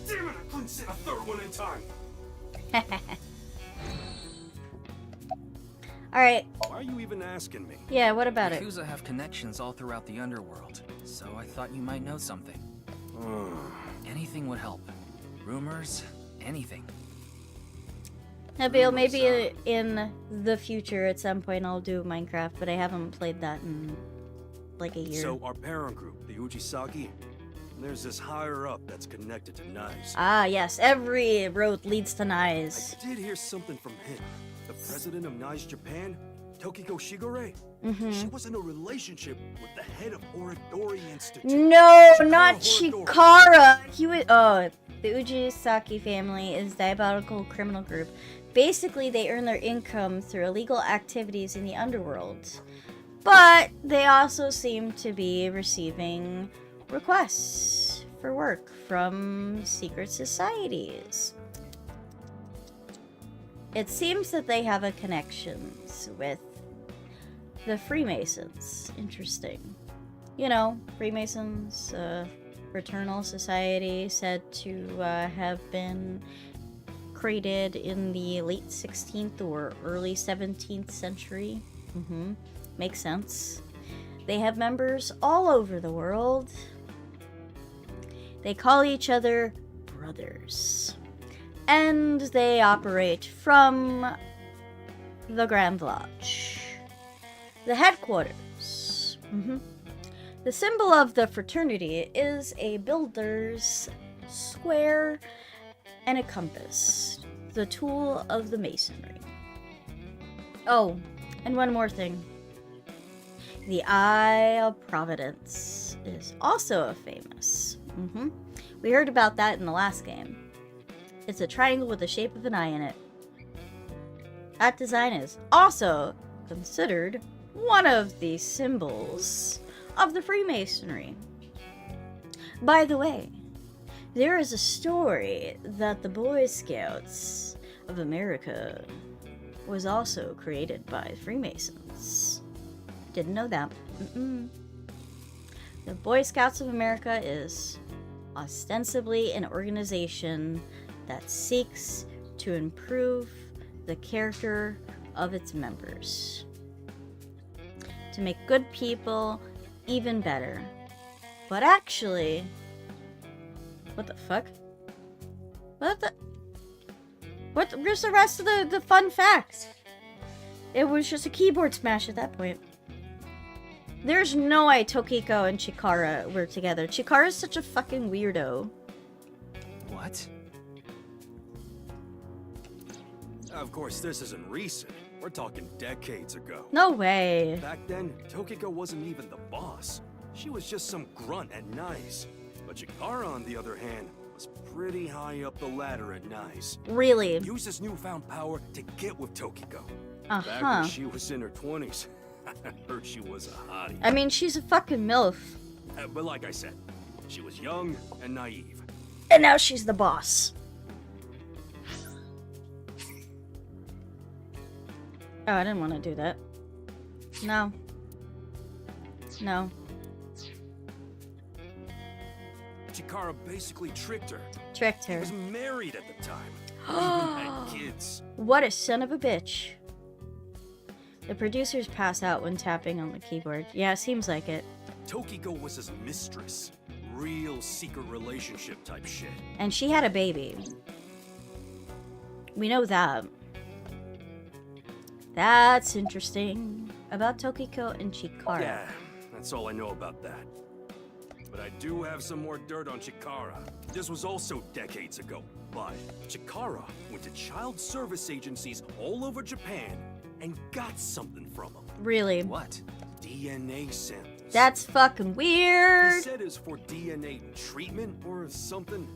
Damn it, I couldn't say a third one in time. Alright. Why are you even asking me? Yeah, what about it? Yakuza have connections all throughout the underworld, so I thought you might know something. Anything would help. Rumors, anything. Nabil, maybe in the future at some point I'll do Minecraft, but I haven't played that in like a year. So our parent group, the Ujisaki, there's this higher up that's connected to Nice. Ah, yes. Every road leads to Nice. I did hear something from him. The president of Nice Japan, Tokiko Shigure. She was in a relationship with the head of Oridori Institute. No, Chikara not Horidori. Chikara. He was. Oh, the Ujisaki family is a diabolical criminal group. Basically, they earn their income through illegal activities in the underworld. But they also seem to be receiving requests for work from secret societies. It seems that they have a connections with the Freemasons. Interesting. You know, Freemasons, fraternal society said to have been created in the late 16th or early 17th century. Makes sense. They have members all over the world. They call each other brothers. And they operate from the Grand Lodge, the headquarters. The symbol of the fraternity is a builder's square and a compass, the tool of the masonry. Oh, and one more thing. The Eye of Providence is also famous. We heard about that in the last game. It's a triangle with the shape of an eye in it. That design is also considered one of the symbols of the Freemasonry. By the way, there is a story that the Boy Scouts of America was also created by Freemasons. Didn't know that. The Boy Scouts of America is ostensibly an organization that seeks to improve the character of its members, to make good people even better. But actually, what the fuck? Where's the rest of the fun facts? It was just a keyboard smash at that point. There's no way Tokiko and Chikara were together. Chikara's such a fucking weirdo. What? Of course, this isn't recent. We're talking decades ago. No way. Back then, Tokiko wasn't even the boss. She was just some grunt at Nice. But Chikara, on the other hand, was pretty high up the ladder at Nice. Really? Used his newfound power to get with Tokiko. Uh-huh. Back when she was in her 20s, I heard she was a hottie. I mean, she's a fucking MILF. But like I said, she was young and naive. And now she's the boss. Oh, I didn't want to do that. No. No. Chikara basically tricked her. Tricked her. He was married at the time. Even had kids. What a son of a bitch. The producers pass out when tapping on the keyboard. Yeah, seems like it. Tokiko was his mistress. Real secret relationship type shit. And she had a baby. We know that. That's interesting. About Tokiko and Chikara. Yeah, that's all I know about that. But I do have some more dirt on Chikara. This was also decades ago. But Chikara went to child service agencies all over Japan and got something from them. Really? What? DNA samples. That's fucking weird. He said it's for DNA treatment or something.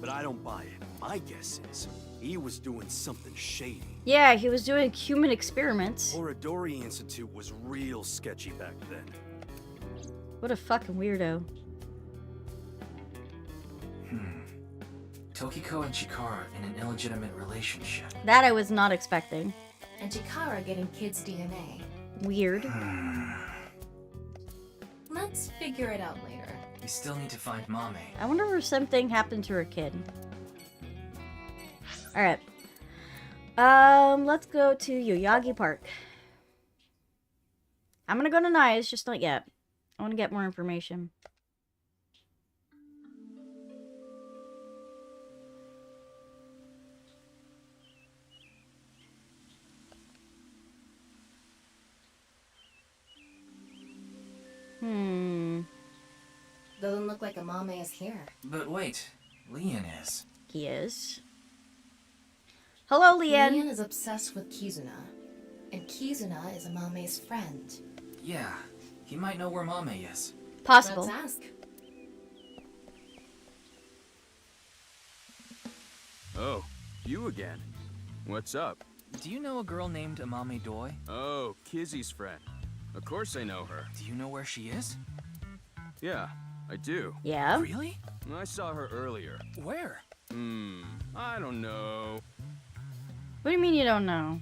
But I don't buy it. My guess is he was doing something shady. Yeah, he was doing human experiments. Oridori Institute was real sketchy back then. What a fucking weirdo. Tokiko and Chikara in an illegitimate relationship. That I was not expecting. and Chikara getting kids' DNA. Weird. Let's figure it out later. We still need to find Mame. I wonder if something happened to her kid. Alright. Let's go to Yoyagi Park. I'm gonna go to Nai's, just not yet. I want to get more information. Doesn't look like Amame is here. But wait, Leon is. He is. Hello, Leon. Leon is obsessed with Kizuna, and Kizuna is Amame's friend. Yeah, he might know where Mame is. Possible. Let's ask. Oh, you again. What's up? Do you know a girl named Amame Doi? Oh, Kizzy's friend. Of course I know her. Do you know where she is? Yeah, I do. Yeah? Really? I saw her earlier. Where? I don't know. What do you mean you don't know?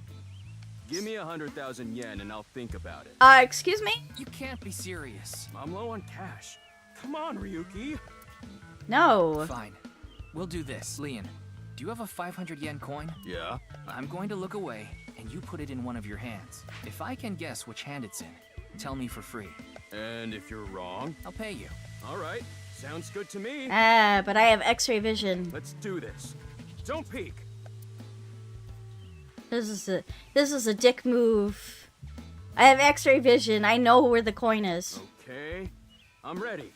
Give me 100,000 yen and I'll think about it. Excuse me? You can't be serious. I'm low on cash. Come on, Ryuki. No. Fine. We'll do this. Leon, do you have a 500 yen coin? Yeah. I'm going to look away, and you put it in one of your hands. If I can guess which hand it's in, tell me for free. And if you're wrong? I'll pay you. All right. Sounds good to me. But I have X-ray vision. Let's do this. Don't peek. This is a dick move. I have X-ray vision. I know where the coin is. Okay. I'm ready.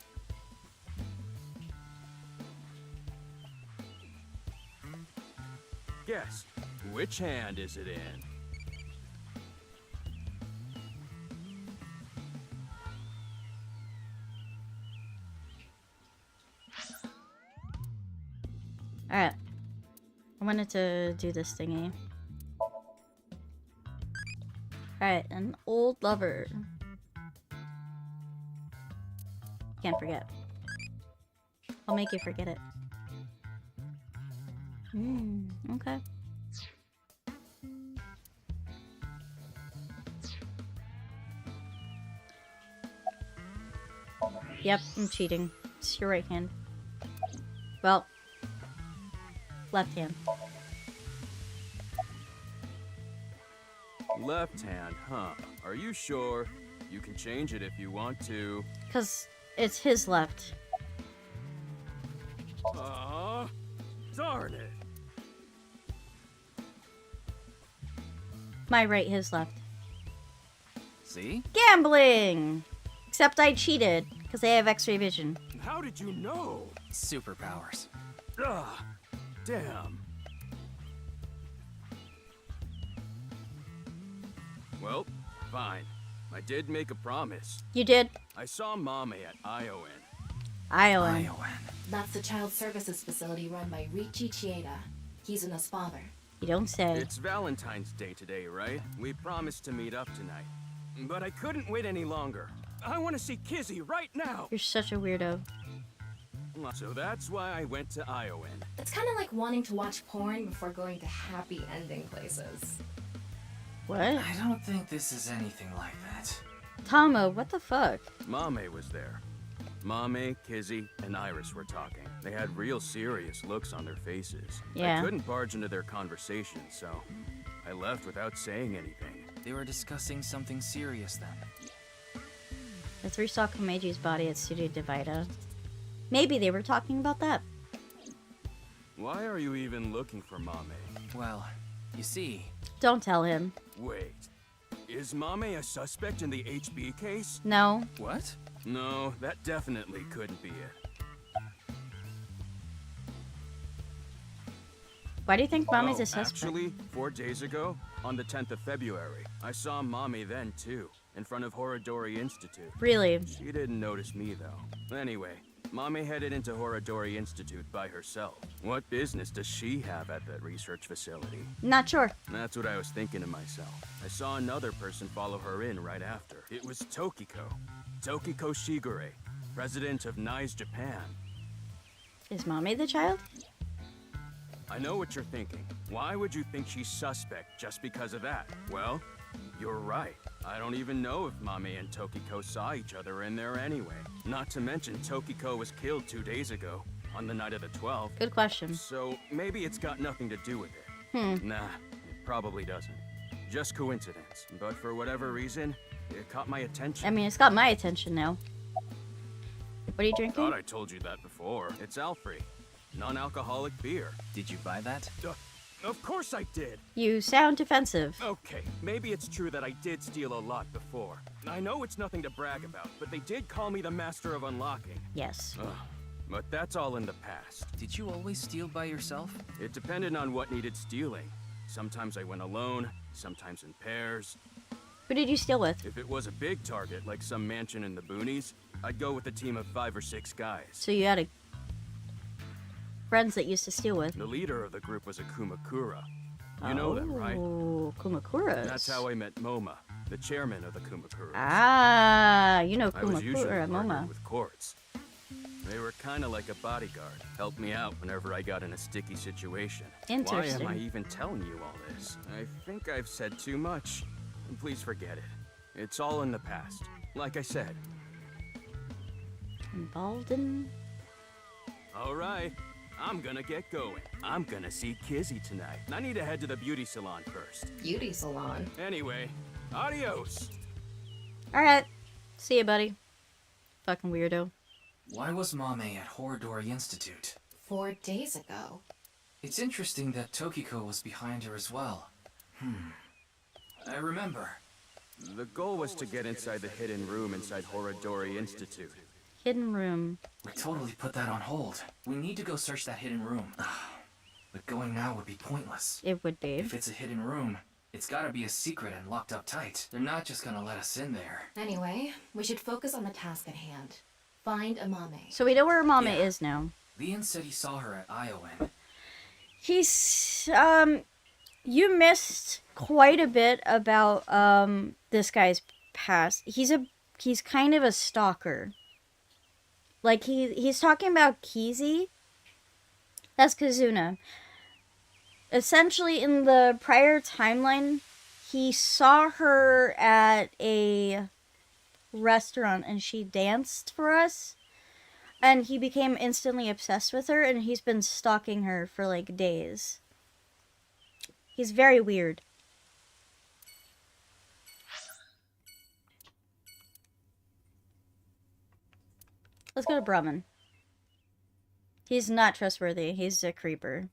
Guess, which hand is it in? Alright. I wanted to do this thingy. Alright, an old lover. Can't forget. I'll make you forget it. Okay. Yep, I'm cheating. It's your right hand. Well, left hand. Left hand, huh? Are you sure? You can change it if you want to. Because it's his left. Darn it. My right, his left. See? Gambling! Except I cheated, because I have X-ray vision. How did you know? Superpowers. Ugh, damn. Well, fine. I did make a promise. You did? I saw Mame at Iowan. Iowan. That's the child services facility run by Richi Chieda, Kizuna's father. You don't say. It's Valentine's Day today, right? We promised to meet up tonight. But I couldn't wait any longer. I want to see Kizzy right now! You're such a weirdo. So that's why I went to Iowan. It's kind of like wanting to watch porn before going to happy ending places. What? I don't think this is anything like that. Tama, what the fuck? Mame was there. Mame, Kizzy, and Iris were talking. They had real serious looks on their faces. Yeah. I couldn't barge into their conversation, so I left without saying anything. They were discussing something serious then. The three saw Komeji's body at Studio Divida. Maybe they were talking about that. Why are you even looking for Mame? Well, you see... Don't tell him. Wait. Is Mame a suspect in the HB case? No. What? No, that definitely couldn't be it. Why do you think Mommy's a suspect? Actually, 4 days ago, on the 10th of February, I saw Mame then too, in front of Horodori Institute. Really? She didn't notice me though. Anyway, Mame headed into Horodori Institute by herself. What business does she have at that research facility? Not sure. That's what I was thinking to myself. I saw another person follow her in right after. It was Tokiko. Tokiko Shigure, president of NICE Japan. Is Mommy the child? I know what you're thinking. Why would you think she's suspect just because of that? Well, you're right. I don't even know if Mame and Tokiko saw each other in there anyway. Not to mention, Tokiko was killed 2 days ago, on the night of the 12th. Good question. So maybe it's got nothing to do with it. Nah, it probably doesn't. Just coincidence. But for whatever reason, it caught my attention. I mean, it's got my attention now. What are you drinking? Thought I told you that before. It's Alfrey. Non-alcoholic beer. Did you buy that? Of course I did. You sound defensive. Okay, maybe it's true that I did steal a lot before. I know it's nothing to brag about, but they did call me the master of unlocking. Yes. But that's all in the past. Did you always steal by yourself? It depended on what needed stealing. Sometimes I went alone, sometimes in pairs. Who did you steal with? If it was a big target, like some mansion in the boonies, I'd go with a team of 5 or 6 guys. So you had friends that used to steal with. The leader of the group was a Kumakura. You know them, right? Oh, Kumakuras. That's how I met Moma, the chairman of the Kumakuras. Ah, you know I was usually Kumakura, partnered Moma. with Quartz. They were kind of like a bodyguard, helped me out whenever I got in a sticky situation. Interesting. Why am I even telling you all this? I think I've said too much. Please forget it. It's all in the past. Like I said. Involved in... All right. I'm gonna get going. I'm gonna see Kizzy tonight. I need to head to the beauty salon first. Beauty salon? Anyway, adios. Alright. See ya, buddy. Fucking weirdo. Why was Mame at Horodori Institute? 4 days ago. It's interesting that Tokiko was behind her as well. I remember. The goal was to get inside the hidden room inside Horodori Institute. Hidden room. We totally put that on hold. We need to go search that hidden room. But going now would be pointless. It would be. If it's a hidden room, it's gotta be a secret and locked up tight. They're not just gonna let us in there. Anyway, we should focus on the task at hand. Find Amame. So we know where Amame is now. Leon said he saw her at Iowan. He's, you missed quite a bit about, this guy's past. He's kind of a stalker. Like, he's talking about Kizi. That's Kazuna. Essentially, in the prior timeline, he saw her at a restaurant and she danced for us. And he became instantly obsessed with her and he's been stalking her for, like, days. He's very weird. Let's go to Brahman. He's not trustworthy. He's a creeper.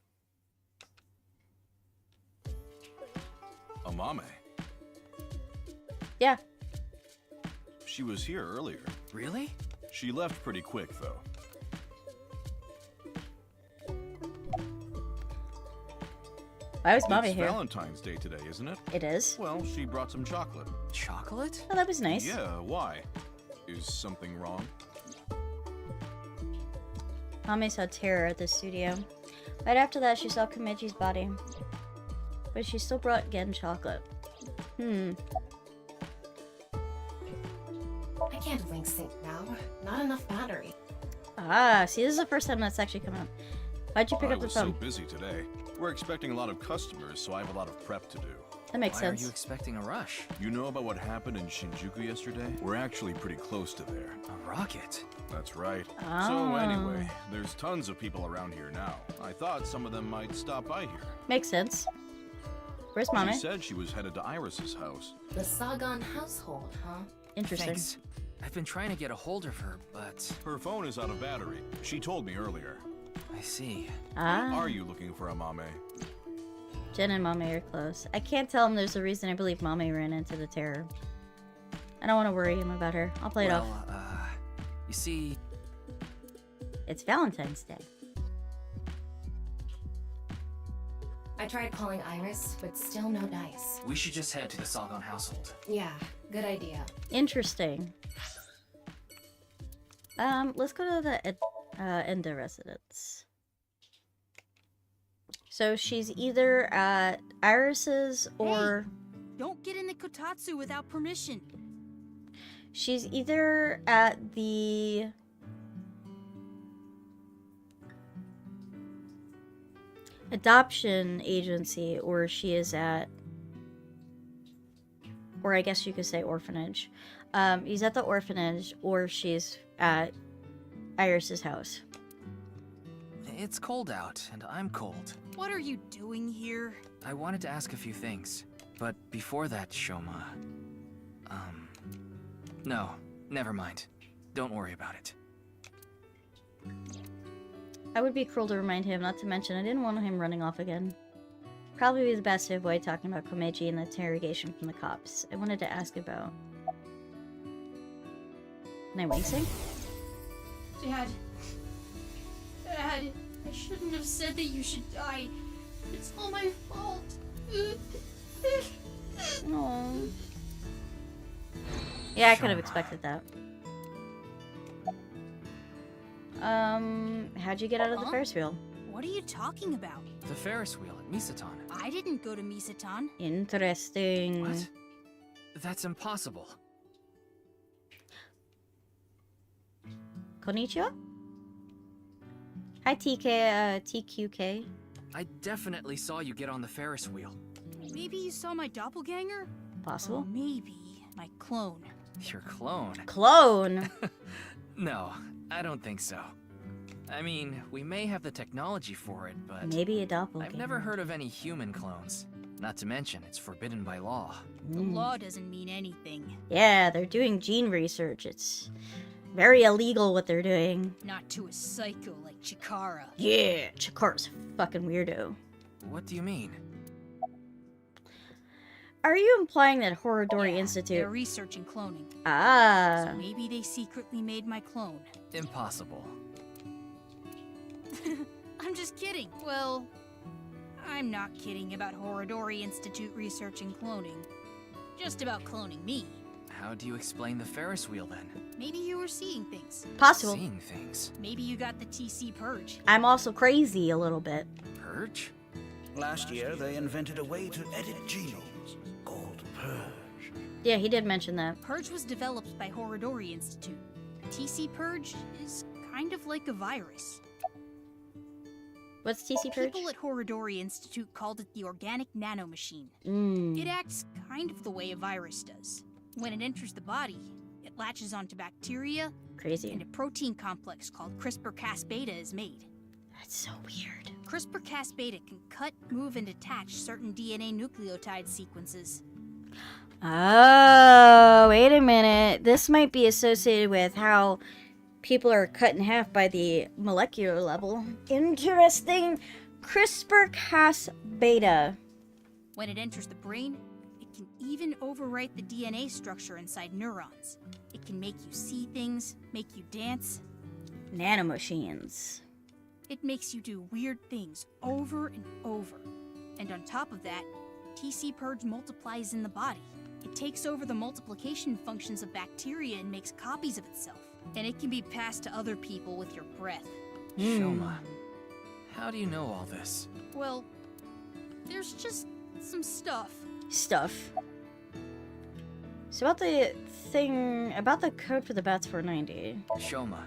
Amame. Yeah. She was here earlier. Really? She left pretty quick, though. Why was Mommy It's here? Valentine's Day today, isn't it? It is. Well, she brought some chocolate. Chocolate? Oh, that was nice. Yeah, why? Is something wrong? Mommy saw terror at the studio. Right after that, she saw Komichi's body. But she still brought Gen chocolate. I can't link sync now. Not enough battery. Ah, see, this is the first time that's actually come out. Why'd you pick I up the was phone? so busy today. We're expecting a lot of customers, so I have a lot of prep to do. That makes Why sense. are you expecting a rush? You know about what happened in Shinjuku yesterday? We're actually pretty close to there. A rocket? That's right. Oh. So anyway, there's tons of people around here now. I thought some of them might stop by here. Makes sense. Where's Mommy? She said she was headed to Iris's house. The Sagan household, huh? Interesting. Thanks. I've been trying to get a hold of her, but... Her phone is out of battery. She told me earlier. I see. Ah. Are you looking for Amame? Jen and Mommy are close. I can't tell him there's a reason I believe Mommy ran into the terror. I don't want to worry him about her. I'll play it off. You see... It's Valentine's Day. I tried calling Iris, but still no dice. We should just head to the Sagan household. Yeah, good idea. Interesting. Let's go to the Enda residence. So she's either at Iris's or... Don't get into Kotatsu without permission. She's either at the... adoption agency, or she is at, or I guess you could say orphanage. He's at the orphanage, or she's at Iris's house. It's cold out, and I'm cold. What are you doing here? I wanted to ask a few things, but before that, Shoma... No, never mind. Don't worry about it. I would be cruel to remind him, not to mention I didn't want him running off again. Probably be the best to avoid talking about Komeiji and the interrogation from the cops. I wanted to ask about... Am I wasting? Dad. Dad, I shouldn't have said that you should die. It's all my fault. Aww. Yeah, I could have expected that. How'd you get out of the Ferris wheel? What are you talking about? The Ferris wheel at Misaton. I didn't go to Misaton. Interesting. What? That's impossible. Konnichiwa? Hi, TQK. I definitely saw you get on the Ferris wheel. Maybe you saw my doppelganger? Possible. Or maybe my clone. Your clone? Clone? No, I don't think so. I mean, we may have the technology for it, but... Maybe a doppelganger. I've never heard of any human clones. Not to mention, it's forbidden by law. The law doesn't mean anything. Yeah, they're doing gene research. It's very illegal what they're doing. Not to a psycho like Chikara. Yeah, Chikara's a fucking weirdo. What do you mean? Are you implying that Horodori They're Institute... researching cloning. Ah. So maybe they secretly made my clone. Impossible. I'm just kidding. Well, I'm not kidding about Horodori Institute researching cloning. Just about cloning me. How do you explain the Ferris wheel then? Maybe you were seeing things. Possible. Seeing things? Maybe you got the TC Purge. I'm also crazy a little bit. Purge? Last year, they invented a way to edit genomes called Purge. Yeah, he did mention that. Purge was developed by Horodori Institute. TC Purge is kind of like a virus. What's TC Purge? People at Horodori Institute called it the organic nanomachine. It acts kind of the way a virus does. When it enters the body, it latches onto bacteria. Crazy. And a protein complex called CRISPR-Cas-beta is made. That's so weird. CRISPR-Cas-beta can cut, move, and attach certain DNA nucleotide sequences. Oh, wait a minute. This might be associated with how people are cut in half by the molecular level. Interesting. CRISPR-Cas-beta. When it enters the brain, it can even overwrite the DNA structure inside neurons. It can make you see things, make you dance. Nanomachines. It makes you do weird things over and over. And on top of that, TC Purge multiplies in the body. It takes over the multiplication functions of bacteria and makes copies of itself. And it can be passed to other people with your breath. Shoma, how do you know all this? Well, there's just some stuff. So about the thing, about the code for the Bats 490. Shoma,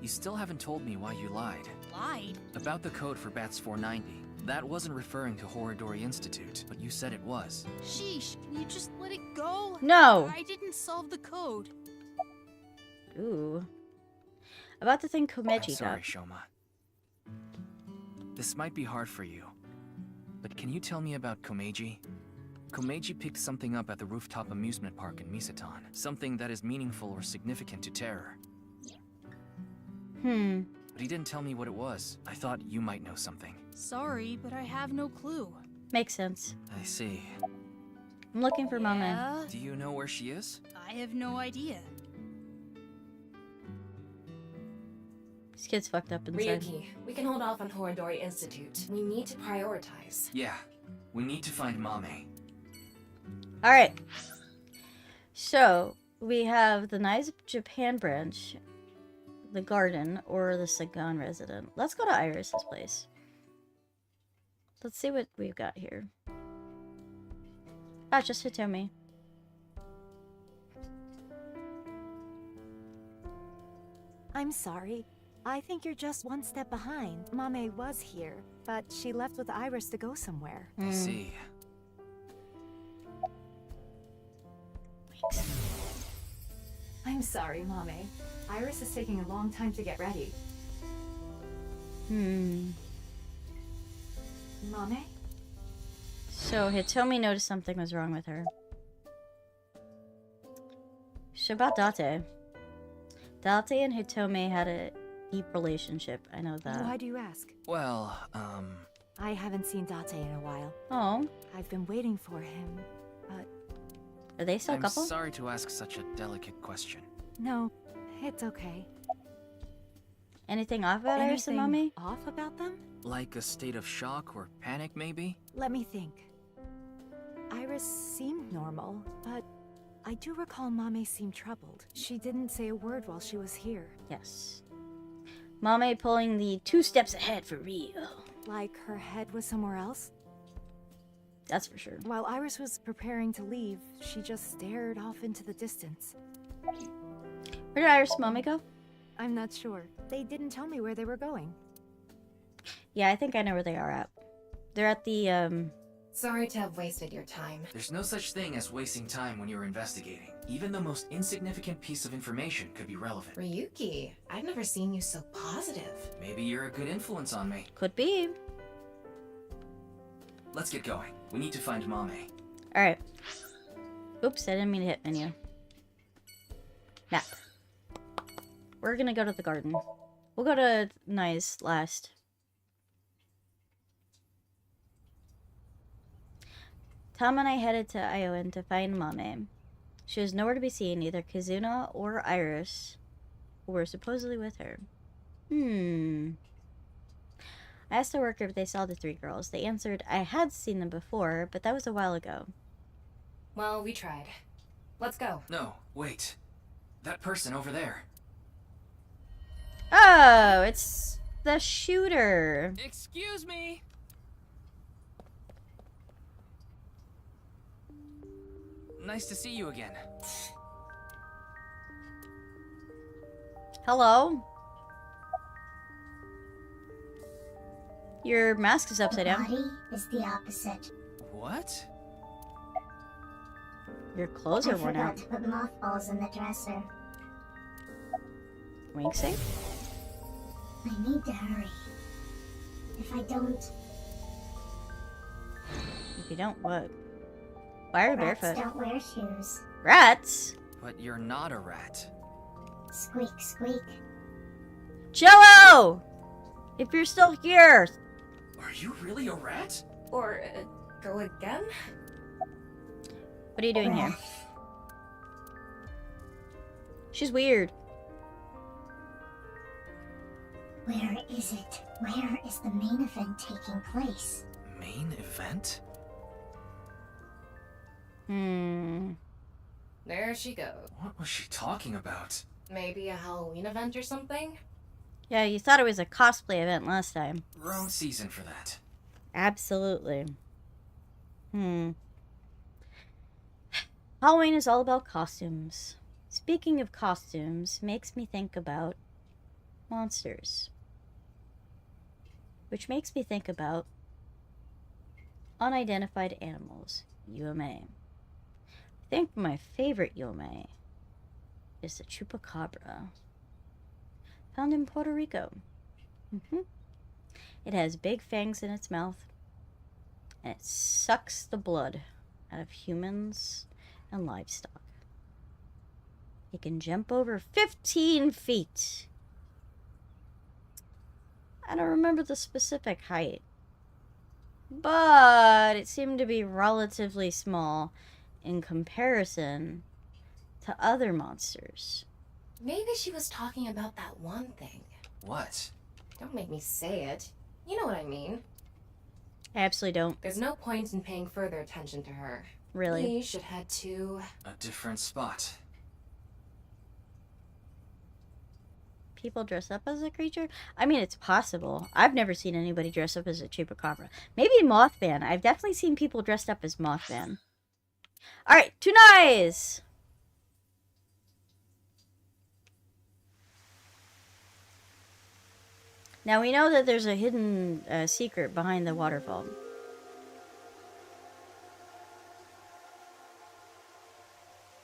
you still haven't told me why you lied. Lied? About the code for Bats 490. That wasn't referring to Horodori Institute, but you said it was. Sheesh, can you just let it go? No. I didn't solve the code. Ooh. About the thing Komeiji Sorry, got. Shoma. This might be hard for you, but can you tell me about Komeiji? Komeiji picked something up at the rooftop amusement park in Misaton. Something that is meaningful or significant to Terror. But he didn't tell me what it was. I thought you might know something. Sorry, but I have no clue. Makes sense. I see. I'm looking for Mama. Do you know where she is? I have no idea. This kid's fucked up inside. Ryuki, we can hold off on Horodori Institute. We need to prioritize. Yeah. We need to find Mame. Alright. So, we have the Nice Japan branch, the garden, or the Sagan resident. Let's go to Iris's place. Let's see what we've got here. Ah, just Hitomi. I'm sorry. I think you're just one step behind. Mame was here, but she left with Iris to go somewhere. I see. I'm sorry, Mame. Iris is taking a long time to get ready. Mame? So Hitomi noticed something was wrong with her. So about Date. Date and Hitomi had a deep relationship. I know that. Why do you ask? Well, I haven't seen Date in a while. Oh. I've been waiting for him, but... Are they still a I'm couple? sorry to ask such a delicate question. No, it's okay. Anything off about Iris and Anything Mame? off about them? Like a state of shock or panic, maybe? Let me think. Iris seemed normal, but I do recall Mame seemed troubled. She didn't say a word while she was here. Yes. Mame pulling the 2 steps ahead for real. Like her head was somewhere else? That's for sure. While Iris was preparing to leave, she just stared off into the distance. Where did Iris and Mame go? I'm not sure. They didn't tell me where they were going. Yeah, I think I know where they are at. They're at the, Sorry to have wasted your time. There's no such thing as wasting time when you're investigating. Even the most insignificant piece of information could be relevant. Ryuki, I've never seen you so positive. Maybe you're a good influence on me. Could be. Let's get going. We need to find Mame. Alright. Oops, I didn't mean to hit menu. Map. We're gonna go to the garden. We'll go to Nice last. Tom and I headed to Iowan to find Mame. She was nowhere to be seen, neither Kizuna or Iris were supposedly with her. I asked a worker if they saw the 3 girls. They answered, I had seen them before, but that was a while ago. Well, we tried. Let's go. No, wait. That person over there. Oh, it's the shooter. Excuse me. Nice to see you again. Hello? Your mask is upside down. Body is the opposite. What? Your clothes are worn I out. forgot to put mothballs in the dresser. Winksing? I need to hurry. If I don't, If you don't, what? Why are you rats barefoot? don't wear shoes. Rats? But you're not a rat. Squeak, squeak. Jello! If you're still here. Are you really a rat? Or, go again? What are you doing here? She's weird. Where is it? Where is the main event taking place? Main event? There she goes. What was she talking about? Maybe a Halloween event or something? Yeah, you thought it was a cosplay event last time. Wrong season for that. Absolutely. Halloween is all about costumes. Speaking of costumes, makes me think about monsters. Which makes me think about unidentified animals, UMA. I think my favorite UMA is the chupacabra, found in Puerto Rico. It has big fangs in its mouth, and it sucks the blood out of humans and livestock. It can jump over 15 feet. I don't remember the specific height, but it seemed to be relatively small in comparison to other monsters. Maybe she was talking about that one thing. What? Don't make me say it. You know what I mean. I absolutely don't. There's no point in paying further attention to her. Really? We should head to... A different spot. People dress up as a creature? I mean, it's possible. I've never seen anybody dress up as a chupacabra. Maybe Mothman. I've definitely seen people dressed up as Mothman. Alright, Tunais! Now we know that there's a hidden secret behind the waterfall.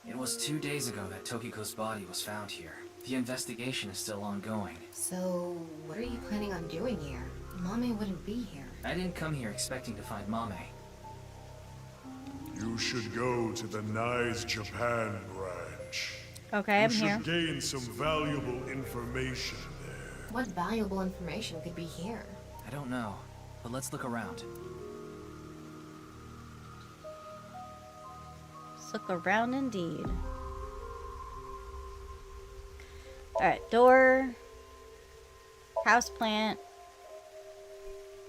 It was 2 days ago that Tokiko's body was found here. The investigation is still ongoing. So, what are you planning on doing here? Mame wouldn't be here. I didn't come here expecting to find Mame. You should go to the Nyes Japan branch. Okay, I'm here. You should gain some valuable information there. What valuable information could be here? I don't know, but let's look around. Let's look around indeed. Alright, door. Houseplant.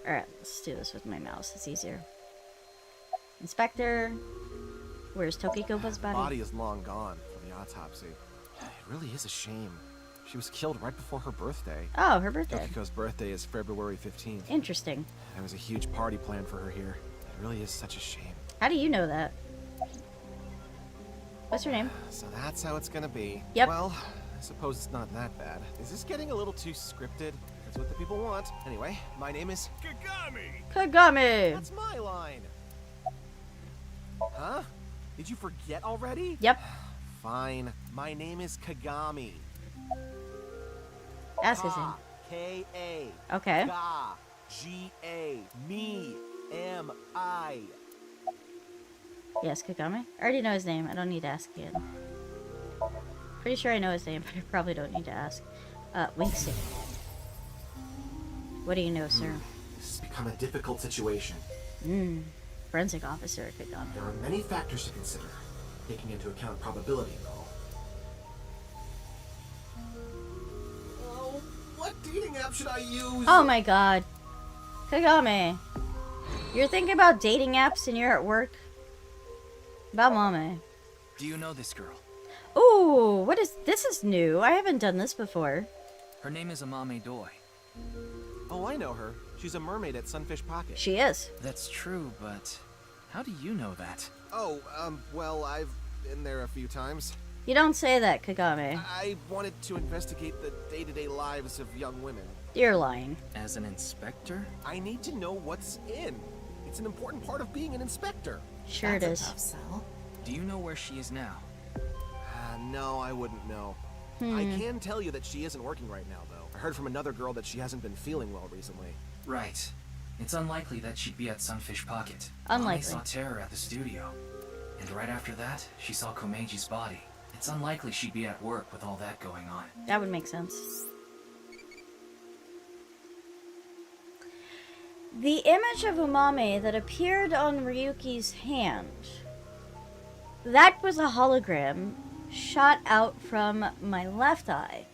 Alright, let's do this with my mouse. It's easier. Inspector. Where's Tokiko's body? Body is long gone from the autopsy. It really is a shame. She was killed right before her birthday. Oh, her birthday. Tokiko's birthday is February 15th. Interesting. There was a huge party planned for her here. It really is such a shame. How do you know that? What's her name? So that's how it's gonna be. Yep. Well, I suppose it's not that bad. Is this getting a little too scripted? That's what the people want. Anyway, my name is Kagami. Kagami! That's my line. Huh? Did you forget already? Yep. Fine. My name is Kagami. Ask his name. K-A. Okay. Ga. G-A. Me. M-I. Yes, Kagami. I already know his name. I don't need to ask again. Pretty sure I know his name, but I probably don't need to ask. Winkstick. What do you know, sir? This has become a difficult situation. Forensic officer Kagami. There are many factors to consider, taking into account probability and all. Oh, what dating app should I use? Oh my god. Kagami. You're thinking about dating apps and you're at work? About Mame. Do you know this girl? Ooh, what is this? Is new. I haven't done this before. Her name is Amame Doi. Oh, I know her. She's a mermaid at Sunfish Pocket. She is. That's true, but how do you know that? Oh, well, I've been there a few times. You don't say that, Kagami. I wanted to investigate the day-to-day lives of young women. You're lying. As an inspector? I need to know what's in. It's an important part of being an inspector. Sure it is. Tough sell. Do you know where she is now? No, I wouldn't know. I can tell you that she isn't working right now, though. I heard from another girl that she hasn't been feeling well recently. Right. It's unlikely that she'd be at Sunfish Pocket. Unlikely. Mame saw Terror at the studio. And right after that, she saw Komeji's body. It's unlikely she'd be at work with all that going on. That would make sense. The image of Umame that appeared on Ryuki's hand. That was a hologram shot out from my left eye.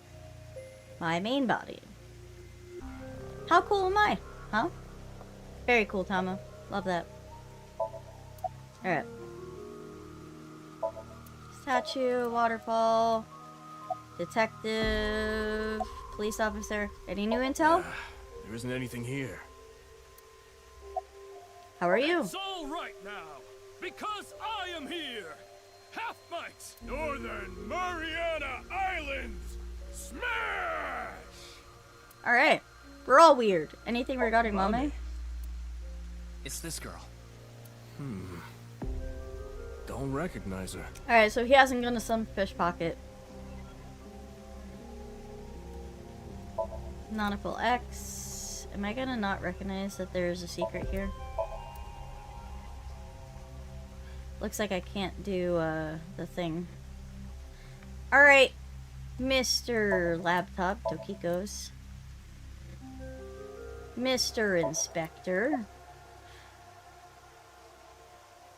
My main body. How cool am I? Huh? Very cool, Tama. Love that. Alright. Statue, waterfall, detective, police officer. Any new intel? There isn't anything here. How are you? It's all right now, because I am here. Half-Mites, Northern Mariana Islands, smash! Alright. We're all weird. Anything regarding Mame? It's this girl. Don't recognize her. Alright, so he hasn't gone to Sunfish Pocket. Nautical X. Am I gonna not recognize that there's a secret here? Looks like I can't do the thing. Alright, Mr. Laptop, Tokiko's. Mr. Inspector.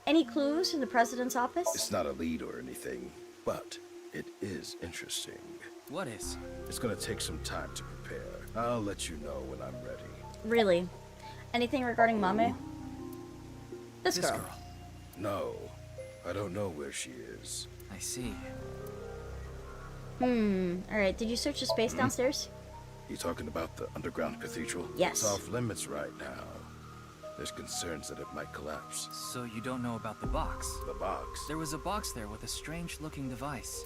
Any clues in the president's office? It's not a lead or anything, but it is interesting. What is? It's gonna take some time to prepare. I'll let you know when I'm ready. Really? Anything regarding Mame? This girl. No, I don't know where she is. I see. Alright, did you search the space downstairs? You talking about the underground cathedral? Yes. It's off limits right now. There's concerns that it might collapse. So you don't know about the box? The box? There was a box there with a strange-looking device.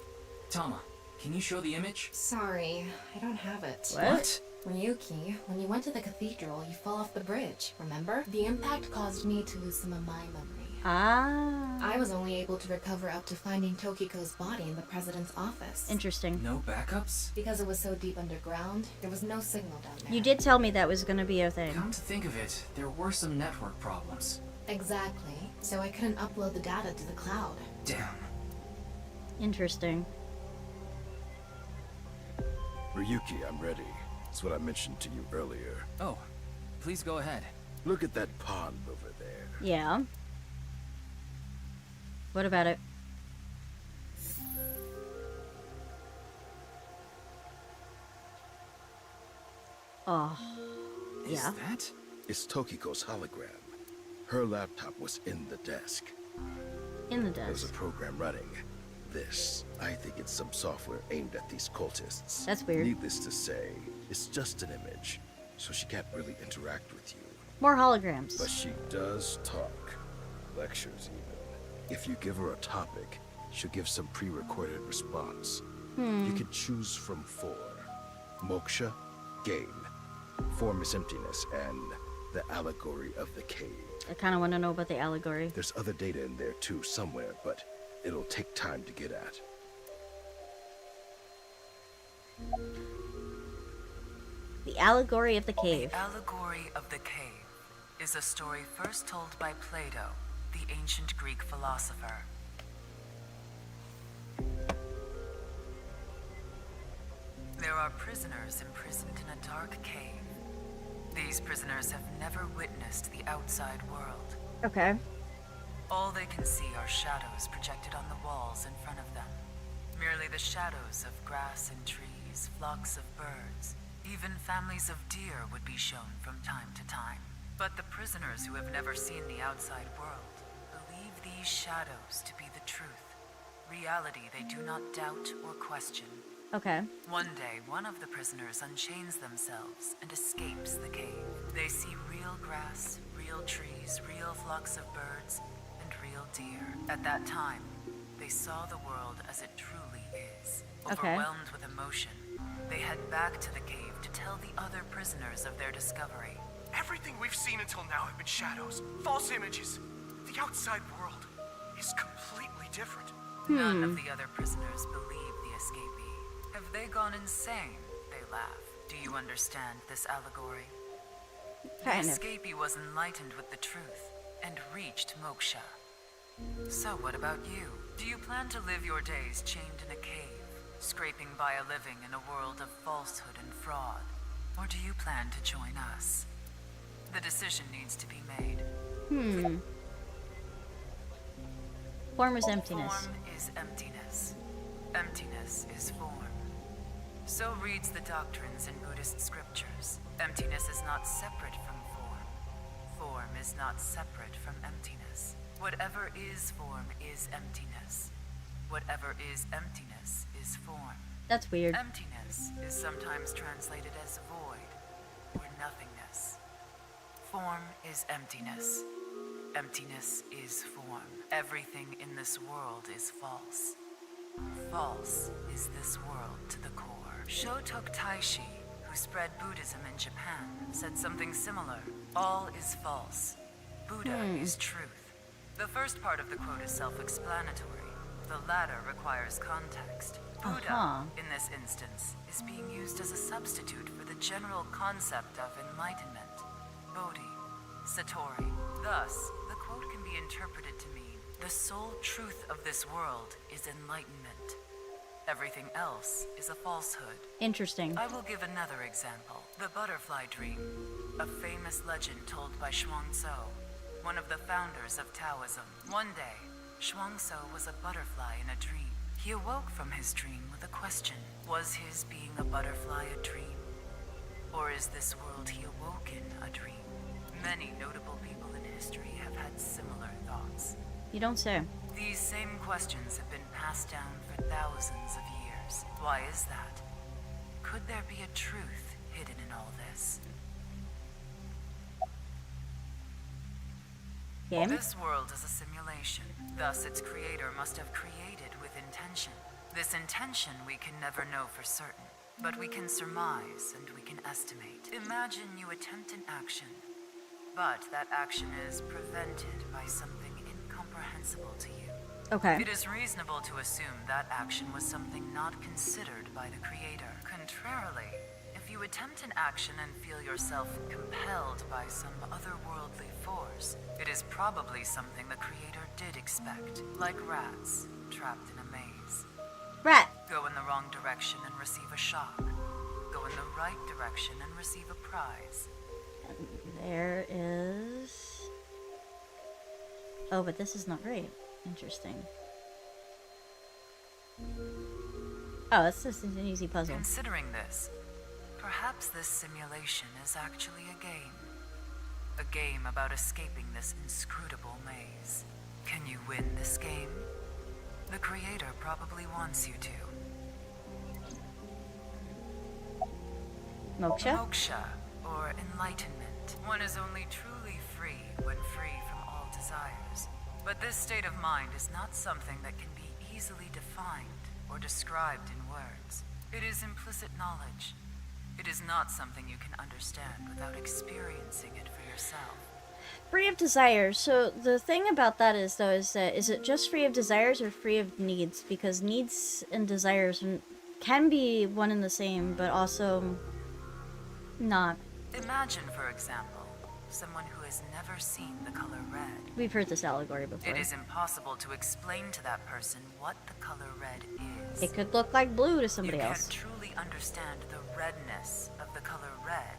Tama, can you show the image? Sorry, I don't have it. What? Ryuki, when you went to the cathedral, you fell off the bridge, remember? The impact caused me to lose some of my memory. Ah. I was only able to recover up to finding Tokiko's body in the president's office. Interesting. No backups? Because it was so deep underground, there was no signal down there. You did tell me that was gonna be a thing. Come to think of it, there were some network problems. Exactly. So I couldn't upload the data to the cloud. Damn. Interesting. Ryuki, I'm ready. It's what I mentioned to you earlier. Oh, please go ahead. Look at that pond over there. Yeah. What about it? Oh. Yeah. Is that? It's Tokiko's hologram. Her laptop was in the desk. In the There's desk. a program running. This, I think it's some software aimed at these cultists. That's weird. Needless to say, it's just an image, so she can't really interact with you. More holograms. But she does talk. Lectures, even. If you give her a topic, she'll give some pre-recorded response. You can choose from 4. Moksha, gain. Formless emptiness, and the allegory of the cave. I kind of want to know about the allegory. There's other data in there too somewhere, but it'll take time to get at. The allegory of the cave. The allegory of the cave is a story first told by Plato, the ancient Greek philosopher. There are prisoners imprisoned in a dark cave. These prisoners have never witnessed the outside world. Okay. All they can see are shadows projected on the walls in front of them. Merely the shadows of grass and trees, flocks of birds, even families of deer would be shown from time to time. But the prisoners who have never seen the outside world believe these shadows to be the truth. Reality they do not doubt or question. Okay. One day, one of the prisoners unchains themselves and escapes the cave. They see real grass, real trees, real flocks of birds, and real deer. At that time, they saw the world as it truly is. Okay. Overwhelmed with emotion, they head back to the cave to tell the other prisoners of their discovery. Everything we've seen until now have been shadows, false images. The outside world is completely different. None of the other prisoners believe the escapee. Have they gone insane? They laugh. Do you understand this allegory? Kind The of. escapee was enlightened with the truth and reached moksha. So what about you? Do you plan to live your days chained in a cave, scraping by a living in a world of falsehood and fraud? Or do you plan to join us? The decision needs to be made. Form is emptiness. Form is emptiness. Emptiness is form. So reads the doctrines in Buddhist scriptures. Emptiness is not separate from form. Form is not separate from emptiness. Whatever is form is emptiness. Whatever is emptiness is form. That's weird. Emptiness is sometimes translated as void or nothingness. Form is emptiness. Emptiness is form. Everything in this world is false. False is this world to the core. Shotok Taishi, who spread Buddhism in Japan, said something similar. All is false. Buddha is truth. The first part of the quote is self-explanatory. The latter requires context. Buddha, in this instance, is being used as a substitute for the general concept of enlightenment. Bodhi, Satori. Thus, the quote can be interpreted to mean, the sole truth of this world is enlightenment. Everything else is a falsehood. Interesting. I will give another example. The butterfly dream, a famous legend told by Xuangtzu, one of the founders of Taoism. One day, Xuangtzu was a butterfly in a dream. He awoke from his dream with a question. Was his being a butterfly a dream? Or is this world he awoke in a dream? Many notable people in history have had similar thoughts. You don't say. These same questions have been passed down for thousands of years. Why is that? Could there be a truth hidden in all this? Game? This world is a simulation. Thus, its creator must have created with intention. This intention we can never know for certain. But we can surmise and we can estimate. Imagine you attempt an action, but that action is prevented by something incomprehensible to you. Okay. It is reasonable to assume that action was something not considered by the creator. Contrarily, if you attempt an action and feel yourself compelled by some otherworldly force, it is probably something the creator did expect, like rats trapped in a maze. Rat. Go in the wrong direction and receive a shock. Go in the right direction and receive a prize. There is... Oh, but this is not right. Interesting. Oh, it's just an easy puzzle. Considering this, perhaps this simulation is actually a game. A game about escaping this inscrutable maze. Can you win this game? The creator probably wants you to. Moksha? Moksha, or enlightenment. One is only truly free when free from all desires. But this state of mind is not something that can be easily defined or described in words. It is implicit knowledge. It is not something you can understand without experiencing it for yourself. Free of desires. So the thing about that is, though, is that is it just free of desires or free of needs? Because needs and desires can be one and the same, but also not. Imagine, for example, someone who has never seen the color red. We've heard this allegory before. It is impossible to explain to that person what the color red is. It could look like blue to somebody You else. can't truly understand the redness of the color red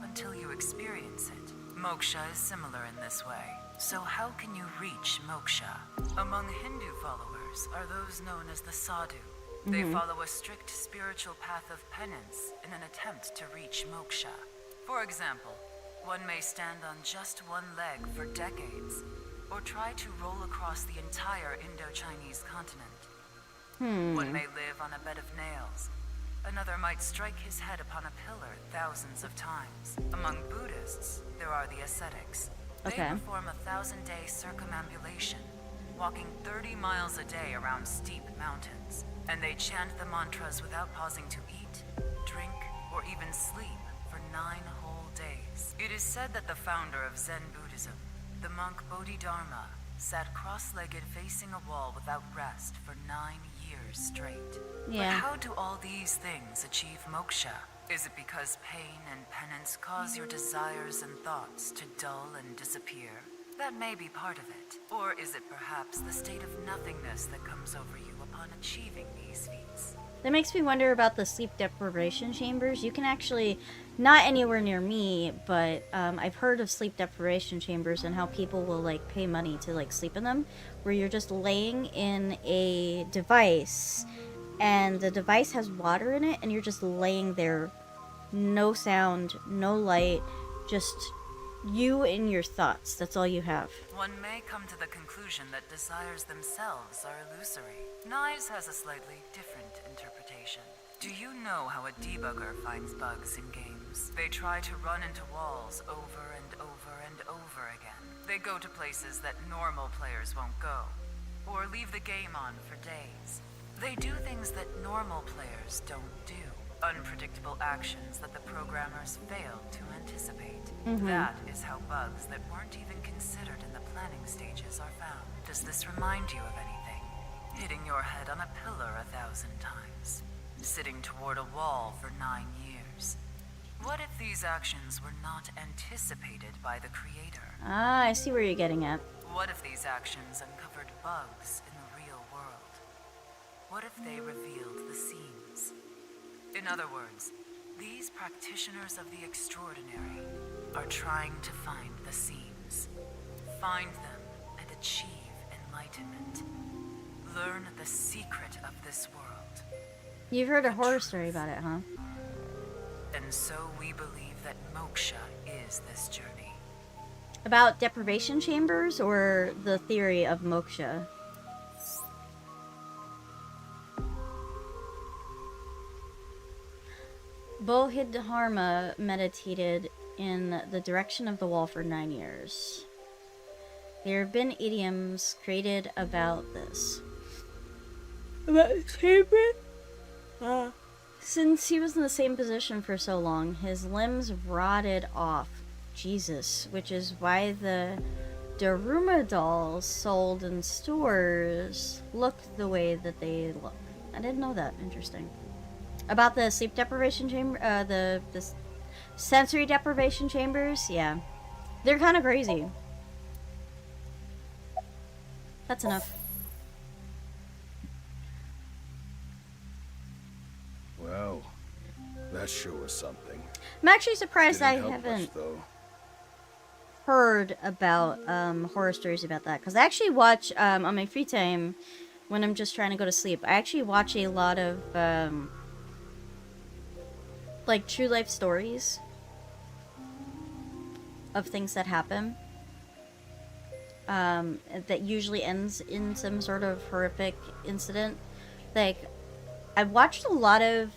until you experience it. Moksha is similar in this way. So how can you reach moksha? Among Hindu followers are those known as the sadhu. They follow a strict spiritual path of penance in an attempt to reach moksha. For example, one may stand on just one leg for decades, or try to roll across the entire Indo-Chinese continent. One may live on a bed of nails. Another might strike his head upon a pillar thousands of times. Among Buddhists, there are the ascetics. They perform a 1,000-day circumambulation, walking 30 miles a day around steep mountains. And they chant the mantras without pausing to eat, drink, or even sleep for 9 whole days. It is said that the founder of Zen Buddhism, the monk Bodhidharma, sat cross-legged facing a wall without rest for 9 years straight. Yeah. But how do all these things achieve moksha? Is it because pain and penance cause your desires and thoughts to dull and disappear? That may be part of it. Or is it perhaps the state of nothingness that comes over you upon achieving these feats? That makes me wonder about the sleep deprivation chambers. You can actually, not anywhere near me, but I've heard of sleep deprivation chambers and how people will like pay money to like sleep in them, where you're just laying in a device and the device has water in it and you're just laying there, no sound, no light, just you and your thoughts. That's all you have. One may come to the conclusion that desires themselves are illusory. Nyes has a slightly different interpretation. Do you know how a debugger finds bugs in games? They try to run into walls over and over and over again. They go to places that normal players won't go, or leave the game on for days. They do things that normal players don't do. Unpredictable actions that the programmers failed to anticipate. That is how bugs that weren't even considered in the planning stages are found. Does this remind you of anything? Hitting your head on a pillar 1,000 times. Sitting toward a wall for 9 years. What if these actions were not anticipated by the creator? Ah, I see where you're getting at. What if these actions uncovered bugs in the real world? What if they revealed the seams? In other words, these practitioners of the extraordinary are trying to find the seams, find them and achieve enlightenment. Learn the secret of this world. You've heard a horror story about it, huh? And so we believe that moksha is this journey. About deprivation chambers or the theory of moksha? Bodhidharma meditated in the direction of the wall for 9 years. There have been idioms created about this. About Since he was in the same position for so long, his limbs rotted off. Jesus. Which is why the Daruma dolls sold in stores looked the way that they look. I didn't know that. Interesting. About the sleep deprivation chamber, the sensory deprivation chambers, yeah. They're kind of crazy. That's enough. Well, that sure was something. I'm actually surprised Didn't I help haven't much, though. heard about horror stories about that, because I actually watch on my free time when I'm just trying to go to sleep. I actually watch a lot of like true life stories of things that happen that usually ends in some sort of horrific incident. Like, I've watched a lot of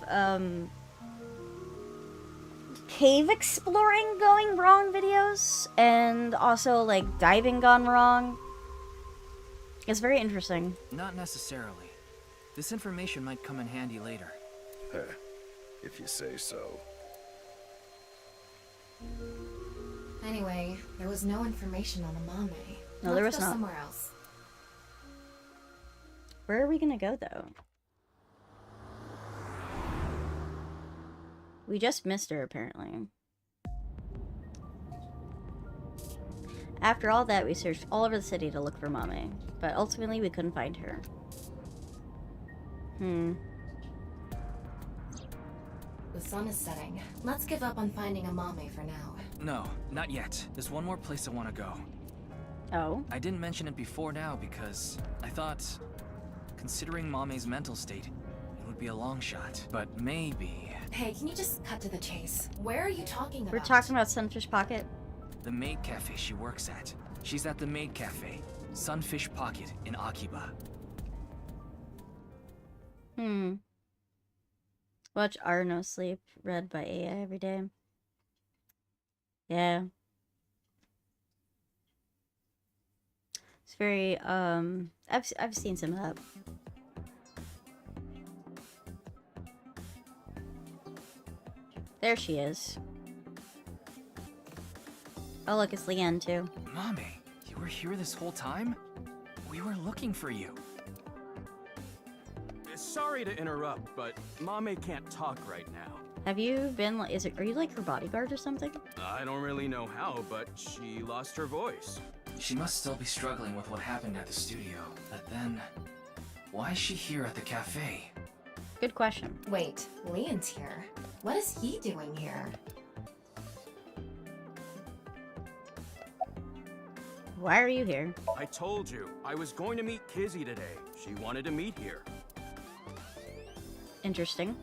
cave exploring going wrong videos, and also like diving gone wrong. It's very interesting. Not necessarily. This information might come in handy later. If you say so. Anyway, there was no information on Amame. No, there was Let's go not. somewhere else. Where are we gonna go though? We just missed her, apparently. After all that, we searched all over the city to look for Mame, but ultimately we couldn't find her. The sun is setting. Let's give up on finding Amame for now. No, not yet. There's one more place I want to go. Oh? I didn't mention it before now because I thought, considering Mame's mental state, it would be a long shot. But maybe... Hey, can you just cut to the chase? Where are you talking about? We're talking about Sunfish Pocket. The maid cafe she works at. She's at the maid cafe, Sunfish Pocket in Akiba. Watch Are No Sleep, read by AI every day. Yeah. It's very, I've seen some of that. There she is. Oh look, it's Leanne too. Mame, you were here this whole time? We were looking for you. Sorry to interrupt, but Mame can't talk right now. Have you been, are you like her bodyguard or something? I don't really know how, but she lost her voice. She must still be struggling with what happened at the studio. But then, why is she here at the cafe? Good question. Wait, Leon's here. What is he doing here? Why are you here? I told you, I was going to meet Kizzy today. She wanted to meet here. Interesting.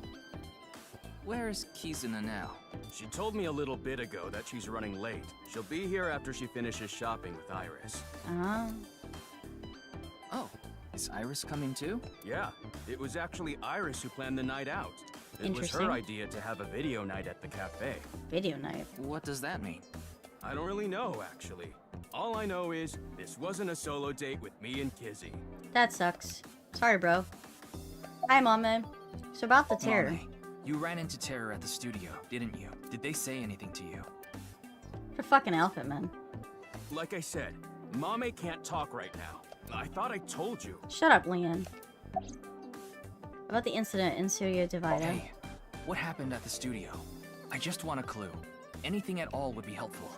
Where is Kizuna now? She told me a little bit ago that she's running late. She'll be here after she finishes shopping with Iris. Oh, is Iris coming too? Yeah, it was actually Iris who planned the night out. It was her idea to have a video night at the cafe. Video night? What does that mean? I don't really know, actually. All I know is, this wasn't a solo date with me and Kizzy. That sucks. Sorry, bro. Hi, Mame. So about the terror. Mame, you ran into Terror at the studio, didn't you? Did they say anything to you? What a fucking outfit, man. Like I said, Mame can't talk right now. I thought I told you. Shut up, Leanne. About the incident in Studio Divida. Hey, what happened at the studio? I just want a clue. Anything at all would be helpful.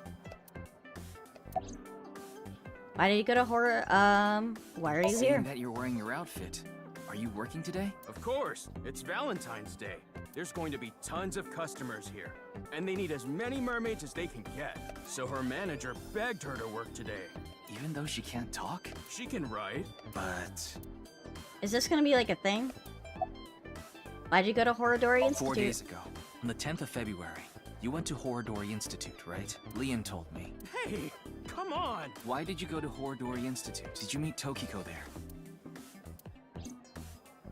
Why did you go to horror? Why are you Seeing here? that you're wearing your outfit, are you working today? Of course, it's Valentine's Day. There's going to be tons of customers here, and they need as many mermaids as they can get. So her manager begged her to work today. Even though she can't talk? She can write. But... Is this gonna be like a thing? Why'd you go to Horridori Institute? 4 days ago, on the 10th of February, you went to Horridori Institute, right? Liam told me. Hey, come on! Why did you go to Horridori Institute? Did you meet Tokiko there?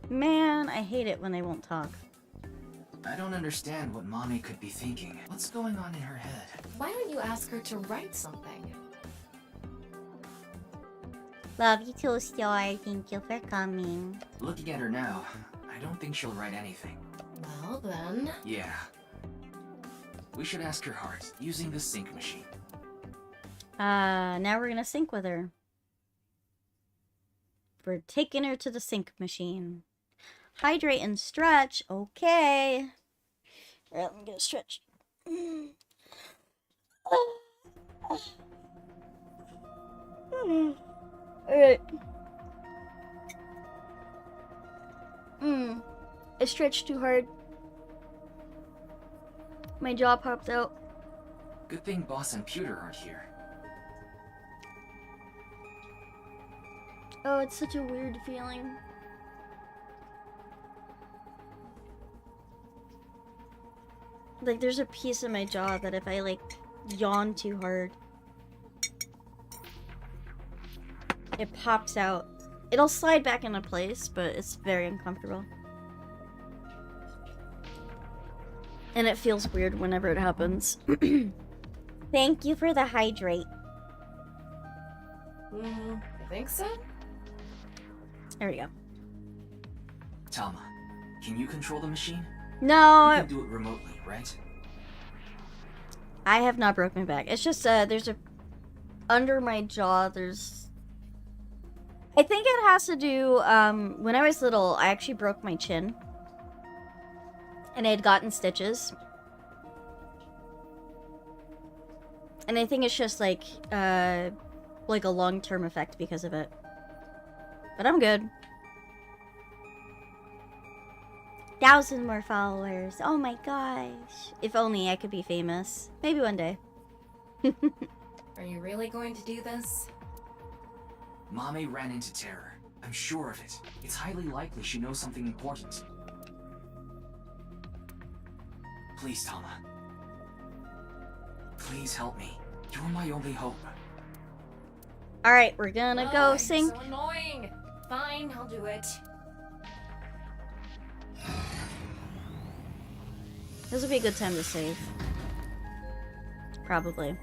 Man, I hate it when they won't talk. I don't understand what Mame could be thinking. What's going on in her head? Why don't you ask her to write something? Love you too, Star. Thank you for coming. Looking at her now, I don't think she'll write anything. Well then... Yeah. We should ask her heart, using the sync machine. Now we're gonna sync with her. We're taking her to the sync machine. Hydrate and stretch. Okay. Alright, I'm gonna stretch. Alright. I stretched too hard. My jaw popped out. Good thing Boss and Pewter aren't here. Oh, it's such a weird feeling. Like, there's a piece of my jaw that if I, like, yawn too hard, it pops out. It'll slide back into place, but it's very uncomfortable. And it feels weird whenever it happens. Thank you for the hydrate. I think so? There we go. Tama, can you control the machine? No. You can do it remotely, right? I have not broken my back. It's just, there's a... Under my jaw, there's... I think it has to do, when I was little, I actually broke my chin. And I had gotten stitches. And I think it's just, like a long-term effect because of it. But I'm good. 1,000 more followers. Oh my gosh. If only I could be famous. Maybe one day. Are you really going to do this? Mame ran into terror. I'm sure of it. It's highly likely she knows something important. Please, Tama. Please help me. You're my only hope. Alright, we're gonna go sync. So annoying. Fine, I'll do it. This would be a good time to save. Probably.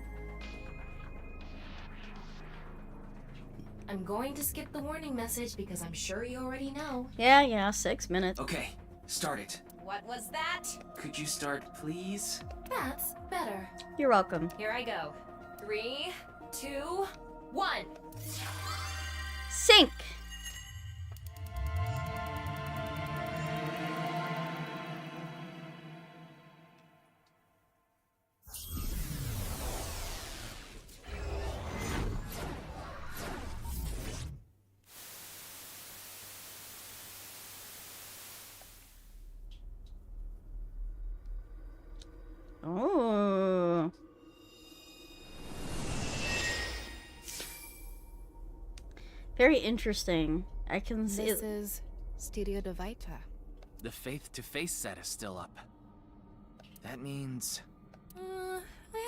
I'm going to skip the warning message because I'm sure you already know. Yeah, 6 minutes. Okay, start it. What was that? Could you start, please? That's better. You're welcome. Here I go. 3, 2, 1. Sync! Oh. Very interesting. I can see This is Studio de Vita. The face-to-face set is still up. That means... I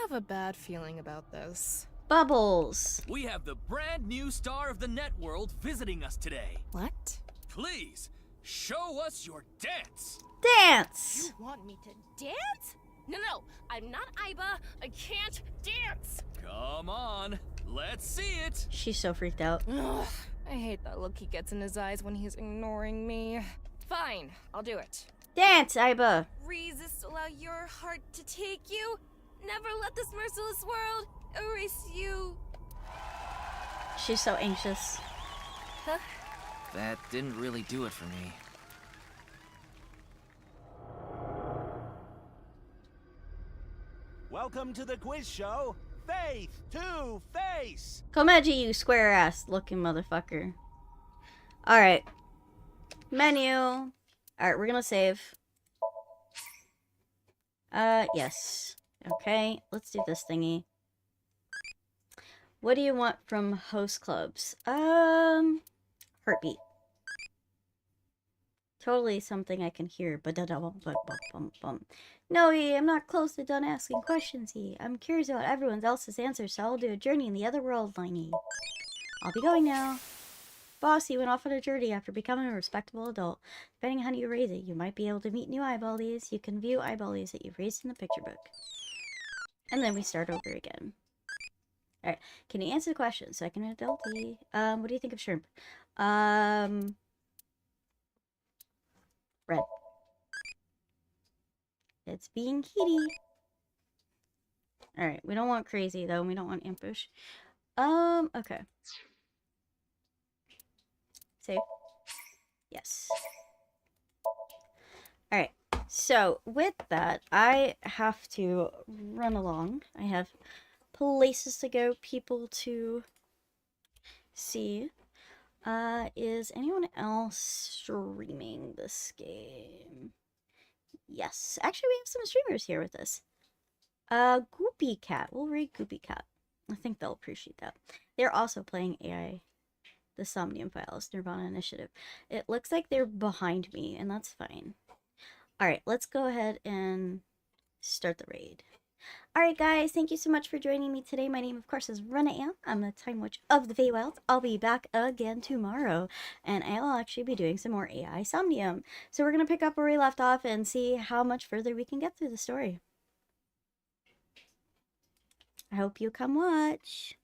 have a bad feeling about this. Bubbles. We have the brand new star of the net world visiting us today. What? Please, show us your dance. Dance! You want me to dance? No, I'm not Aiba. I can't dance. Come on, let's see it. She's so freaked out. Ugh, I hate that look he gets in his eyes when he's ignoring me. Fine, I'll do it. Dance, Aiba. Resist, allow your heart to take you. Never let this merciless world erase you. She's so anxious. Huh? That didn't really do it for me. Welcome to the quiz show, Faith to Face. Come at you square ass looking motherfucker. Alright. Menu. Alright, we're gonna save. Yes. Okay, let's do this thingy. What do you want from host clubs? Heartbeat. Totally something I can hear, but no, I'm not close to done asking questions, I'm curious about everyone else's answers, so I'll do a journey in the other world, Liney. I'll be going now. Bossy went off on a journey after becoming a respectable adult. Depending on how you raise it, you might be able to meet new eyeballies. You can view eyeballies that you've raised in the picture book. And then we start over again. Alright, can you answer the question? Second adulty. What do you think of shrimp? Red. It's being kitty. Alright, we don't want crazy though. We don't want ambush. Okay. Save. Yes. Alright. So, with that, I have to run along. I have places to go, people to see. Is anyone else streaming this game? Yes. Actually, we have some streamers here with us. Goopy Cat. We'll read Goopy Cat. I think they'll appreciate that. They're also playing AI, the Somnium Files, Nirvana Initiative. It looks like they're behind me, and that's fine. Alright, let's go ahead and start the raid. Alright guys, thank you so much for joining me today. My name, of course, is Renea. I'm the Time Witch of the Feywilds. I'll be back again tomorrow, and I'll actually be doing some more AI Somnium. So we're going to pick up where we left off and see how much further we can get through the story. I hope you come watch.